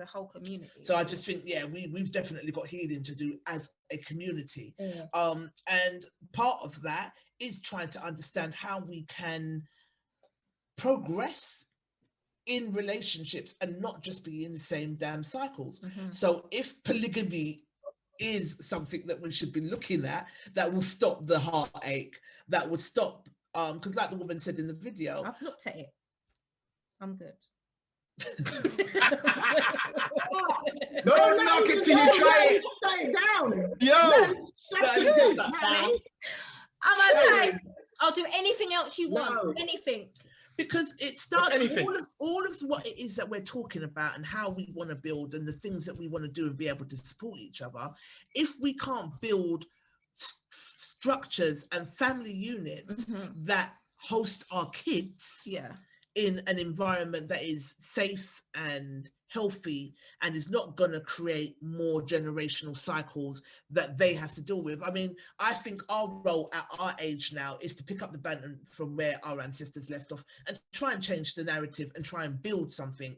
a whole community. So I just think, we've definitely got healing to do as a community. And part of that is trying to understand how we can progress in relationships and not just be in the same damn cycles. So if polygamy is something that we should be looking at, that will stop the heartache, that would stop, because like the woman said in the video, I've looked at it, I'm good. Don't knock it till you try it. Shut it down. I'm okay. I'll do anything else you want. Anything. Because it starts all of what it is that we're talking about and how we want to build and the things that we want to do and be able to support each other. If we can't build structures and family units that host our kids in an environment that is safe and healthy and is not going to create more generational cycles that they have to deal with. I mean, I think our role at our age now is to pick up the baton from where our ancestors left off and try and change the narrative and try and build something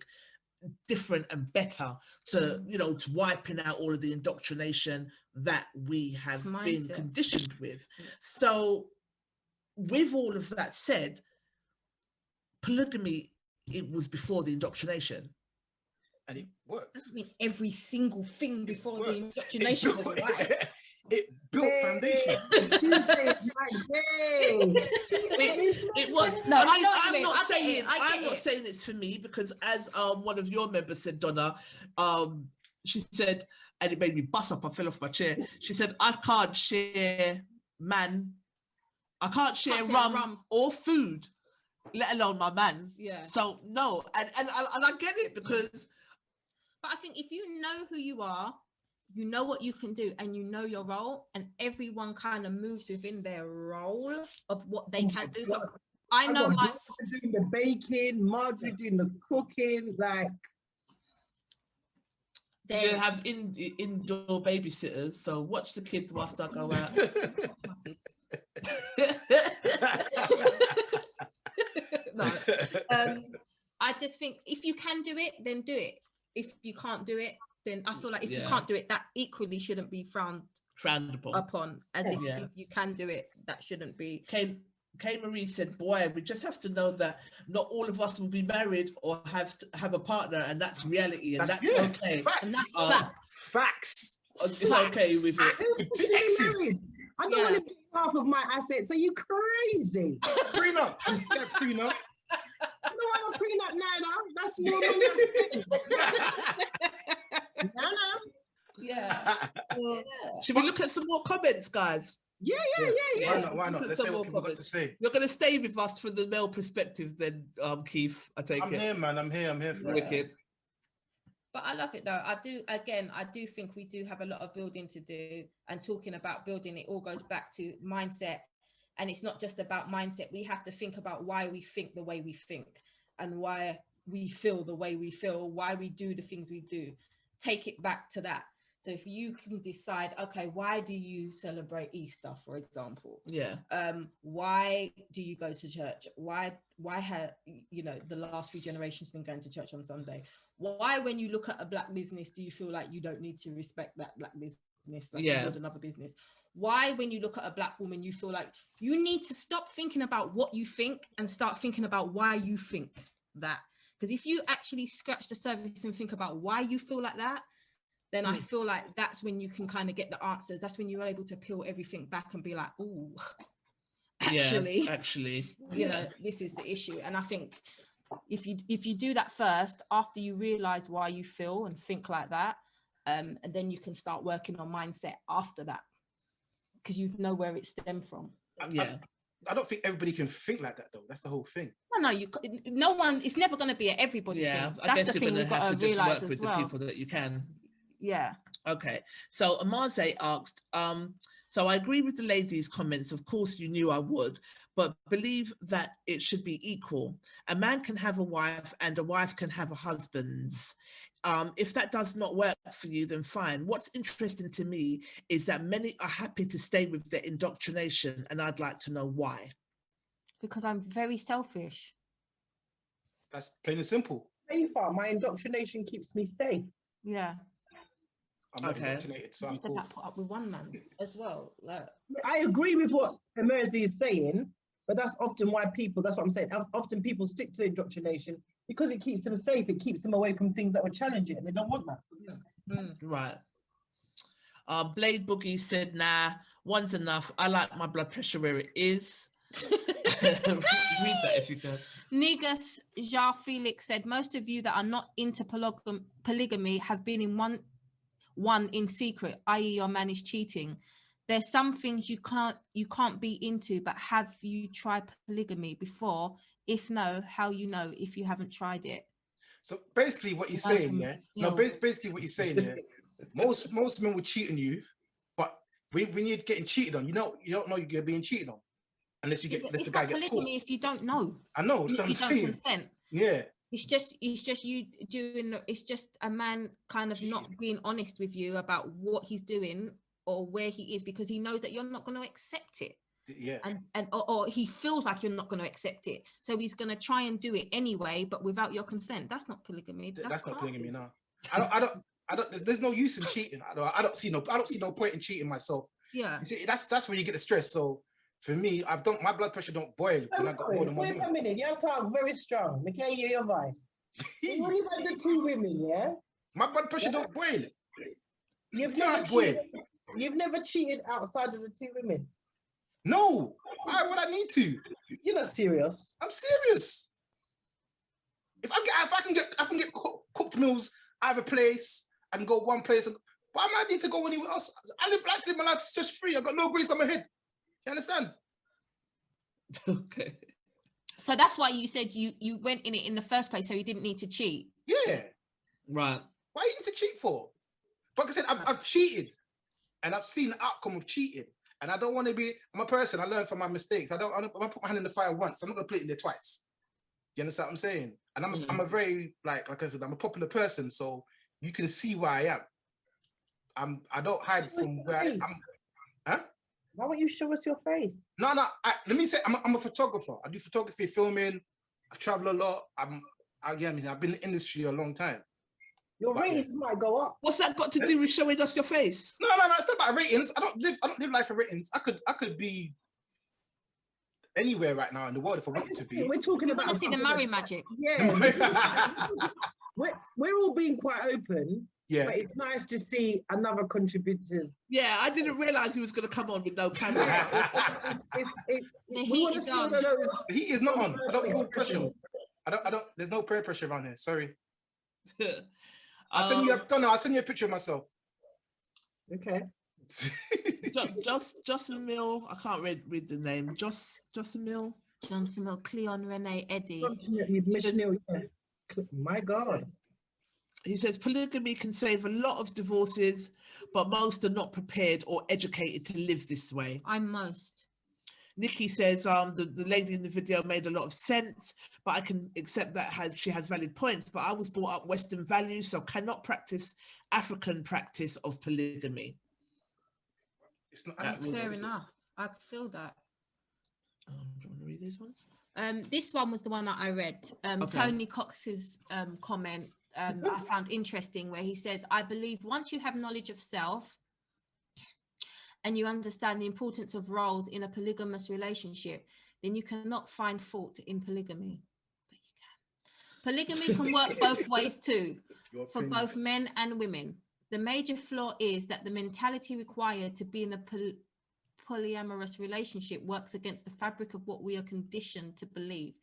different and better to, you know, to wiping out all of the indoctrination that we have been conditioned with. So with all of that said, polygamy, it was before the indoctrination. And it worked. Doesn't mean every single thing before the indoctrination was right. It built foundation. Tuesday is my day. It was. No, I'm not saying it's for me, because as one of your members said, Donna, she said, and it made me bust up. I fell off my chair. She said, I can't share rum or food, let alone my man. So no, and I get it, because. But I think if you know who you are, you know what you can do, and you know your role, and everyone kind of moves within their role of what they can do. So I know my doing the baking, Marjorie doing the cooking, like. You have indoor babysitters, so watch the kids whilst I go out. No. I just think if you can do it, then do it. If you can't do it, then I feel like if you can't do it, that equally shouldn't be frowned upon. As if you can do it, that shouldn't be. K Marie said, boy, we just have to know that not all of us will be married or have a partner, and that's reality, and that's okay. Facts. And that's Facts. It's okay with it. I don't want to be half of my assets. Are you crazy? Prenup. Prenup. No, I'm a prenup now. That's more than No. Should we look at some more comments, guys? Yeah. Why not? Let's see what people got to say. You're going to stay with us for the male perspective then, Keith, I take it. I'm here, man. I'm here for Wicked. But I love it though. I do think we do have a lot of building to do, and talking about building, it all goes back to mindset. And it's not just about mindset. We have to think about why we think the way we think, and why we feel the way we feel, why we do the things we do. Take it back to that. So if you can decide, okay, why do you celebrate Easter, for example? Yeah. Why do you go to church? Why have, you know, the last few generations been going to church on Sunday? Why, when you look at a black business, do you feel like you don't need to respect that black business like you would another business? Why, when you look at a black woman, you feel like you need to stop thinking about what you think and start thinking about why you think that? Because if you actually scratch the surface and think about why you feel like that, then I feel like that's when you can kind of get the answers. That's when you're able to peel everything back and be like, oh, actually, you know, this is the issue. And I think if you do that first, after you realize why you feel and think like that, and then you can start working on mindset after that, because you know where it stemmed from. I don't think everybody can think like that though. That's the whole thing. No one. It's never going to be an everybody thing. I guess you're going to have to just work with the people that you can. Yeah. Okay. So Amaze asked, so I agree with the lady's comments. Of course, you knew I would, but believe that it should be equal. A man can have a wife and a wife can have a husband's. If that does not work for you, then fine. What's interesting to me is that many are happy to stay with their indoctrination, and I'd like to know why. Because I'm very selfish. That's plain and simple. My indoctrination keeps me safe. Yeah. I'm not indoctrinated, so I'm cool. Put up with one man as well. Like, I agree with what Emerzi is saying, but that's often why that's what I'm saying. Often people stick to indoctrination because it keeps them safe. It keeps them away from things that would challenge it, and they don't want that. Right. Blade Boogie said, nah, one's enough. I like my blood pressure where it is. Read that if you can. Negus Jar Felix said, most of you that are not into polygamy have been in one in secret, i.e. your man is cheating. There's some things you can't be into, but have you tried polygamy before? If no, how you know if you haven't tried it? So basically what you're saying, basically what you're saying, most men will cheat on you, but when you're getting cheated on, you don't know you're being cheated on. Unless the guy gets caught. If you don't know. I know. That's what I'm saying. Don't consent. Yeah. It's just you doing. It's just a man kind of not being honest with you about what he's doing or where he is, because he knows that you're not going to accept it. Yeah. Or he feels like you're not going to accept it, so he's going to try and do it anyway, but without your consent. That's not polygamy. That's not polygamy. No. I don't. There's no use in cheating. I don't see no point in cheating myself. Yeah. You see, that's where you get the stress. So. For me, my blood pressure don't boil when I got more than one woman. Wait a minute, you talk very strong. I can't hear your voice. What about the two women, yeah? My blood pressure don't boil. You've never cheated outside of the two women? No. Why would I need to? You're not serious. I'm serious. If I can get cooked meals out of a place, I can go one place. Why am I need to go anywhere else? I live my life just free. I've got no grace on my head. You understand? Okay. So that's why you said you went in it in the first place, so you didn't need to cheat. Yeah. Right. Why you need to cheat for? But like I said, I've cheated, and I've seen the outcome of cheating, and I don't want to be. I'm a person. I learn from my mistakes. I put my hand in the fire once. I'm not gonna put it in there twice. You understand what I'm saying? And I'm a very like I said, I'm a popular person, so you can see where I am. I don't hide from where I am. Huh? Why won't you show us your face? No. Let me say, I'm a photographer. I do photography, filming. I travel a lot. I've been in the industry a long time. Your ratings might go up. What's that got to do with showing us your face? No. It's not about ratings. I don't live life for ratings. I could be anywhere right now in the world if I wanted to be. We're talking about. I want to see the Murray magic. Yeah. we're all being quite open. Yeah. But it's nice to see another contributor. Yeah, I didn't realize he was going to come on with no camera. The heat is on. The heat is not on. I don't feel pressure. I don't. There's no peer pressure around here. Sorry. I'll send you a picture of myself. Okay. Justin Mill. I can't read the name. Justin Mill. Johnson Mill. Cleon Renee Eddie. My God. He says polygamy can save a lot of divorces, but most are not prepared or educated to live this way. I'm most. Nikki says, the lady in the video made a lot of sense, but I can accept that she has valid points, but I was brought up Western values, so cannot practice African practice of polygamy. It's not. That's fair enough. I feel that. Do you want to read these ones? This one was the one that I read. Okay. Tony Cox's comment I found interesting, where he says, I believe once you have knowledge of self and you understand the importance of roles in a polygamous relationship, then you cannot find fault in polygamy. But you can. Polygamy can work both ways too, for both men and women. The major flaw is that the mentality required to be in a polyamorous relationship works against the fabric of what we are conditioned to believe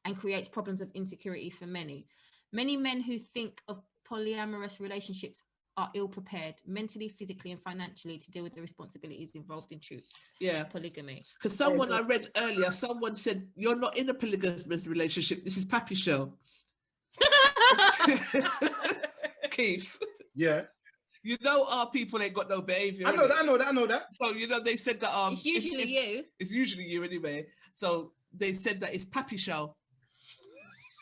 and creates problems of insecurity for many. Many men who think of polyamorous relationships are ill-prepared mentally, physically, and financially to deal with the responsibilities involved in true polygamy. Because someone I read earlier, someone said, you're not in a polygamous relationship, this is Pappy Show. Keith. Yeah. You know our people ain't got no behavior. I know that. So, you know, they said that... it's usually you. It's usually you anyway. So they said that it's Pappy Show.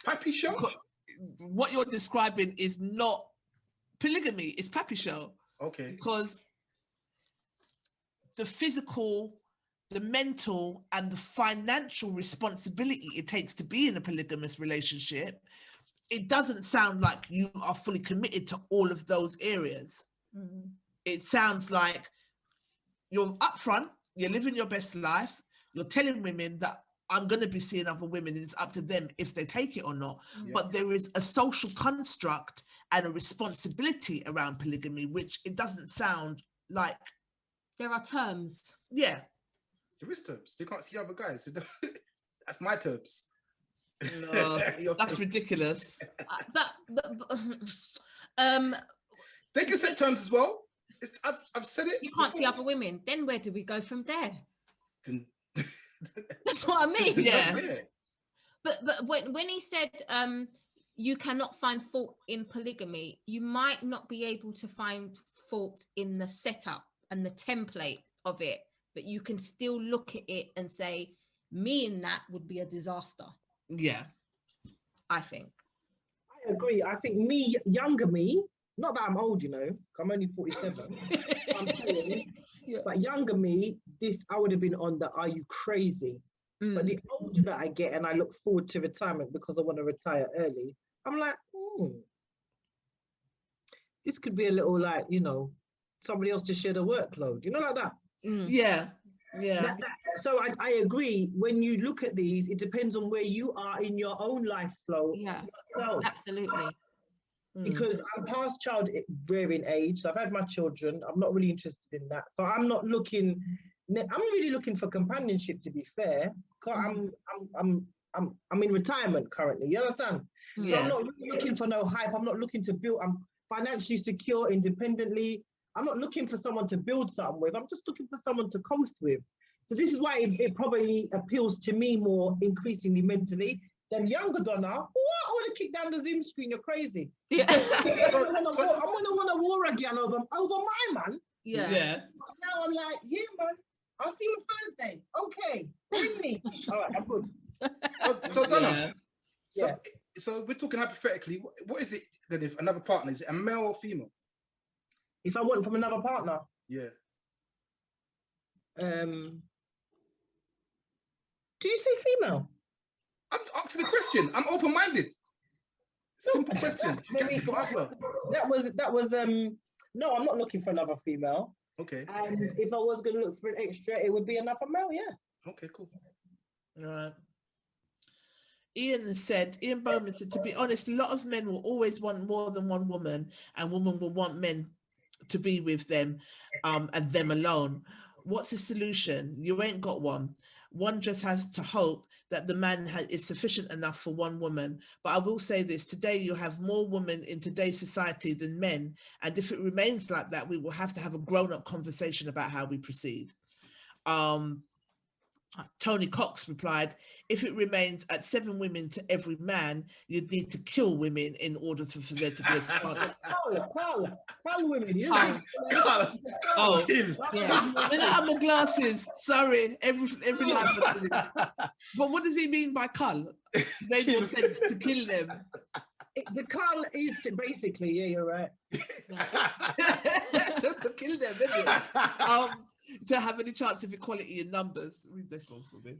Pappy Show? What you're describing is not polygamy, it's Pappy Show. Okay. Because the physical, the mental, and the financial responsibility it takes to be in a polygamous relationship, it doesn't sound like you are fully committed to all of those areas. Mm-hmm. It sounds like you're upfront, you're living your best life, you're telling women that I'm going to be seeing other women, and it's up to them if they take it or not. Yeah. But there is a social construct and a responsibility around polygamy, which it doesn't sound like. There are terms. Yeah. There is terms. You can't see other guys. That's my terms. No, that's ridiculous. They can set terms as well. I've said it. You can't see other women. Then where do we go from there? That's what I mean. Yeah. But when he said you cannot find fault in polygamy, you might not be able to find fault in the setup and the template of it, but you can still look at it and say, me in that would be a disaster. Yeah. I think. I agree. I think younger me, not that I'm old, you know, I'm only 47. I'm saying, but younger me, I would have been on the are you crazy? But the older that I get and I look forward to retirement because I want to retire early, I'm like, this could be a little like, you know, somebody else to share the workload, you know, like that. Yeah. Yeah. So I agree. When you look at these, it depends on where you are in your own life flow. Yeah, yourself. Absolutely. Because I'm past child rearing age, so I've had my children. I'm not really interested in that. So I'm not looking. I'm really looking for companionship, to be fair. I'm in retirement currently. You understand? Yeah. So I'm not really looking for no hype. I'm not looking to build. I'm financially secure, independently. I'm not looking for someone to build something with. I'm just looking for someone to coast with. So this is why it probably appeals to me more increasingly mentally than younger Donna. What? I want to kick down the Zoom screen. You're crazy. Yeah. I'm gonna want a war again over my man. Yeah. Now I'm like, yeah, man. I'll see you on Thursday. Okay, bring me. All right, I'm good. So Donna. Yeah. So we're talking hypothetically. What is it then? If another partner, is it a male or female? If I want from another partner? Yeah. Do you say female? I'm asking the question. I'm open-minded. Simple question. Simple answer. That was no, I'm not looking for another female. Okay. And if I was going to look for an extra, it would be another male, yeah. Okay, cool. All right. Ian Bowman said, to be honest, a lot of men will always want more than one woman, and women will want men to be with them and them alone. What's the solution? You ain't got one. One just has to hope that the man is sufficient enough for one woman. But I will say this, today you have more women in today's society than men. And if it remains like that, we will have to have a grown-up conversation about how we proceed. Tony Cox replied, if it remains at 7 women to every man, you'd need to kill women in order for there to be a chance. Call women. Oh, Yeah. when I'm the glasses, sorry, every life. But what does he mean by cull? Made more sense to kill them. The cull is to basically, yeah, you're right. To kill them, isn't it? To have any chance of equality in numbers. Read this one for me.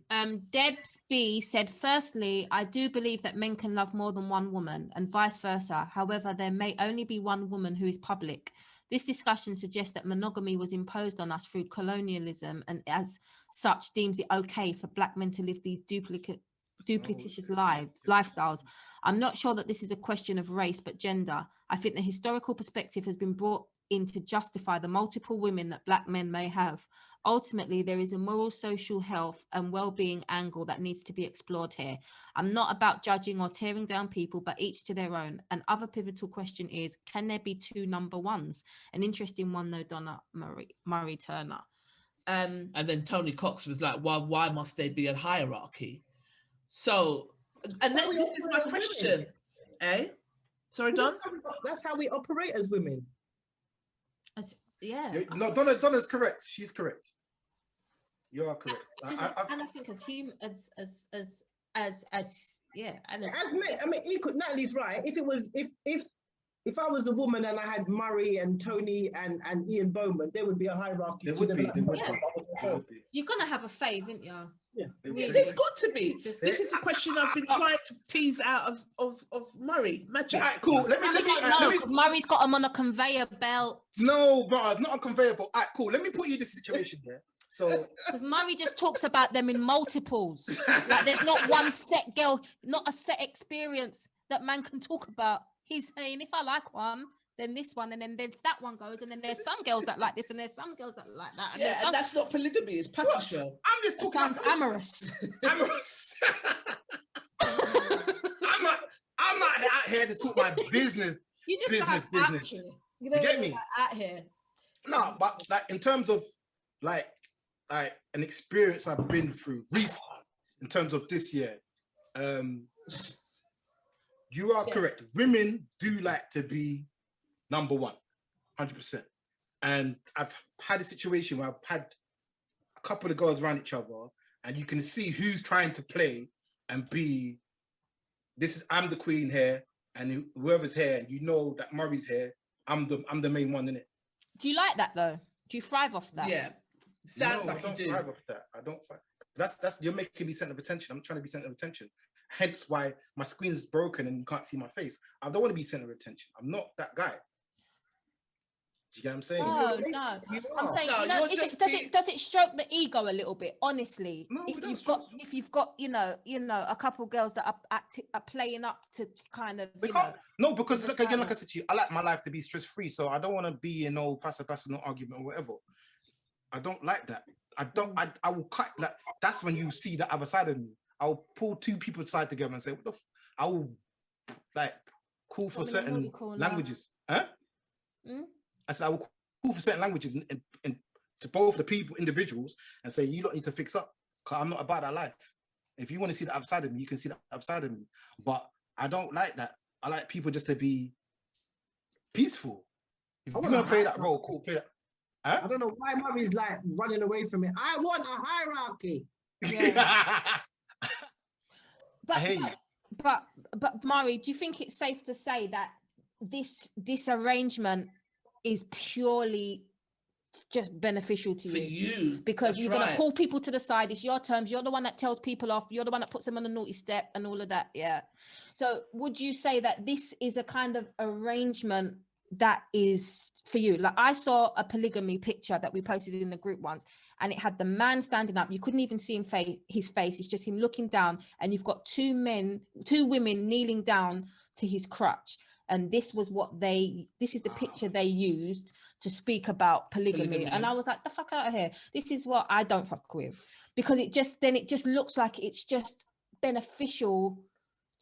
Debs B said, firstly, I do believe that men can love more than one woman and vice versa. However, there may only be one woman who is public. This discussion suggests that monogamy was imposed on us through colonialism and as such deems it okay for black men to live these duplicitous lifestyles. I'm not sure that this is a question of race, but gender. I think the historical perspective has been brought in to justify the multiple women that black men may have. Ultimately, there is a moral, social health and well-being angle that needs to be explored here. I'm not about judging or tearing down people, but each to their own. An other pivotal question is, can there be 2 number ones? An interesting one though, Donna Murray Turner. And then Tony Cox was like, why must there be a hierarchy? So, and then this is my question. Sorry, Don? That's how we operate as women. Yeah. No, Donna's correct. She's correct. You are correct. And I think as human, as yeah, and as men, I mean, Natalie's right. If it was, if I was the woman and I had Murray and Tony and Ian Bowman, there would be a hierarchy. There would be. You're gonna have a fave, aren't you? Yeah. There's got to be. This is a question I've been trying to tease out of Murray. Magic. Right, cool. Let me because Murray's got him on a conveyor belt. No, but not a conveyor belt. All right, cool. Let me put you in this situation here. So, because Murray just talks about them in multiples. Like there's not one set girl, not a set experience that man can talk about. He's saying if I like one, then this one, and then that one goes, and then there's some girls that like this, and there's some girls that like that. And and that's not polygamy, it's package show. I'm just talking about amorous. Amorous. I'm not out here to talk my business. You just business. You get me? Out here. No, but like in terms of like an experience I've been through recently, in terms of this year, you are correct. Women do like to be number one, 100%. And I've had a situation where I've had a couple of girls around each other, and you can see who's trying to play and be, I'm the queen here, and whoever's here, and you know that Murray's here, I'm the main one in it. Do you like that though? Do you thrive off that? Yeah. Sounds like I don't thrive off that. I don't thrive. That's you're making me center of attention. I'm trying to be center of attention. Hence why my screen's broken and you can't see my face. I don't want to be center of attention. I'm not that guy. Do you get what I'm saying? No. I'm saying, does it stroke the ego a little bit? Honestly, no, if you've got a couple of girls that are playing up to kind of no, because like I said to you, I like my life to be stress free, so I don't want to be in no passive no argument or whatever. I don't like that. I will cut. Like that's when you see the other side of me. I'll pull 2 people aside together and say, "What the?" I will like call for certain languages. Huh? I said I will call for certain languages and to both the people, individuals, and say, "You don't need to fix up, because I'm not about that life. If you want to see the other side of me, you can see the other side of me. But I don't like that. I like people just to be peaceful. If you're gonna play that role, cool, play that." Huh? I don't know why Murray's like running away from it. I want a hierarchy. Yeah. But Murray, do you think it's safe to say that this arrangement is purely just beneficial to you? Because you're going to pull people to the side. It's your terms. You're the one that tells people off. You're the one that puts them on a naughty step and all of that. Yeah. So would you say that this is a kind of arrangement that is for you? Like I saw a polygamy picture that we posted in the group once, and it had the man standing up. You couldn't even see his face. It's just him looking down, and you've got 2 women kneeling down to his crutch. And this is the picture they used to speak about polygamy. And I was like, the fuck out of here. This is what I don't fuck with, because it just looks like it's just beneficial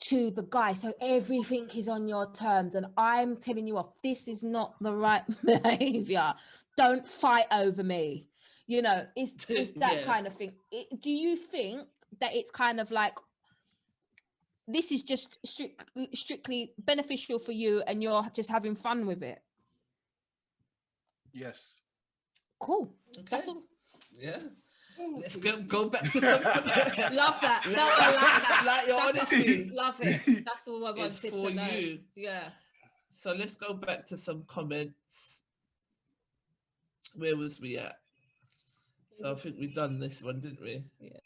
to the guy. So everything is on your terms. And I'm telling you off, this is not the right behavior. Don't fight over me. You know, it's that kind of thing. Do you think that it's kind of like, this is just strictly beneficial for you and you're just having fun with it? Yes. Cool. Okay. That's all. Yeah. Let's go back to some. Love that. No, I like that. Like your honesty. Love it. That's all I wanted It's for to know. you. Yeah. So let's go back to some comments. Where was we at? So I think we've done this one, didn't we? Yeah.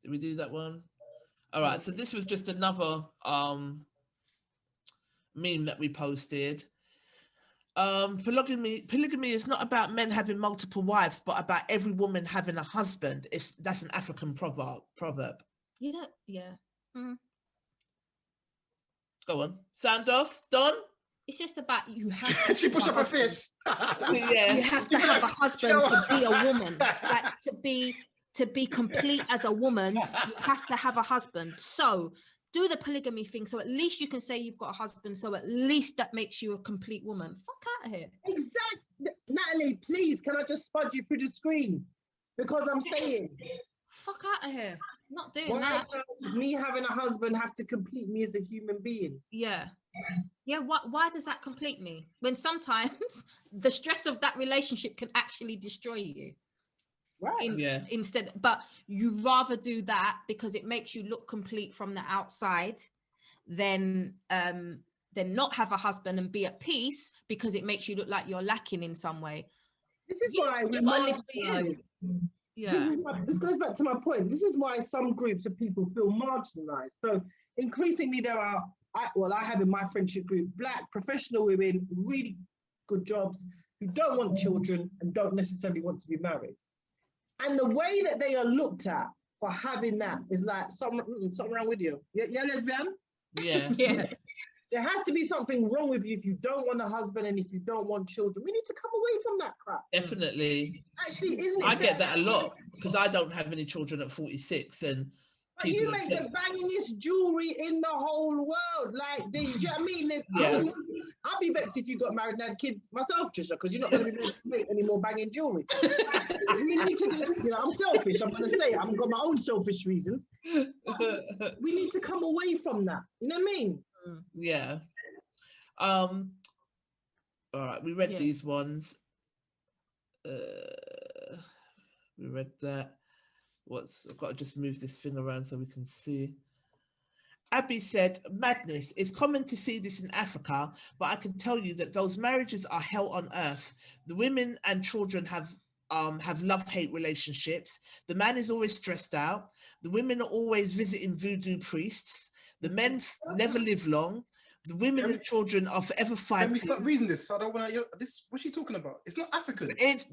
Did we do that one? All right. So this was just another meme that we posted. Polygamy is not about men having multiple wives, but about every woman having a husband. That's an African proverb. You don't, yeah. Mm. Go on. Sound off, Don? It's just about you have to. She pushed up her face. Yeah. You have to have a husband to be a woman. Like, to be complete as a woman, you have to have a husband. So do the polygamy thing, so at least you can say you've got a husband, so at least that makes you a complete woman. Fuck out of here. Exactly. Natalie, please, can I just spud you through the screen? Because I'm saying... Fuck out of here. Not doing that. Does me having a husband have to complete me as a human being? Yeah. Yeah, why does that complete me? When sometimes the stress of that relationship can actually destroy you. Right. Instead, but you rather do that because it makes you look complete from the outside than not have a husband and be at peace because it makes you look like you're lacking in some way. This is why we gotta live for you. Yeah. This goes back to my point. This is why some groups of people feel marginalized. So increasingly there are, I have in my friendship group, Black professional women, really good jobs, who don't want children and don't necessarily want to be married. And the way that they are looked at for having that is like something wrong with you. Yeah, lesbian? Yeah. Yeah. There has to be something wrong with you if you don't want a husband and if you don't want children. We need to come away from that crap. Definitely. Actually, isn't it? I get that a lot because I don't have any children at 46 and but you make the bangingest jewelry in the whole world. Like, do you know what I mean? Yeah. I'll be vexed if you got married and had kids myself, Trisha, because you're not going to be able to make any more banging jewelry. We need to just, I'm selfish. I'm going to say it. I've got my own selfish reasons. We need to come away from that. You know what I mean? Yeah. All right, we read these ones. We read that. I've got to just move this thing around so we can see. Abby said, madness. It's common to see this in Africa, but I can tell you that those marriages are hell on earth. The women and children have love-hate relationships. The man is always stressed out. The women are always visiting voodoo priests. The men never live long. The women and children are forever fighting. Let me start reading this. I don't want to. What's she talking about? It's not African. It's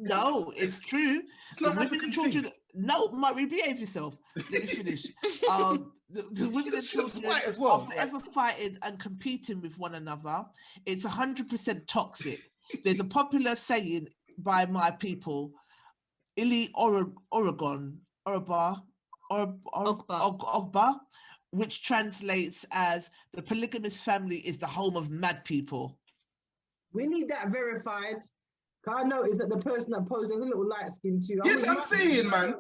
true. It's not the women African and children. thing. No, Murray, behave yourself. Let me finish. The women and children white as well, are forever fighting and competing with one another. It's 100% toxic. There's a popular saying by my people, Ili Oregon, Ogba, which translates as the polygamous family is the home of mad people. We need that verified. I noticed that the person that posed has a little light skin too. Yes, I'm saying, man.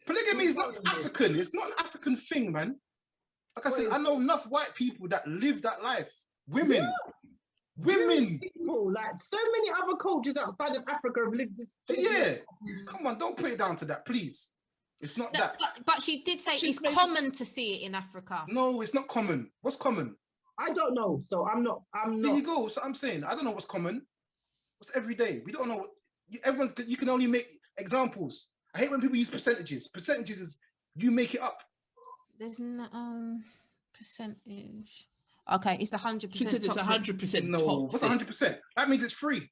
Polygamy is not African. It's not an African thing, man. Like I said, I know enough white people that live that life. Women. Women. People, like so many other cultures outside of Africa have lived this. Yeah. Come on, don't put it down to that, please. It's not that. But she did say it's common to see it in Africa. No, it's not common. What's common? I don't know. So I'm not. There you go. So I'm saying, I don't know what's common. What's every day? We don't know. You can only make examples. I hate when people use percentages. Percentages is you make it up. There's no percentage. Okay, it's 100%. She said it's 100%. No, what's 100%? That means it's free.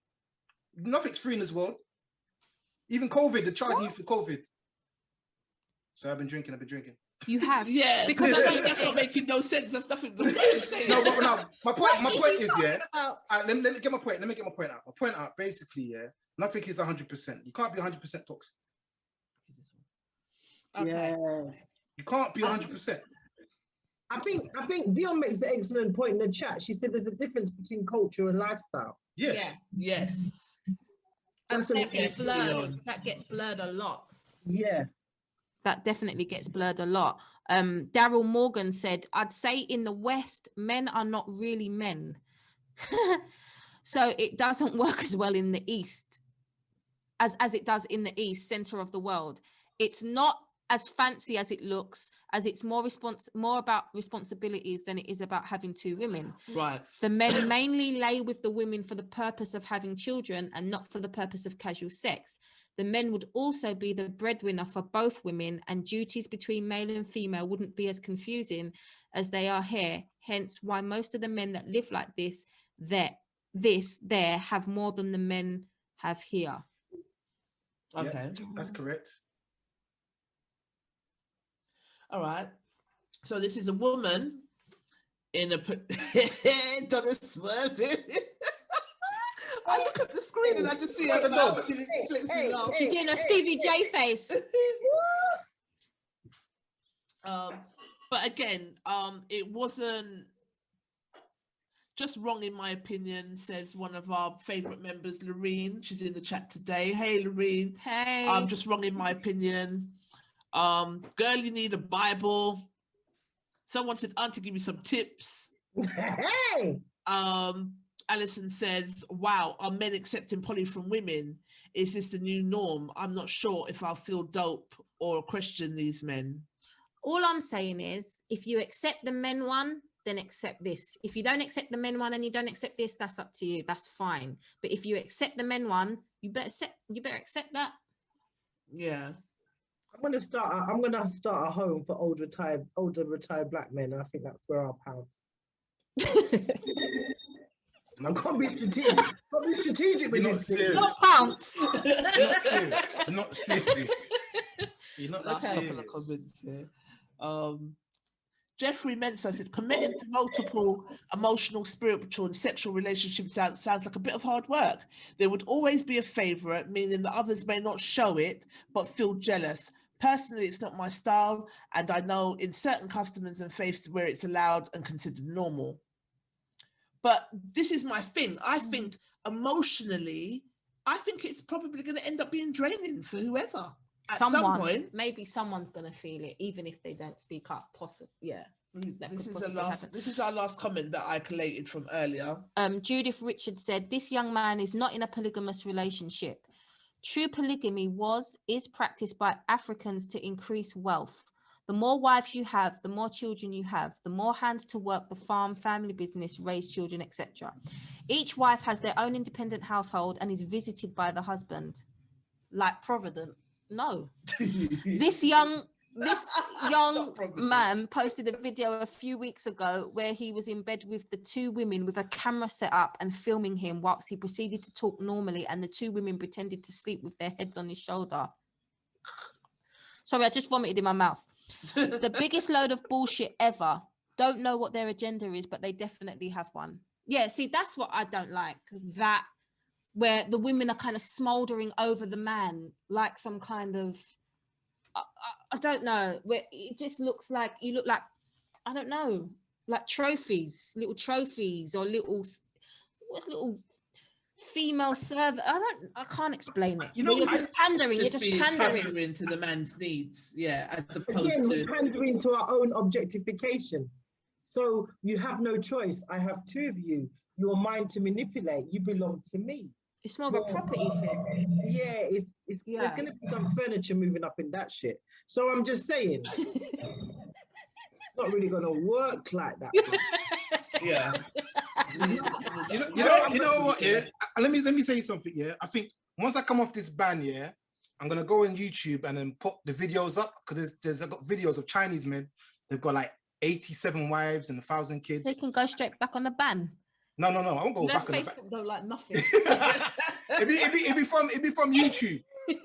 Nothing's free in this world. Even COVID, they're charging you for COVID. So I've been drinking. You have? Yeah, because that's not making no sense. That's nothing. No, but no, my point is, yeah. Let me get my point. Let me get my point out. My point out, basically, yeah. Nothing is 100%. You can't be 100% toxic. Okay. Yes. You can't be 100%. I think Dion makes an excellent point in the chat. She said there's a difference between culture and lifestyle. Yeah. Yes. That gets blurred a lot. Yeah. That definitely gets blurred a lot. Daryl Morgan said, I'd say in the West, men are not really men. So it doesn't work as well in the East as it does in the East, center of the world. It's not as fancy as it looks, as it's more about responsibilities than it is about having two women. Right. The men mainly lay with the women for the purpose of having children and not for the purpose of casual sex. The men would also be the breadwinner for both women, and duties between male and female wouldn't be as confusing as they are here. Hence why most of the men that live like this there have more than the men have here. Okay. Yeah, that's correct. All right. So this is a woman in a Donna swerving. I look at the screen and I just see her mouth. She's doing a Stevie J face. But again, it wasn't just wrong in my opinion, says one of our favorite members, Lorene. She's in the chat today. Hey, Lorene. Hey. Just wrong in my opinion. Girl, you need a Bible. Someone said, Auntie, give me some tips. Hey. Alison says, wow, are men accepting poly from women? Is this the new norm? I'm not sure if I'll feel dope or question these men. All I'm saying is, if you accept the men one, then accept this. If you don't accept the men one and you don't accept this, that's up to you. That's fine. But if you accept the men one, you better accept that. Yeah. I'm gonna start a home for older retired black men. I think that's where I'll pounce. I can't be strategic. Can't be strategic with this thing. Not pounce. Not serious. You're not serious. Comments here. Jeffrey Mensah said, committing to multiple emotional, spiritual, and sexual relationships sounds like a bit of hard work. There would always be a favorite, meaning that others may not show it, but feel jealous. Personally, it's not my style, and I know in certain customs and faiths where it's allowed and considered normal. But this is my thing. I think emotionally, I think it's probably going to end up being draining for whoever. At some point, maybe someone's going to feel it, even if they don't speak up. Possibly, yeah. This is our last comment that I collated from earlier. Judith Richards said, this young man is not in a polygamous relationship. True polygamy is practiced by Africans to increase wealth. The more wives you have, the more children you have, the more hands to work the farm, family business, raise children, etc. Each wife has their own independent household and is visited by the husband. Like Provident. No. This young man posted a video a few weeks ago where he was in bed with the two women with a camera set up and filming him whilst he proceeded to talk normally, and the two women pretended to sleep with their heads on his shoulder. Sorry, I just vomited in my mouth. The biggest load of bullshit ever. Don't know what their agenda is, but they definitely have one. Yeah, see, that's what I don't like. That where the women are kind of smoldering over the man like some kind of, I don't know, where it just looks like, you look like, I don't know, like trophies, little trophies or little female servant. I can't explain it. You know, you're just pandering. You're just pandering to the man's needs. Yeah, as opposed we're pandering to our own objectification. So you have no choice. I have two of you. You're mine to manipulate. You belong to me. It's more of a property thing. Yeah, there's going to be some furniture moving up in that shit. So I'm just saying, it's not really going to work like that. Yeah. You know what? Yeah. Let me say something. Yeah. I think once I come off this ban, yeah, I'm gonna go on YouTube and then put the videos up, because I've got videos of Chinese men. They've got like 87 wives and 1,000 kids. They can go straight back on the ban. No, I won't go back on the ban. Facebook don't like nothing. it'd be from YouTube.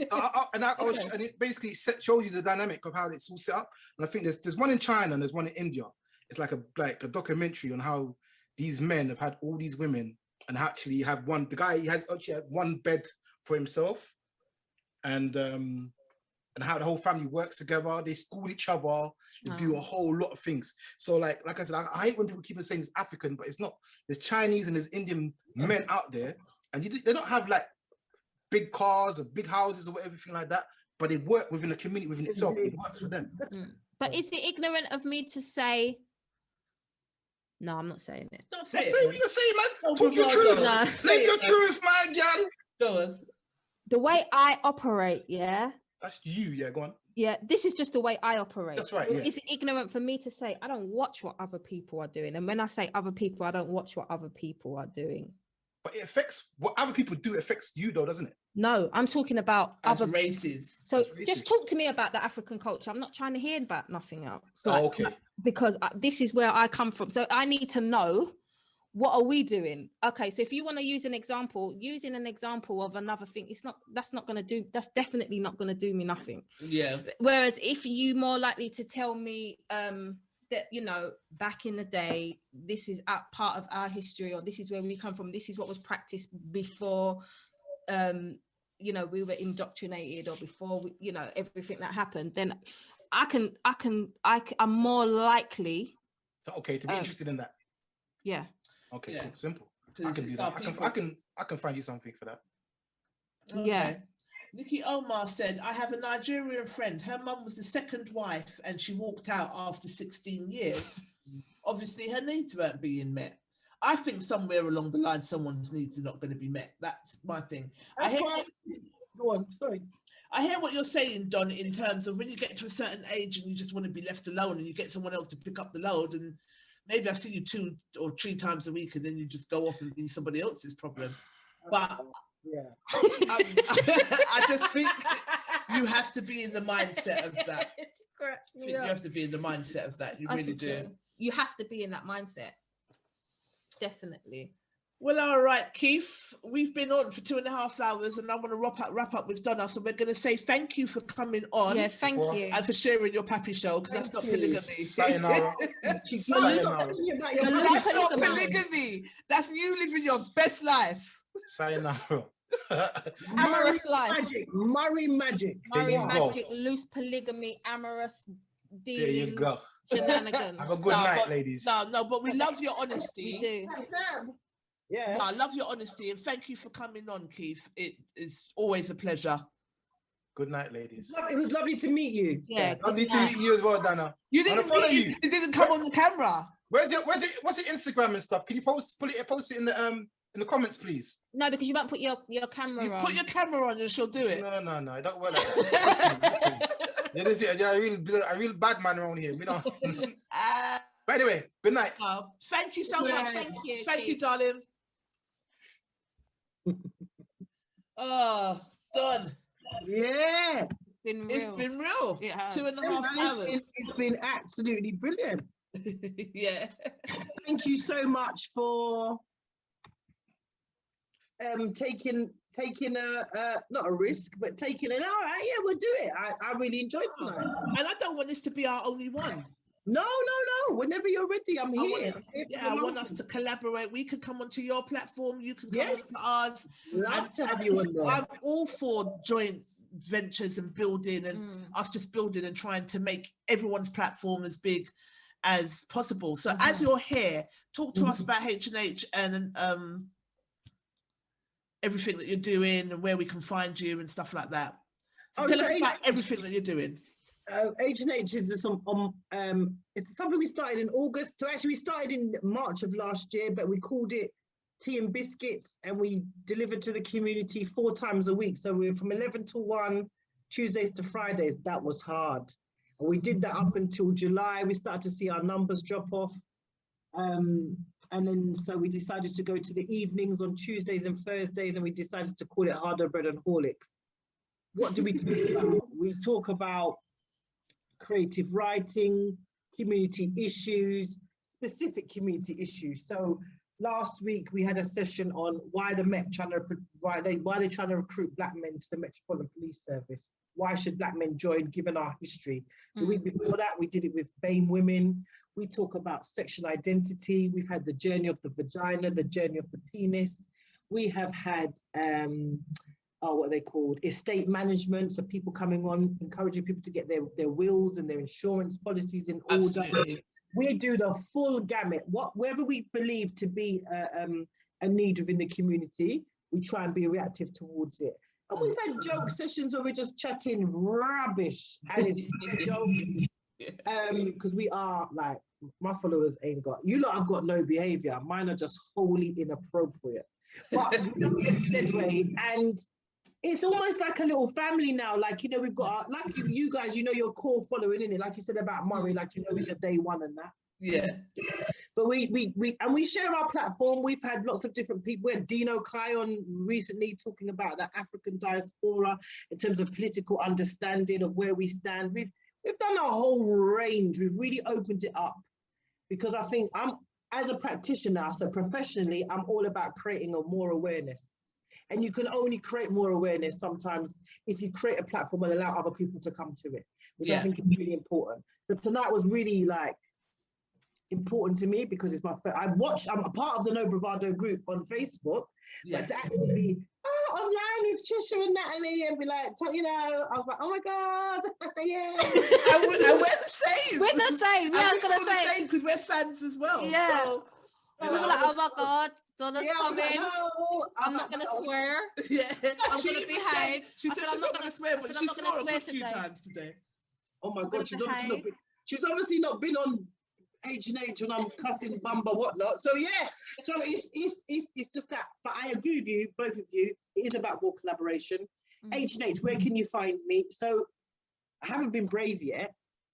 So and it basically shows you the dynamic of how it's all set up. And I think there's one in China and there's one in India. It's like a documentary on how these men have had all these women and actually have one. The guy, he has actually had one bed for himself, and how the whole family works together. They school each other. They do a whole lot of things. So like I said, I hate when people keep on saying it's African, but it's not. There's Chinese and there's Indian men out there, and they don't have like big cars or big houses or everything like that, but they work within a community within itself. It works for them. But is it ignorant of me to say? No, I'm not saying it. Don't say Say what you're saying, man. Oh, Talk your Bravado. truth. No. Say your truth, man, girl. Go on. The way I operate, yeah. That's you, yeah. Go on. Yeah, this is just the way I operate. That's right. Yeah. Is it ignorant for me to say I don't watch what other people are doing? And when I say other people, I don't watch what other people are doing. But it affects what other people do. It affects you, though, doesn't it? No, I'm talking about As other races. So As races. just talk to me about the African culture. I'm not trying to hear about nothing else. Oh, okay. Because this is where I come from. So I need to know, what are we doing? Okay, so if you want to use an example, using an example of another thing, that's definitely not going to do me nothing. Yeah. Whereas if you more likely to tell me that, you know, back in the day, this is part of our history, or this is where we come from, this is what was practiced before, you know, we were indoctrinated, or before we, you know, everything that happened, then I'm more likely. Okay, to be interested in that. Yeah. Okay, Yeah. cool. Simple. I can do that. I can find you something for that. Okay. Yeah. Nikki Omar said, I have a Nigerian friend. Her mum was the second wife and she walked out after 16 years. Obviously, her needs weren't being met. I think somewhere along the line, someone's needs are not going to be met. That's my thing. Go on, sorry. I hear what you're saying, Don, in terms of when you get to a certain age and you just want to be left alone and you get someone else to pick up the load, and maybe I see you 2 or 3 times a week and then you just go off and be somebody else's problem. But yeah, I just think you have to be in the mindset of that. You have to be in the mindset of that. You really do. So. You have to be in that mindset. Definitely. Well, all right, Keith, we've been on for 2.5 hours and I want to wrap up with Donna. So we're going to say thank you for coming on. Yeah, thank you. And for sharing your pappy show, because that's not polygamy. Sayonara. Sayonara. That's not polygamy. That's you living your best life. Sayonara. Amorous life. Murray magic. Murray magic, loose polygamy, amorous dealings. There you go. Shenanigans. Have a good night, ladies. No, but we love your honesty. We do. Yeah. No, I love your honesty and thank you for coming on, Keith. It is always a pleasure. Good night, ladies. It was lovely to meet you. Yeah. Lovely to meet you as well, Donna. You didn't come on the camera. What's your Instagram and stuff? Can you post it in the comments, please? No, because you won't put your camera on. Put your camera on and she'll do it. No, I don't work like that. Yeah, a real bad man around here. We don't. But anyway, good night. Thank you so much. Thank you, darling. Oh, done. Yeah. It's been real. It has. 2.5 hours. It's been absolutely brilliant. Yeah. Thank you so much for taking not a risk, but taking it. All right, yeah, we'll do it. I really enjoyed tonight. And I don't want this to be our only one. No. Whenever you're ready, I'm here. I want us to collaborate. We can come onto your platform. You can come onto ours. Love to have you on there. I'm all for joint ventures and building and us just building and trying to make everyone's platform as big as possible. So as you're here, talk to us about H&H and everything that you're doing and where we can find you and stuff like that. So tell us about everything that you're doing. H&H is it's something we started in August. So actually we started in March of last year, but we called it Tea and Biscuits, and we delivered to the community 4 times a week. So we were from 11 to 1, Tuesdays to Fridays. That was hard. And we did that up until July. We started to see our numbers drop off. And then so we decided to go to the evenings on Tuesdays and Thursdays, and we decided to call it Hardough Bread and Horlicks. What do we talk about? We talk about creative writing, community issues, specific community issues. So last week we had a session on why the Met why they're trying to recruit black men to the Metropolitan Police Service. Why should black men join, given our history? The week before that, we did it with BAME women. We talk about sexual identity. We've had the journey of the vagina, the journey of the penis. We have had what are they called? Estate management. So people coming on, encouraging people to get their wills and their insurance policies in order. Absolutely. We do the full gamut. Whatever we believe to be a need within the community, we try and be reactive towards it. And we've had joke sessions where we're just chatting rubbish and it's jokes. Because we are like, my followers ain't got, you lot have got no behavior. Mine are just wholly inappropriate. But we don't get segue, and it's almost like a little family now. Like, you know, we've got, like you guys, you know, your core following, innit? Like you said about Murray, like, you know, he's a day one and that. Yeah. But we share our platform. We've had lots of different people. We had Dino Kai on recently talking about the African diaspora in terms of political understanding of where we stand. We've done a whole range. We've really opened it up because I think as a practitioner, so professionally, I'm all about creating more awareness. And you can only create more awareness sometimes if you create a platform and allow other people to come to it, which I think is really important. So tonight was really like important to me because it's my first. I'm a part of the No Bravado group on Facebook, but to actually be online with Trisha and Natalie and be like, you know, I was like, oh my God, yeah. and we're the same. We're the same. Yeah, I was gonna say because we're fans as well. Yeah. So, we were like, oh my God, Donna's coming. Like, no, I'm not gonna swear. Yeah, I'm gonna behave. She said she's not gonna swear, but she swore a good few times today. Oh my God, she's obviously not been on H&H when I'm cussing Bumba whatnot. So yeah, so it's just that. But I agree with you, both of you. It is about more collaboration. H&H, where can you find me? So I haven't been brave yet,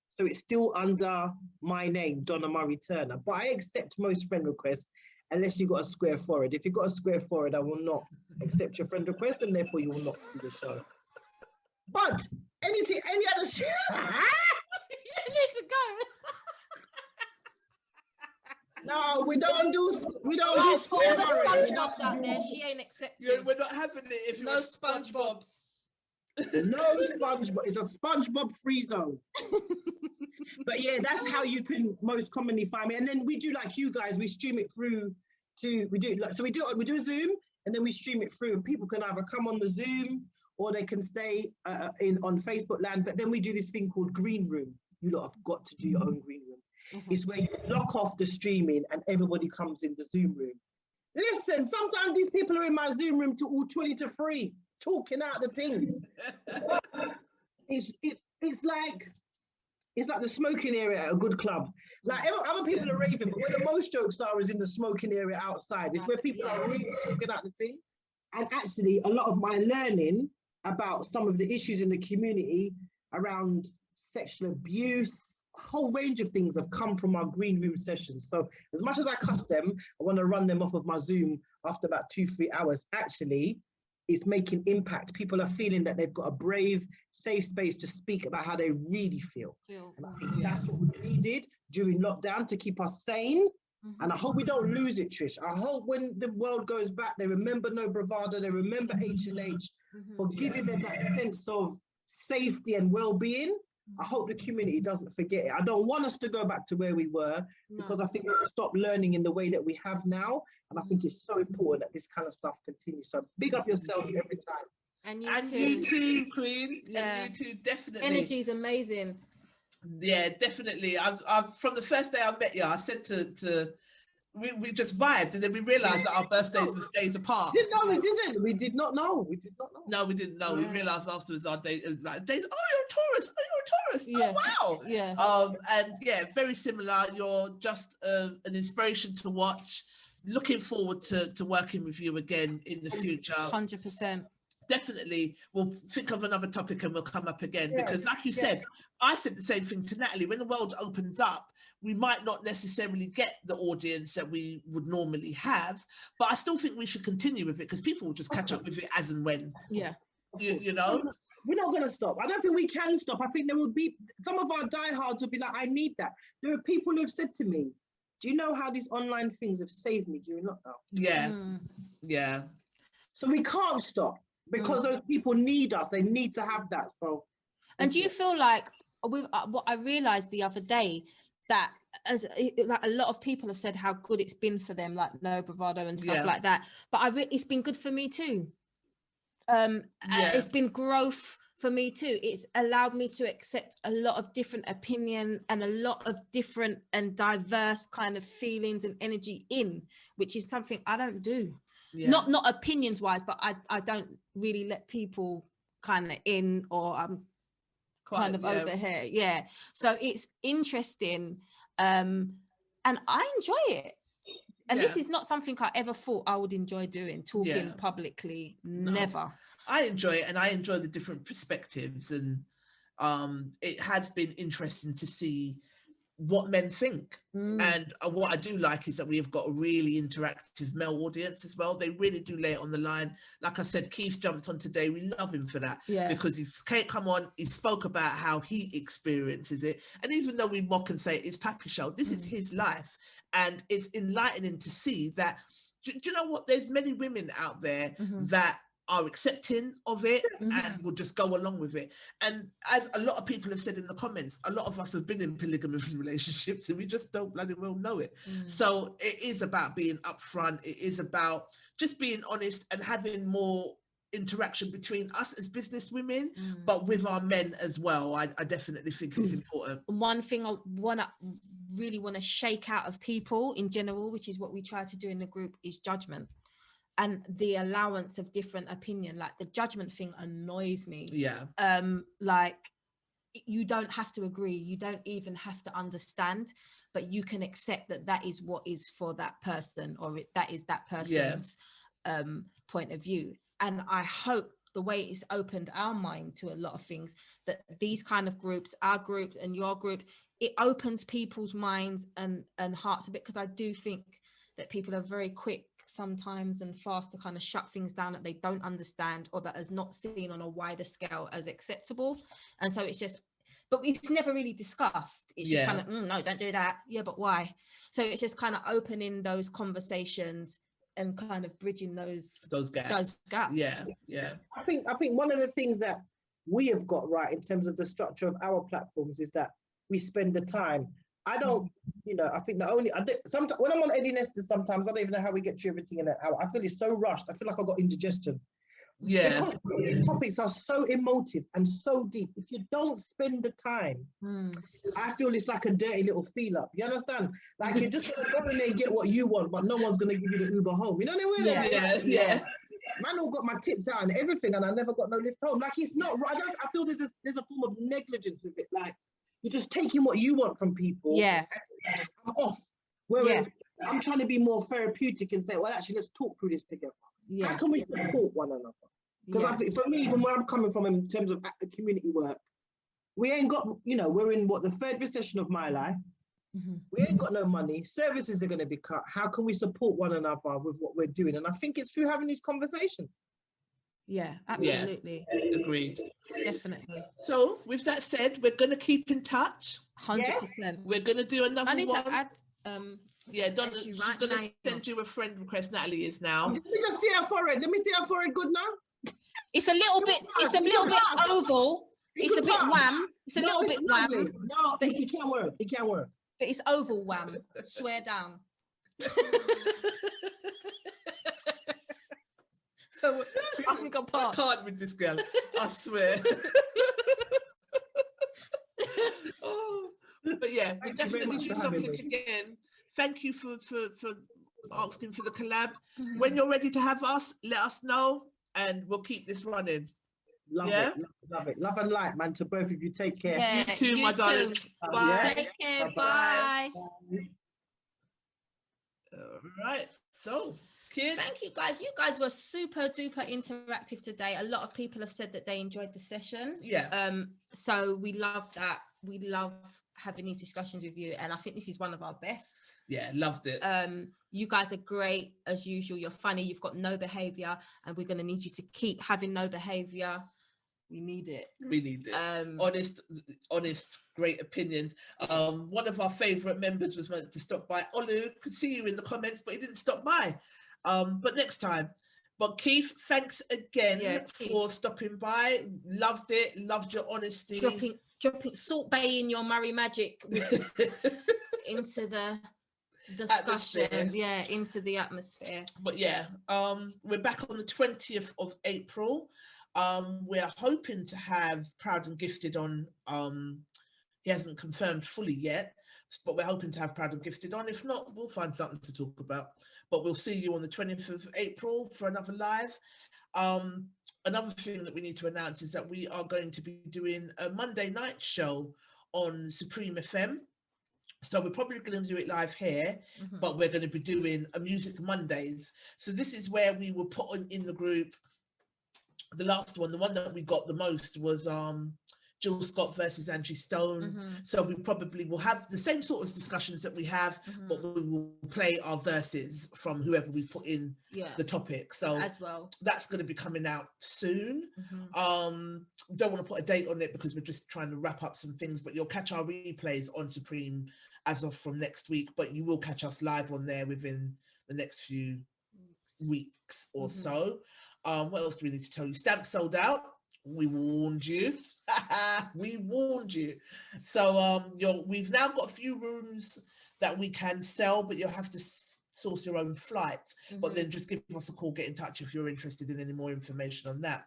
so it's still under my name, Donna Murray Turner. But I accept most friend requests unless you've got a square forehead. If you've got a square forehead, I will not accept your friend request, and therefore you will not do the show. But any other show? You need to go. No, we don't do All square the forehead. SpongeBobs out there, she ain't accepting. Yeah, we're not having it if No you're SpongeBob's. No SpongeBob. It's a SpongeBob free zone. But yeah, that's how you can most commonly find me. And then we do like you guys. We stream it through to we do a Zoom, and then we stream it through, and people can either come on the Zoom or they can stay on Facebook land. But then we do this thing called Green Room. You lot have got to do your own Green Room. It's where you lock off the streaming and everybody comes in the Zoom room. Listen, sometimes these people are in my Zoom room to all 20 to 3, talking out the things. It's like the smoking area at a good club. Like other people are raving, but where the most jokes are is in the smoking area outside. It's where people are really talking out the thing. And actually, a lot of my learning about some of the issues in the community around sexual abuse, a whole range of things have come from our green room sessions. So as much as I cuss them, I want to run them off of my Zoom after about 2-3 hours. Actually, it's making impact. People are feeling that they've got a brave, safe space to speak about how they really feel. And I think that's what we needed during lockdown to keep us sane. And I hope we don't lose it, Trish. I hope when the world goes back, they remember No Bravado, they remember H&H for giving them that sense of safety and well-being. I hope the community doesn't forget it. I don't want us to go back to where we were because I think we'll stop learning in the way that we have now. And I think it's so important that this kind of stuff continues. So big up yourselves every time. And you too, Queen. Yeah. And you too, definitely. Energy is amazing. Yeah, definitely. I've from the first day I met you, I said to we just vibed, and then we realized that our birthdays was days apart. We didn't. We did not know. We did not know. No, we didn't know. Yeah. We realized afterwards our day like days. Oh, you're a Taurus. Oh, you're a Taurus. Yeah. Oh, wow. Yeah. And yeah, very similar. You're just an inspiration to watch. Looking forward to working with you again in the future. 100%. Definitely, we'll think of another topic and we'll come up again because, like you said, I said the same thing to Natalie. When the world opens up, we might not necessarily get the audience that we would normally have, but I still think we should continue with it because people will just catch up with it as and when. Yeah, you know, we're not going to stop. I don't think we can stop. I think there will be some of our diehards will be like, I need that. There are people who have said to me, "Do you know how these online things have saved me during lockdown?" Yeah, yeah. So we can't stop. Because those people need us, they need to have that. So, and do you feel like what I realized the other day that like a lot of people have said how good it's been for them, like No Bravado and stuff like that. But it's been good for me too. It's been growth for me too. It's allowed me to accept a lot of different opinion and a lot of different and diverse kind of feelings and energy which is something I don't do. not opinions wise, but I don't really let people kind of in, or I'm kind of over here. Yeah. So it's interesting. And I enjoy it. And this is not something I ever thought I would enjoy doing, talking publicly. Never. I enjoy it, and I enjoy the different perspectives, and it has been interesting to see what men think. And what I do like is that we have got a really interactive male audience as well. They really do lay it on the line. Like I said, Keith jumped on today. We love him for that, because he's come on, he spoke about how he experiences it. And even though we mock and say it's Pappy Show, this is his life. And it's enlightening to see that, do you know what? There's many women out there that are accepting of it and will just go along with it. And as a lot of people have said in the comments, a lot of us have been in polygamous relationships and we just don't bloody well know it. So it is about being upfront. It is about just being honest and having more interaction between us as business women, but with our men as well. I definitely think it's important. One thing I really want to shake out of people in general, which is what we try to do in the group, is judgment. And the allowance of different opinion. Like the judgment thing annoys me. Like you don't have to agree, you don't even have to understand, but you can accept that that is what is for that person, or that is that person's point of view. And I hope the way it's opened our mind to a lot of things, that these kind of groups, our group and your group, it opens people's minds and hearts a bit, because I do think that people are very quick sometimes and fast to kind of shut things down that they don't understand, or that is not seen on a wider scale as acceptable. And so it's just, but it's never really discussed. It's just kind of, no, don't do that. Yeah, but why? So it's just kind of opening those conversations and kind of bridging those gaps. Yeah. I think one of the things that we have got right in terms of the structure of our platforms is that we spend the time. I don't, I think sometimes when I'm on Eddie Nestor, sometimes I don't even know how we get through everything in an hour. I feel it's so rushed. I feel like I've got indigestion. Because these topics are so emotive and so deep. If you don't spend the time, I feel it's like a dirty little feel up. You understand? Like you're just going to go in there and get what you want, but no one's going to give you the Uber home. You know what I mean? Man, all got my tips out and everything, and I never got no lift home. Like it's not right. I feel there's a form of negligence with it. Like you're just taking what you want from people. Yeah. And I'm off. Whereas I'm trying to be more therapeutic and say, well, actually, let's talk through this together. Yeah. How can we support one another? Because for me, even where I'm coming from in terms of community work, we ain't got, we're in the third recession of my life. We ain't got no money. Services are going to be cut. How can we support one another with what we're doing? And I think it's through having these conversations. Yeah, absolutely. Yeah, agreed. Definitely. So with that said, we're going to keep in touch. 100%. We're going to do another one. I need to add, Donna, she's going to send you a friend request. Natalie is now. Let me just see her forehead. Let me see her forehead good now. It's a little bit oval. It's a bit wham. It's a little bit wham. No, but he can't work. He can't work. But it's oval wham. Swear down. So I think I'm part. I can't with this girl. I swear. But yeah, we definitely do something again. Thank you for asking for the collab. When you're ready to have us, let us know, and we'll keep this running. Love it. Love and light, man. To both of you. Take care. Yeah, you too, my darling. Bye. Take care. Bye. All right. So, kid. Thank you, guys. You guys were super duper interactive today. A lot of people have said that they enjoyed the session. Yeah. So we love that. We love having these discussions with you, and I think this is one of our best. Yeah, loved it. You guys are great as usual. You're funny. You've got no behavior, and we're going to need you to keep having no behavior. We need it. We need it. Honest, great opinions. One of our favorite members was meant to stop by. Olu, could see you in the comments, but he didn't stop by. But next time. But Keith, thanks again for stopping by. Loved it. Loved your honesty. Dropping Salt Bay in your Murray Magic into the discussion. Atmosphere. Yeah, into the atmosphere. But yeah, we're back on the 20th of April. We're hoping to have Proud and Gifted on. He hasn't confirmed fully yet, but we're hoping to have Proud and Gifted on. If not, we'll find something to talk about. But we'll see you on the 20th of April for another live. Another thing that we need to announce is that we are going to be doing a Monday night show on Supreme FM. So we're probably going to do it live here, but we're going to be doing a Music Mondays. So this is where we will put in the group. The last one, the one that we got the most was Jill Scott versus Angie Stone. So we probably will have the same sort of discussions that we have, but we will play our verses from whoever we put in the topic. So as well, that's going to be coming out soon. Don't want to put a date on it because we're just trying to wrap up some things, but you'll catch our replays on Supreme as of from next week, but you will catch us live on there within the next few weeks or so. What else do we need to tell you? Stamps sold out. We warned you. We warned you. So we've now got a few rooms that we can sell, but you'll have to source your own flights. But then just give us a call, get in touch if you're interested in any more information on that.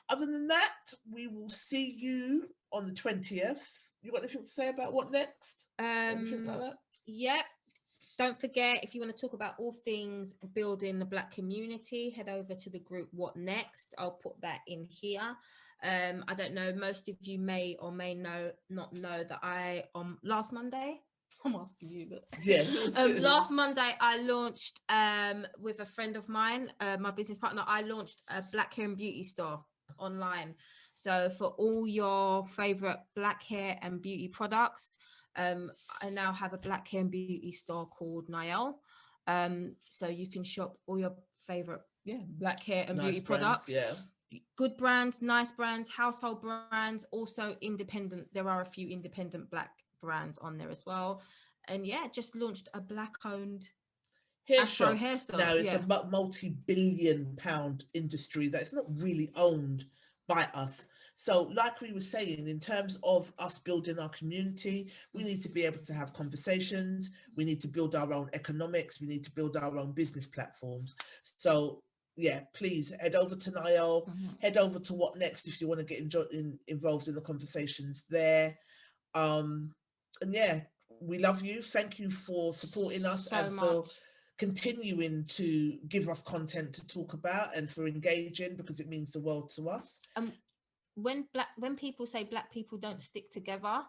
Other than that, we will see you on the 20th. You got anything to say about what next? Anything like that? Yep. Don't forget, if you want to talk about all things building the Black community, head over to the group What Next. I'll put that in here. I don't know, most of you may or may not know that last Monday, I'm asking you, but last Monday I launched with a friend of mine, my business partner, I launched a Black hair and beauty store online. So for all your favorite Black hair and beauty products, I now have a Black hair and beauty store called Niall. So you can shop all your favorite Black hair and beauty products. Good brands, nice brands, household brands, also independent. There are a few independent Black brands on there as well. And just launched a Black owned hair Afro shop. hair store. Now it's a multi-billion-pound industry that's not really owned by us. So like we were saying, in terms of us building our community, we need to be able to have conversations. We need to build our own economics. We need to build our own business platforms. So please head over to Niall, head over to What Next if you want to get involved in the conversations there. And we love you. Thank you for supporting us for continuing to give us content to talk about and for engaging, because it means the world to us. When people say Black people don't stick together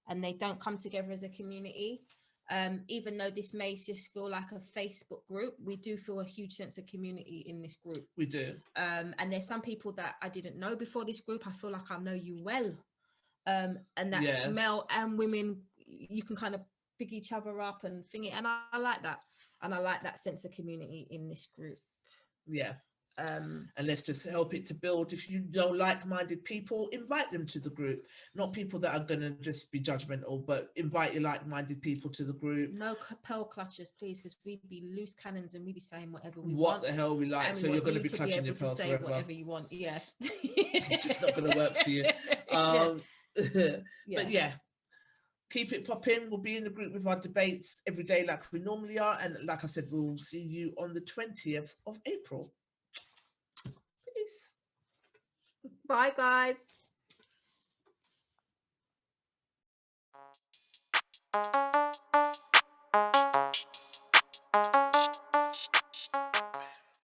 and they don't come together as a community, even though this may just feel like a Facebook group, we do feel a huge sense of community in this group. We do. And there's some people that I didn't know before this group. I feel like I know you well. And that's male and women. You can kind of pick each other up and thing it. And I like that. And I like that sense of community in this group. Yeah. And let's just help it to build. If you don't like-minded people, invite them to the group. Not people that are going to just be judgmental, but invite your like-minded people to the group. No pearl clutchers, please, because we be loose cannons and we be saying whatever we want. want. What the hell we like. So you're going to be clutching your pearls forever. Whatever you want. Yeah. It's just not going to work for you. But keep it popping. We'll be in the group with our debates every day like we normally are. And like I said, we'll see you on the 20th of April. Peace. Bye, guys.